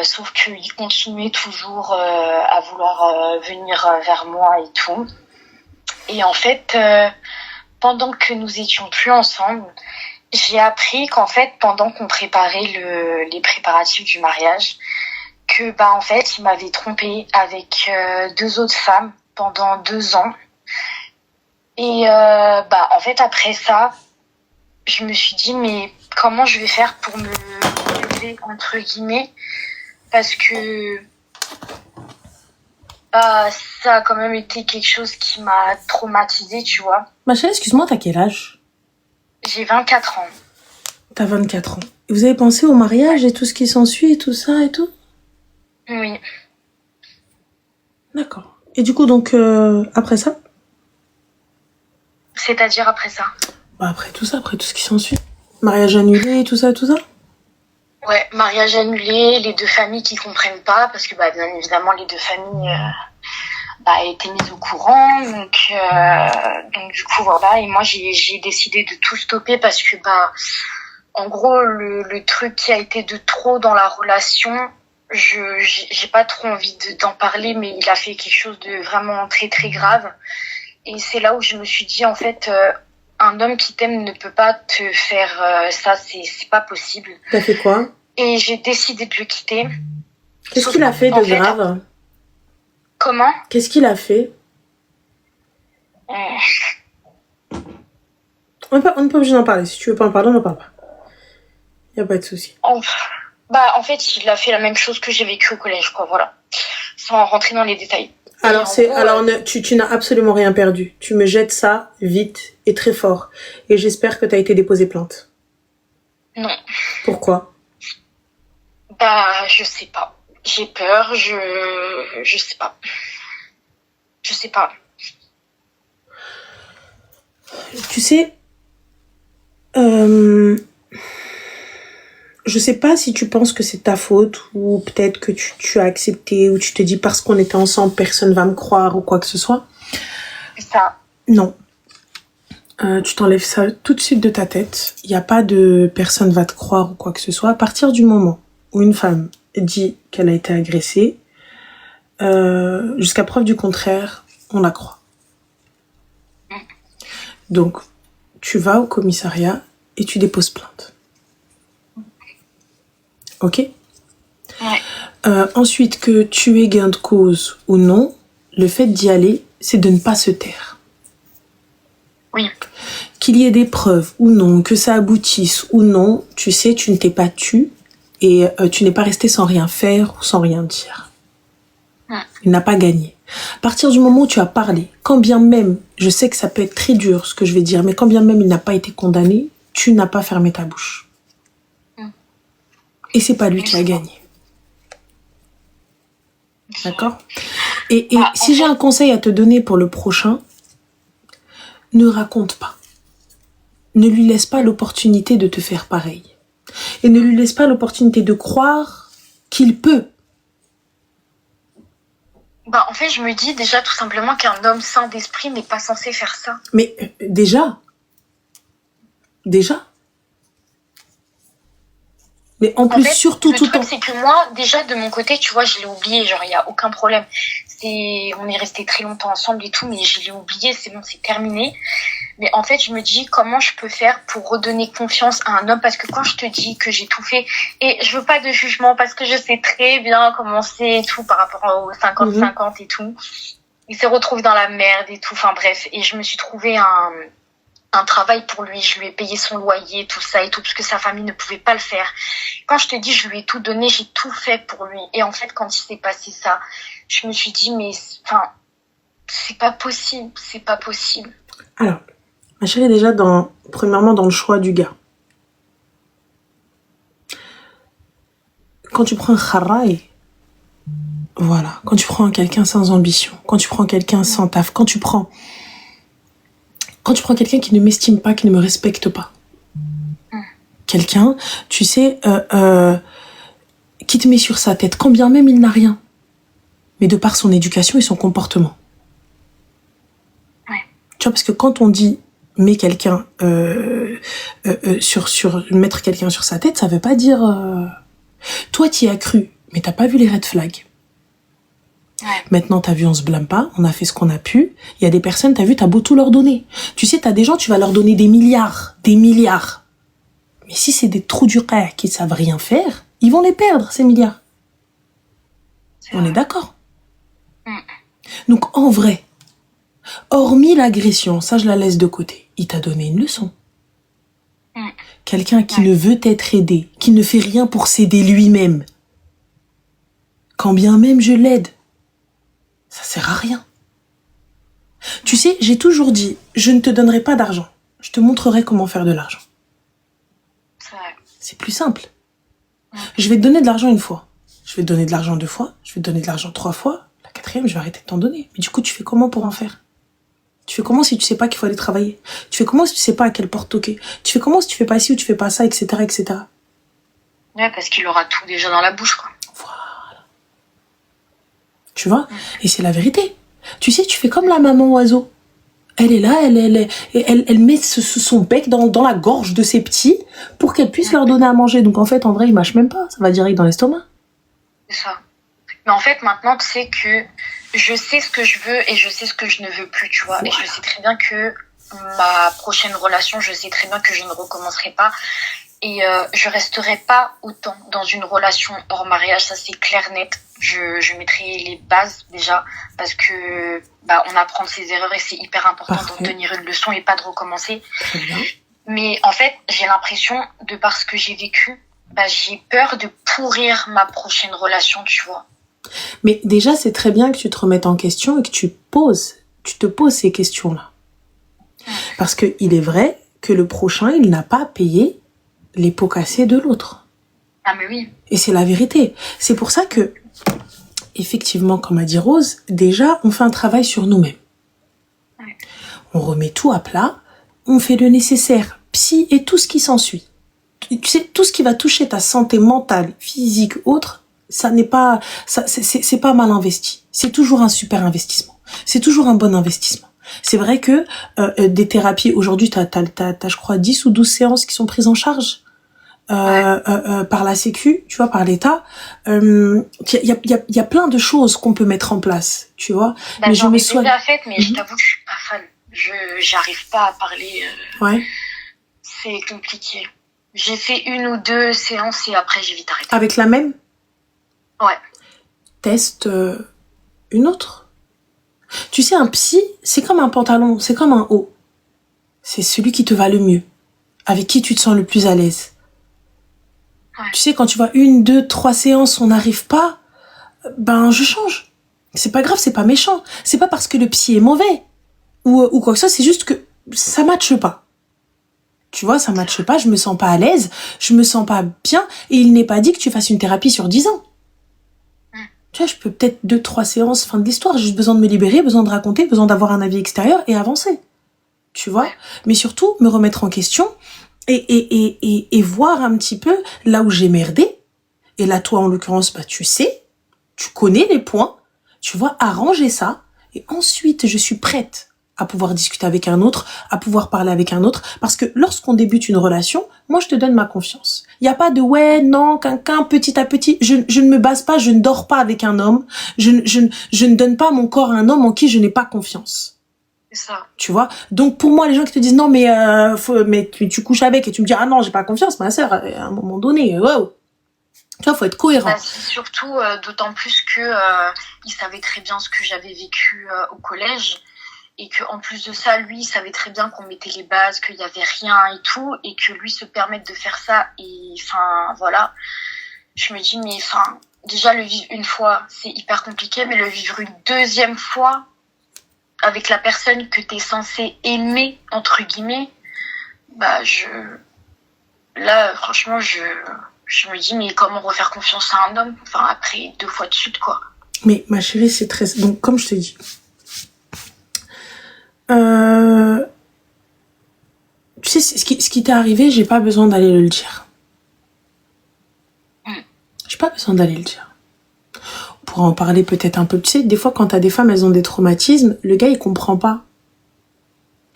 sauf qu'il continuait toujours à vouloir venir vers moi et tout. Et en fait, pendant que nous étions plus ensemble, j'ai appris qu'en fait, pendant qu'on préparait les préparatifs du mariage, que bah en fait, il m'avait trompée avec 2 autres femmes pendant 2 ans. Et bah en fait, après ça, je me suis dit mais comment je vais faire pour me lever entre guillemets, parce que bah ça a quand même été quelque chose qui m'a traumatisée, tu vois. Ma chérie, excuse-moi, t'as quel âge? J'ai 24 ans. T'as 24 ans. Et vous avez pensé au mariage et tout ce qui s'ensuit et tout ça et tout? Oui. D'accord. Et du coup, donc, après ça? C'est-à-dire après ça? Bah, après tout ça, après tout ce qui s'ensuit. Mariage annulé, tout ça, tout ça? Ouais, mariage annulé, les deux familles qui comprennent pas, parce que bah, bien évidemment, les deux familles étaient mises au courant. Donc du coup, voilà. Et moi, j'ai décidé de tout stopper parce que, en gros, le truc qui a été de trop dans la relation, j'ai pas trop envie d'en parler, mais il a fait quelque chose de vraiment très, très grave. Et c'est là où je me suis dit, en fait, un homme qui t'aime ne peut pas te faire ça, c'est pas possible. T'as fait quoi? Et j'ai décidé de le quitter. Qu'est-ce qu'il a fait de grave? Comment? Qu'est-ce qu'il a fait? On n'est pas obligé d'en parler. Si tu veux pas en parler, on n'en parle pas. Y a pas de souci. En fait, il a fait la même chose que j'ai vécu au collège, quoi, voilà. Sans rentrer dans les détails. Alors, tu n'as absolument rien perdu. Tu me jettes ça vite et très fort. Et j'espère que tu as été déposé plainte. Non. Pourquoi? Je sais pas. J'ai peur, je sais pas. Je sais pas. Tu sais, je sais pas si tu penses que c'est ta faute ou peut-être que tu as accepté ou tu te dis parce qu'on était ensemble, personne va me croire ou quoi que ce soit. C'est ça. Non. Tu t'enlèves ça tout de suite de ta tête. Il n'y a pas de personne va te croire ou quoi que ce soit. À partir du moment où une femme dit qu'elle a été agressée, jusqu'à preuve du contraire, on la croit. Donc, tu vas au commissariat et tu déposes plainte. Ok? Ouais. Ensuite, que tu aies gain de cause ou non, le fait d'y aller, c'est de ne pas se taire. Oui. Qu'il y ait des preuves ou non, que ça aboutisse ou non, tu sais, tu ne t'es pas tu et tu n'es pas resté sans rien faire ou sans rien dire. Il n'a pas gagné. À partir du moment où tu as parlé, quand bien même, je sais que ça peut être très dur ce que je vais dire, mais quand bien même il n'a pas été condamné, tu n'as pas fermé ta bouche. Et c'est pas lui qui a gagné. D'accord? Et si j'ai un conseil à te donner pour le prochain, ne raconte pas. Ne lui laisse pas l'opportunité de te faire pareil. Et ne lui laisse pas l'opportunité de croire qu'il peut. En fait, je me dis déjà tout simplement qu'un homme sain d'esprit n'est pas censé faire ça. Mais déjà. Mais en plus, surtout le truc, c'est que moi, déjà, de mon côté, tu vois, je l'ai oublié. Genre, il n'y a aucun problème. On est restés très longtemps ensemble et tout, mais je l'ai oublié. C'est bon, c'est terminé. Mais en fait, je me dis comment je peux faire pour redonner confiance à un homme. Parce que quand je te dis que j'ai tout fait, et je veux pas de jugement parce que je sais très bien comment c'est et tout par rapport aux 50-50 et tout. Il se retrouve dans la merde et tout. Enfin bref. Et je me suis trouvé un travail pour lui, je lui ai payé son loyer, tout ça et tout, parce que sa famille ne pouvait pas le faire. Quand je te dis, je lui ai tout donné, j'ai tout fait pour lui. Et en fait, quand il s'est passé ça, je me suis dit, mais, c'est pas possible, c'est pas possible. Alors, ma chérie, déjà, premièrement, dans le choix du gars. Quand tu prends un kharraï, voilà, quand tu prends quelqu'un sans ambition, quand tu prends quelqu'un sans taf, quand tu prends quelqu'un qui ne m'estime pas, qui ne me respecte pas. Quelqu'un, tu sais, qui te met sur sa tête, quand bien même il n'a rien. Mais de par son éducation et son comportement. Ouais. Tu vois, parce que quand on dit mettre quelqu'un sur sa tête, ça veut pas dire... Toi, t'y as cru, mais t'as pas vu les red flags. Ouais. Maintenant, t'as vu, on se blâme pas, on a fait ce qu'on a pu. Il y a des personnes, t'as vu, t'as beau tout leur donner. Tu sais, t'as des gens, tu vas leur donner des milliards. Mais si c'est des trous du rire qui savent rien faire, ils vont les perdre, ces milliards. On est d'accord. Donc, en vrai, hormis l'agression, ça, je la laisse de côté. Il t'a donné une leçon. Quelqu'un qui ne veut être aidé, qui ne fait rien pour s'aider lui-même. Quand bien même je l'aide, ça sert à rien. Tu sais, j'ai toujours dit, je ne te donnerai pas d'argent. je te montrerai comment faire de l'argent. C'est vrai. C'est plus simple. Je vais te donner de l'argent une fois. Je vais te donner de l'argent 2 fois. Je vais te donner de l'argent 3 fois. La 4e, je vais arrêter de t'en donner. Mais du coup, tu fais comment pour en faire? Tu fais comment si tu sais pas qu'il faut aller travailler? Tu fais comment si tu sais pas à quelle porte toquer? Tu fais comment si tu fais pas ci ou tu fais pas ça, etc., etc. Ouais, parce qu'il aura tout déjà dans la bouche, quoi. Voilà. Tu vois? Et c'est la vérité. Tu sais, tu fais comme la maman oiseau. Elle est là, elle met son bec dans la gorge de ses petits pour qu'elle puisse leur donner à manger. Donc en fait, en vrai, ils mâchent même pas. Ça va direct dans l'estomac. C'est ça. Mais en fait, maintenant, tu sais que je sais ce que je veux et je sais ce que je ne veux plus, tu vois. Voilà. Et je sais très bien que ma prochaine relation, je sais très bien que je ne recommencerai pas. Et je resterai pas autant dans une relation hors mariage, ça c'est clair, net. Je mettrai les bases déjà, parce que on apprend de ses erreurs et c'est hyper important d'en tenir une leçon et pas de recommencer. Très bien. Mais en fait, j'ai l'impression, de par ce que j'ai vécu, j'ai peur de pourrir ma prochaine relation, tu vois. Mais déjà, c'est très bien que tu te remettes en question et que tu te poses ces questions-là. Parce que il est vrai que le prochain, il n'a pas payé les pots cassés de l'autre. Ah mais oui. Et c'est la vérité. C'est pour ça que, effectivement, comme a dit Rose, déjà, on fait un travail sur nous-mêmes. Ouais. On remet tout à plat, on fait le nécessaire, psy et tout ce qui s'ensuit. Tu sais, tout ce qui va toucher ta santé mentale, physique, autre, c'est pas mal investi. C'est toujours un super investissement. C'est toujours un bon investissement. C'est vrai que des thérapies, aujourd'hui, t'as, je crois, 10 ou 12 séances qui sont prises en charge par la Sécu, tu vois, par l'État. Il y a plein de choses qu'on peut mettre en place, tu vois. Mais j'en ai déjà fait, mais je t'avoue que je suis pas fan. J'arrive pas à parler. Ouais. C'est compliqué. J'ai fait 1 ou 2 séances et après j'ai vite arrêté. Avec la même? Ouais. Teste une autre. Tu sais, un psy, c'est comme un pantalon, c'est comme un haut. C'est celui qui te va le mieux, avec qui tu te sens le plus à l'aise. Ouais. Tu sais, quand tu vois 1, 2, 3 séances, on n'arrive pas, je change. C'est pas grave, c'est pas méchant. C'est pas parce que le psy est mauvais ou quoi que ce soit, c'est juste que ça matche pas. Tu vois, ça matche pas, je me sens pas à l'aise, je me sens pas bien, et il n'est pas dit que tu fasses une thérapie sur 10 ans. Tu vois, je peux peut-être 2, 3 séances, fin de l'histoire. J'ai juste besoin de me libérer, besoin de raconter, besoin d'avoir un avis extérieur et avancer. Tu vois? Mais surtout, me remettre en question et voir un petit peu là où j'ai merdé. Et là, toi, en l'occurrence, tu sais, tu connais les points, tu vois, arranger ça. Et ensuite, je suis prête à pouvoir discuter avec un autre, à pouvoir parler avec un autre. Parce que lorsqu'on débute une relation, moi, je te donne ma confiance. Il n'y a pas de ouais, non, quelqu'un, petit à petit. Je ne me base pas, je ne dors pas avec un homme. Je ne donne pas mon corps à un homme en qui je n'ai pas confiance. C'est ça. Tu vois? Donc, pour moi, les gens qui te disent non, mais tu couches avec et tu me dis ah non, j'ai pas confiance, ma sœur, à un moment donné, wow. Tu vois, faut être cohérent. Surtout, d'autant plus que il savait très bien ce que j'avais vécu au collège. Et que en plus de ça, lui, il savait très bien qu'on mettait les bases, qu'il y avait rien et tout, et que lui se permette de faire ça, et voilà. Je me dis, mais déjà le vivre une fois, c'est hyper compliqué, mais le vivre une 2e fois avec la personne que t'es censé aimer, entre guillemets, là, franchement, je me dis, mais comment refaire confiance à un homme, après 2 fois de suite, quoi. Mais ma chérie, c'est très... Donc, comme je te dis... Tu sais, ce qui t'est arrivé, j'ai pas besoin d'aller le dire. J'ai pas besoin d'aller le dire. On pourra en parler peut-être un peu. Tu sais, des fois, quand t'as des femmes, elles ont des traumatismes, le gars, il comprend pas.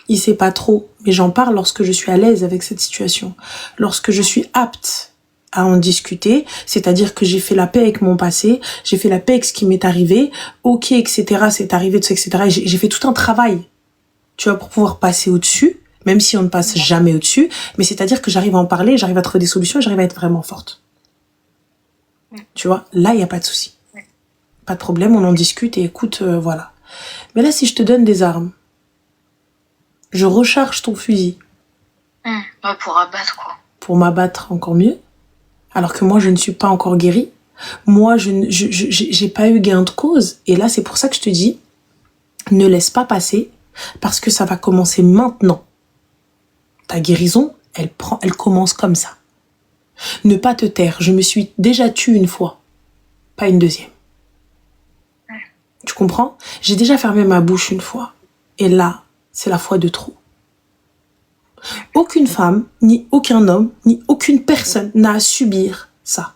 Il sait pas trop. Mais j'en parle lorsque je suis à l'aise avec cette situation. Lorsque je suis apte à en discuter, c'est-à-dire que j'ai fait la paix avec mon passé, j'ai fait la paix avec ce qui m'est arrivé, ok, etc., c'est arrivé, etc., et j'ai fait tout un travail. Tu vois, pour pouvoir passer au-dessus, même si on ne passe jamais au-dessus, mais c'est-à-dire que j'arrive à en parler, j'arrive à trouver des solutions, j'arrive à être vraiment forte. Tu vois, là, il n'y a pas de souci. Pas de problème, on en discute et écoute, voilà. Mais là, si je te donne des armes, je recharge ton fusil. Pour abattre, quoi. Pour m'abattre encore mieux, alors que moi, je ne suis pas encore guérie. Moi, j'ai pas eu gain de cause. Et là, c'est pour ça que je te dis, ne laisse pas passer, parce que ça va commencer maintenant. Ta guérison, elle commence comme ça. Ne pas te taire. Je me suis déjà tue une fois, pas une deuxième. Tu comprends? J'ai déjà fermé ma bouche une fois. Et là, c'est la fois de trop. Aucune femme, ni aucun homme, ni aucune personne n'a à subir ça.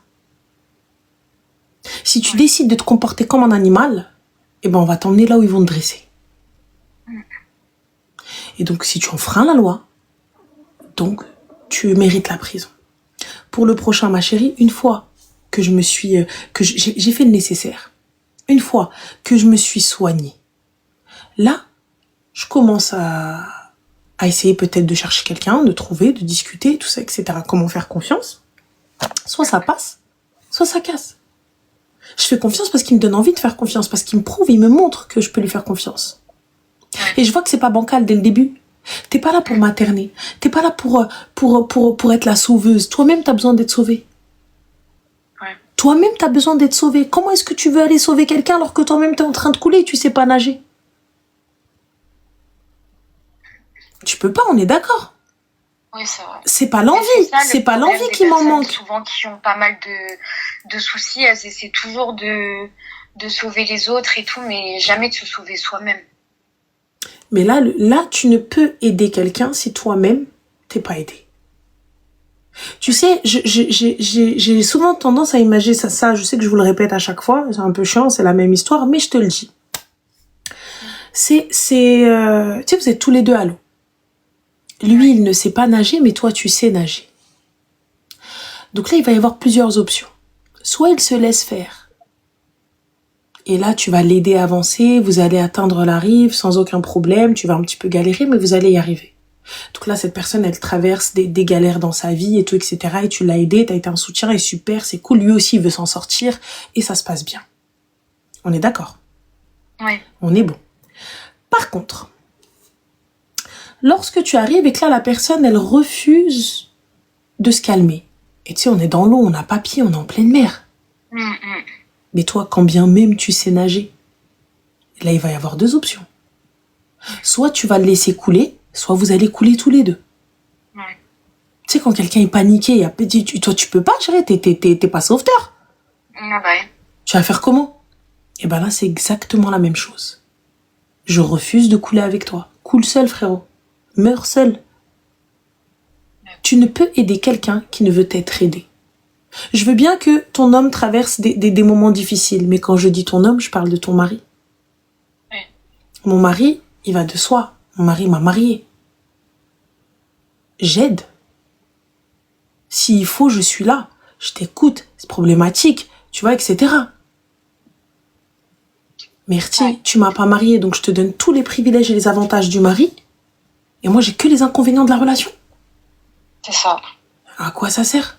Si tu décides de te comporter comme un animal, eh ben on va t'emmener là où ils vont te dresser. Et donc, si tu enfreins la loi, donc tu mérites la prison. Pour le prochain, ma chérie, une fois que j'ai fait le nécessaire, une fois que je me suis soignée, là, je commence à essayer peut-être de chercher quelqu'un, de trouver, de discuter, tout ça, etc. Comment faire confiance? Soit ça passe, soit ça casse. Je fais confiance parce qu'il me donne envie de faire confiance, parce qu'il me prouve, il me montre que je peux lui faire confiance. Et je vois que c'est pas bancal dès le début. T'es pas là pour materner. T'es pas là pour être la sauveuse. Toi-même, t'as besoin d'être sauvé. Ouais. Toi-même, t'as besoin d'être sauvé. Comment est-ce que tu veux aller sauver quelqu'un alors que toi-même, t'es en train de couler et tu sais pas nager? Tu peux pas, on est d'accord. Oui, c'est vrai. C'est pas l'envie. C'est pas l'envie qui m'en manque. Souvent qui ont pas mal de soucis, elles essaient toujours de sauver les autres et tout, mais jamais de se sauver soi-même. Mais là, tu ne peux aider quelqu'un si toi-même, t'es pas aidé. Tu sais, j'ai souvent tendance à imaginer ça, je sais que je vous le répète à chaque fois, c'est un peu chiant, c'est la même histoire, mais je te le dis. Tu sais, vous êtes tous les deux à l'eau. Lui, il ne sait pas nager, mais toi, tu sais nager. Donc là, il va y avoir plusieurs options. Soit il se laisse faire. Et là, tu vas l'aider à avancer, vous allez atteindre la rive sans aucun problème, tu vas un petit peu galérer, mais vous allez y arriver. Donc là, cette personne, elle traverse des galères dans sa vie et tout, etc. Et tu l'as aidé, t'as été un soutien, et super, c'est cool. Lui aussi, il veut s'en sortir et ça se passe bien. On est d'accord? Oui. On est bon. Par contre, lorsque tu arrives et que là, la personne, elle refuse de se calmer. Et tu sais, on est dans l'eau, on n'a pas pied, on est en pleine mer. Mais toi, quand bien même tu sais nager, là, il va y avoir deux options. Soit tu vas le laisser couler, soit vous allez couler tous les deux. Ouais. Tu sais, quand quelqu'un est paniqué, toi, tu peux pas gérer, t'es pas sauveteur. Ah bah. Tu vas faire comment? Et ben là, c'est exactement la même chose. Je refuse de couler avec toi. Coule seul, frérot. Meurs seul. Tu ne peux aider quelqu'un qui ne veut être aidé. Je veux bien que ton homme traverse des moments difficiles, mais quand je dis ton homme, je parle de ton mari. Oui. Mon mari, il va de soi. Mon mari m'a mariée. J'aide. S'il faut, je suis là. Je t'écoute. C'est problématique. Tu vois, etc. Merci, tu m'as pas mariée, donc je te donne tous les privilèges et les avantages du mari. Et moi, j'ai que les inconvénients de la relation. C'est ça. À quoi ça sert?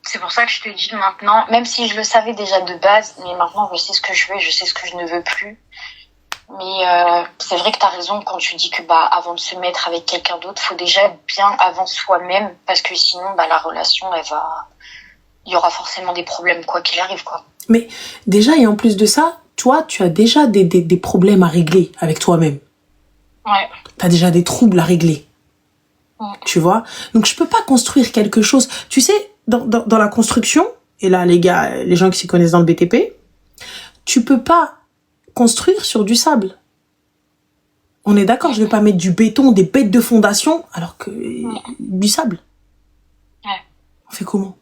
C'est pour ça que je te dis maintenant, même si je le savais déjà de base, mais maintenant je sais ce que je veux et je sais ce que je ne veux plus. Mais c'est vrai que tu as raison quand tu dis que avant de se mettre avec quelqu'un d'autre, faut déjà être bien avant soi-même, parce que sinon la relation, il y aura forcément des problèmes quoi qu'il arrive, quoi. Mais déjà, et en plus de ça, toi, tu as déjà des problèmes à régler avec toi-même. Ouais. Tu as déjà des troubles à régler. Tu vois? Donc je peux pas construire quelque chose. Tu sais, dans la construction, et là les gars, les gens qui s'y connaissent dans le BTP, tu peux pas construire sur du sable. On est d'accord, je vais pas mettre du béton, des bêtes de fondation, alors que du sable. Ouais. On fait comment?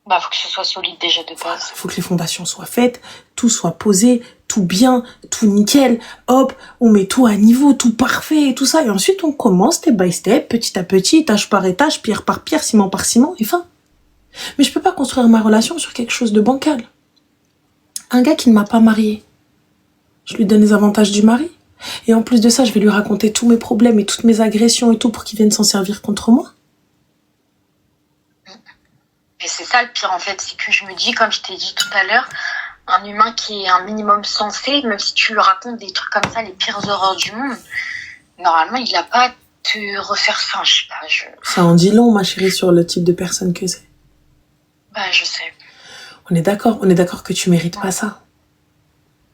Faut que ce soit solide déjà de base. Il faut que les fondations soient faites, tout soit posé, tout bien, tout nickel. Hop, on met tout à niveau, tout parfait et tout ça. Et ensuite, on commence step by step, petit à petit, étage par étage, pierre par pierre, ciment par ciment, et fin. Mais je peux pas construire ma relation sur quelque chose de bancal. Un gars qui ne m'a pas mariée, je lui donne les avantages du mari. Et en plus de ça, je vais lui raconter tous mes problèmes et toutes mes agressions et tout pour qu'il vienne s'en servir contre moi. Et c'est ça le pire en fait, c'est que je me dis, comme je t'ai dit tout à l'heure, un humain qui est un minimum sensé, même si tu lui racontes des trucs comme ça, les pires horreurs du monde, normalement il n'a pas à te refaire ça, je sais pas. Ça en dit long, ma chérie, sur le type de personne que c'est. Je sais. On est d'accord que tu mérites pas ça.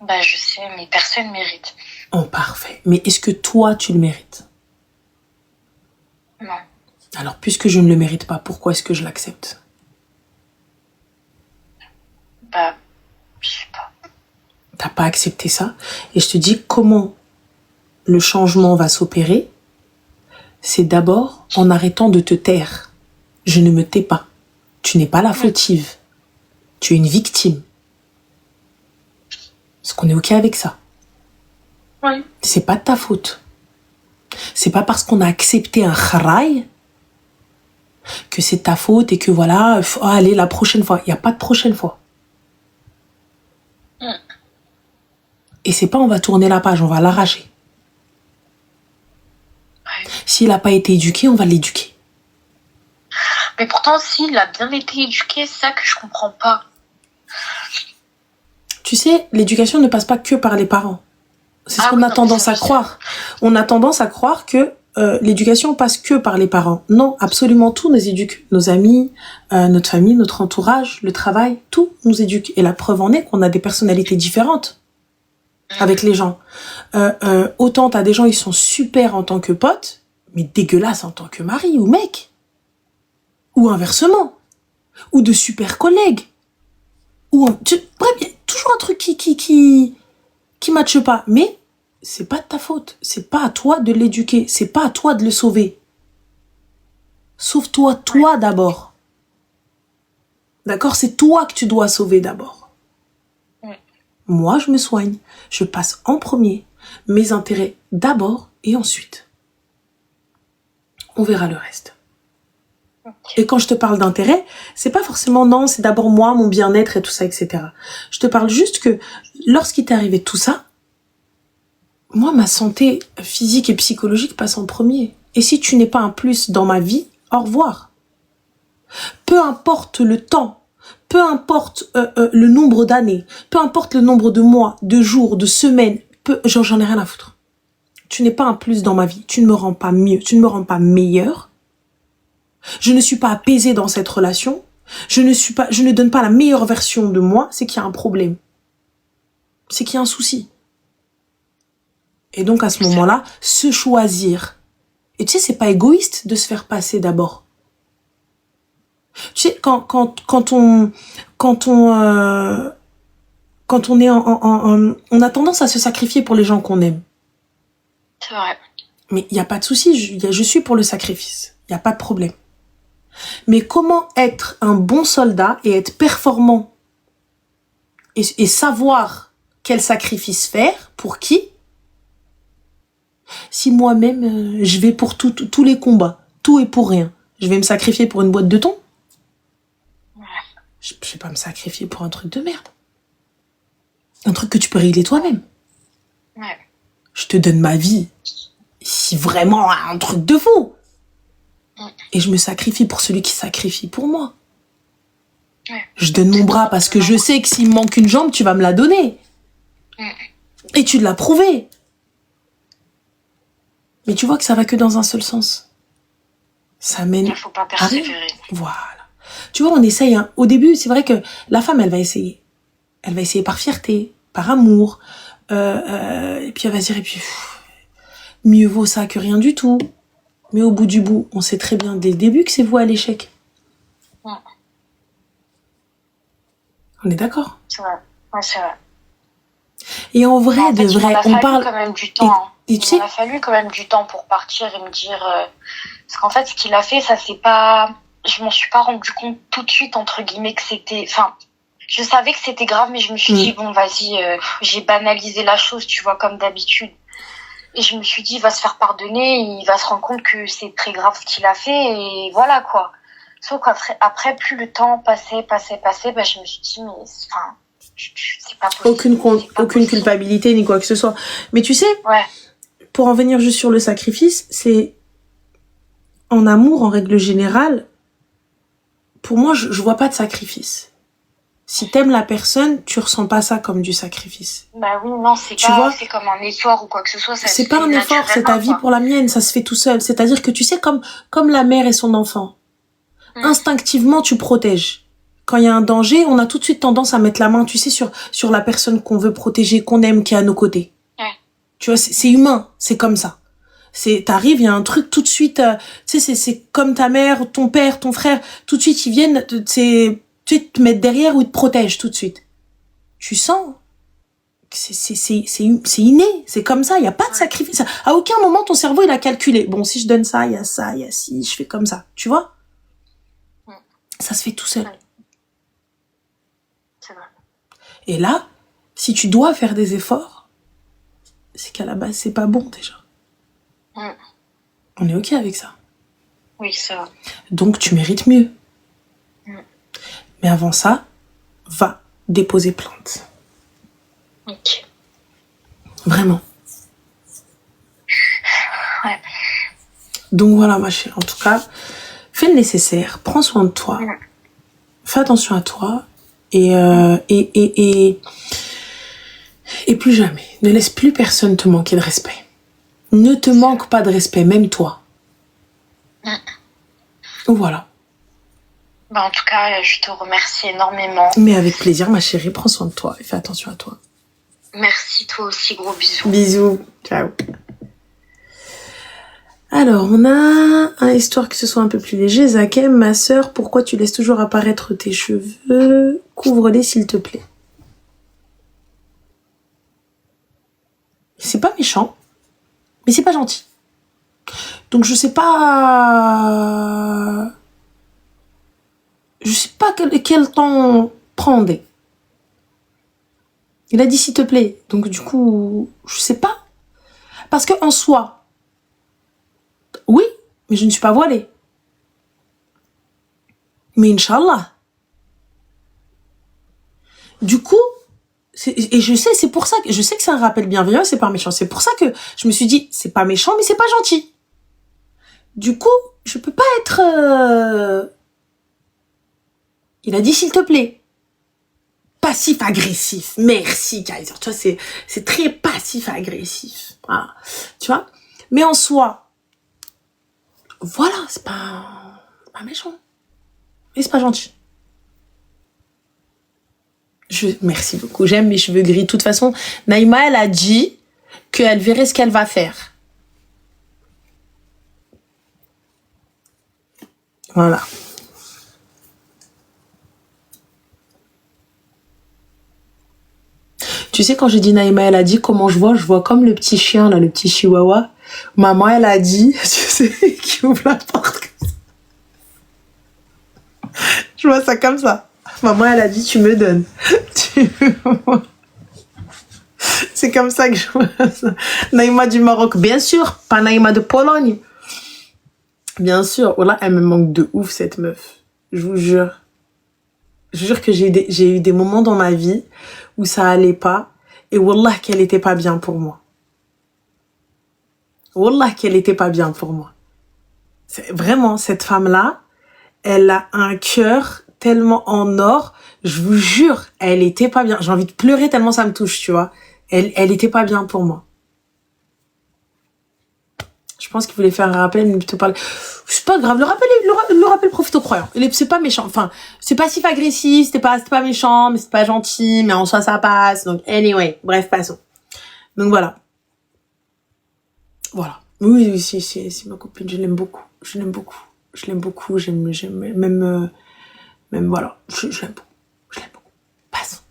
Je sais, mais personne mérite. Oh, parfait. Mais est-ce que toi, tu le mérites? Non. Alors, puisque je ne le mérite pas, pourquoi est-ce que je l'accepte? Bah, je sais pas. T'as pas accepté ça. Et je te dis comment le changement va s'opérer. C'est d'abord en arrêtant de te taire. Je ne me tais pas. Tu n'es pas la fautive. Tu es une victime. Est-ce qu'on est OK avec ça? Oui. C'est pas de ta faute. C'est pas parce qu'on a accepté un kharaï que c'est ta faute et que voilà, allez, la prochaine fois. Il n'y a pas de prochaine fois. Et c'est pas on va tourner la page, on va l'arracher. S'il n'a pas été éduqué, on va l'éduquer. Mais pourtant, s'il a bien été éduqué, c'est ça que je comprends pas. Tu sais, l'éducation ne passe pas que par les parents. C'est ce qu'on a tendance à croire. On a tendance à croire que l'éducation passe que par les parents. Non, absolument tout nous éduque. Nos amis, notre famille, notre entourage, le travail, tout nous éduque. Et la preuve en est qu'on a des personnalités différentes avec les gens. Autant t'as des gens, ils sont super en tant que potes, mais dégueulasses en tant que mari ou mec. Ou inversement. Ou de super collègues. Bref, il y a toujours un truc qui matche pas. Mais c'est pas de ta faute. C'est pas à toi de l'éduquer. C'est pas à toi de le sauver. Sauve-toi, toi d'abord. D'accord? C'est toi que tu dois sauver d'abord. Moi, je me soigne. Je passe en premier. Mes intérêts d'abord et ensuite. On verra le reste. Et quand je te parle d'intérêt, c'est pas forcément non, c'est d'abord moi, mon bien-être et tout ça, etc. Je te parle juste que lorsqu'il t'est arrivé tout ça, moi, ma santé physique et psychologique passe en premier. Et si tu n'es pas un plus dans ma vie, au revoir. Peu importe le temps, peu importe le nombre d'années, peu importe le nombre de mois, de jours, de semaines, j'en ai rien à foutre. Tu n'es pas un plus dans ma vie. Tu ne me rends pas mieux, tu ne me rends pas meilleur. Je ne suis pas apaisée dans cette relation. Je ne donne pas la meilleure version de moi. C'est qu'il y a un problème. C'est qu'il y a un souci. Et donc, à ce moment-là, se choisir. Et tu sais, c'est pas égoïste de se faire passer d'abord. Tu sais, quand on est on a tendance à se sacrifier pour les gens qu'on aime. C'est vrai. Mais il n'y a pas de souci, je suis pour le sacrifice. Il n'y a pas de problème. Mais comment être un bon soldat et être performant et savoir quel sacrifice faire, pour qui, si moi-même je vais pour tous les combats, tout est pour rien. Je vais me sacrifier pour une boîte de thon? Je vais pas me sacrifier pour un truc de merde. Un truc que tu peux régler toi-même. Ouais. Je te donne ma vie. Si vraiment un truc de fou. Et je me sacrifie pour celui qui sacrifie pour moi. Ouais. Je donne mon bras parce que je sais que s'il me manque une jambe, tu vas me la donner. Et tu l'as prouvé. Mais tu vois que ça va que dans un seul sens. Ça mène. Il faut pas persévérer. Voilà. Tu vois, on essaye. Hein. Au début, c'est vrai que la femme, elle va essayer. Elle va essayer par fierté, par amour. Et puis elle va se dire, et puis, mieux vaut ça que rien du tout. Mais au bout du bout, on sait très bien dès le début que c'est voué à l'échec. Ouais. On est d'accord? C'est vrai. Ouais, c'est vrai. Et en vrai, En fait, de vrai, il on m'a fallu parle. quand même du temps. Et tu sais, Il m'a fallu quand même du temps pour partir et me dire. Parce qu'en fait, ce qu'il a fait, ça c'est pas. Je m'en suis pas rendu compte tout de suite, entre guillemets, que c'était. Enfin, je savais que c'était grave, mais je me suis dit, bon, vas-y, j'ai banalisé la chose, tu vois, comme d'habitude. Et je me suis dit, il va se faire pardonner, il va se rendre compte que c'est très grave ce qu'il a fait, et voilà, quoi. Sauf qu'après, plus le temps passait, bah, je me suis dit, mais, enfin, c'est pas possible. Aucune culpabilité, ni quoi que ce soit. Mais tu sais, ouais. Pour en venir juste sur le sacrifice, c'est, en amour, en règle générale, pour moi, je vois pas de sacrifice. Si t'aimes la personne, tu ressens pas ça comme du sacrifice. Bah oui, non, c'est comme un effort ou quoi que ce soit. C'est pas un effort, c'est ta vie pour la mienne, ça se fait tout seul. C'est-à-dire que tu sais, comme la mère et son enfant, instinctivement, tu protèges. Quand il y a un danger, on a tout de suite tendance à mettre la main, tu sais, sur la personne qu'on veut protéger, qu'on aime, qui est à nos côtés. Ouais. Tu vois, c'est humain, c'est comme ça. T'arrives, il y a un truc tout de suite, tu sais, c'est comme ta mère, ton père, ton frère, tout de suite, ils viennent, tu sais, te mettre derrière ou ils te protègent tout de suite. Tu sens que c'est inné, c'est comme ça, il y a pas de sacrifice. À aucun moment, ton cerveau, il a calculé. Bon, si je donne ça, il y a ça, il y a ci, je fais comme ça. Tu vois? Ça se fait tout seul. C'est vrai. Et là, si tu dois faire des efforts, c'est qu'à la base, c'est pas bon, déjà. On est OK avec ça. Oui, c'est vrai. Donc, tu mérites mieux. Mais avant ça, va déposer plainte. Ok. Vraiment. Ouais. Donc voilà, ma chérie. En tout cas, fais le nécessaire. Prends soin de toi. Fais attention à toi. Et plus jamais. Ne laisse plus personne te manquer de respect. Ne te manque pas de respect, même toi. Voilà. Bah, en tout cas, je te remercie énormément. Mais avec plaisir, ma chérie. Prends soin de toi et fais attention à toi. Merci, toi aussi. Gros bisous. Bisous. Ciao. Alors, on a un histoire que ce soit un peu plus léger. Zakem, ma sœur, pourquoi tu laisses toujours apparaître tes cheveux? Couvre-les, s'il te plaît. C'est pas méchant, mais c'est pas gentil. Donc, je sais pas quel temps prendre. Il a dit s'il te plaît. Donc, du coup, je sais pas. Parce que en soi, oui, mais je ne suis pas voilée. Mais Inch'Allah. Du coup, et je sais, c'est pour ça que je sais que c'est un rappel bienveillant, c'est pas méchant. C'est pour ça que je me suis dit, c'est pas méchant, mais c'est pas gentil. Du coup, je peux pas être... Il a dit s'il te plaît. Passif-agressif. Merci, Kaiser. Tu vois, c'est très passif-agressif. Voilà. Tu vois? Mais en soi, voilà, c'est pas méchant. Mais c'est pas gentil. Merci beaucoup. J'aime mes cheveux gris. De toute façon, Naïma, elle a dit qu'elle verrait ce qu'elle va faire. Voilà. Tu sais, quand j'ai dit Naïma, elle a dit comment je vois comme le petit chien, là, le petit chihuahua. Maman, elle a dit, tu sais, qui ouvre la porte comme ça. Je vois ça comme ça. Maman, elle a dit, tu me donnes. C'est comme ça que je vois ça. Naïma du Maroc, bien sûr. Pas Naïma de Pologne. Bien sûr. Voilà, elle me manque de ouf, cette meuf. Je vous jure. Je jure que j'ai eu des moments dans ma vie où ça allait pas. Et wallah qu'elle était pas bien pour moi. Wallah qu'elle était pas bien pour moi. Vraiment, cette femme-là, elle a un cœur tellement en or. Je vous jure, elle était pas bien. J'ai envie de pleurer tellement ça me touche, tu vois. Elle était pas bien pour moi. Je pense qu'il voulait faire un rappel, mais te parler. C'est pas grave, le rappel profite aux croyants. C'est pas méchant. Enfin, c'est passif-agressif, c'est pas méchant, mais c'est pas gentil, mais en soi ça passe. Donc, anyway, bref, passons. Donc voilà. Voilà. Oui, c'est ma copine, je l'aime beaucoup. J'aime, même voilà. Je l'aime beaucoup. Passons.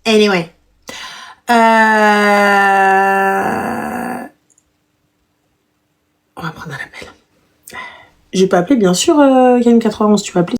Anyway. On va prendre un appel. Je peux appeler, bien sûr, KM91, tu peux appeler.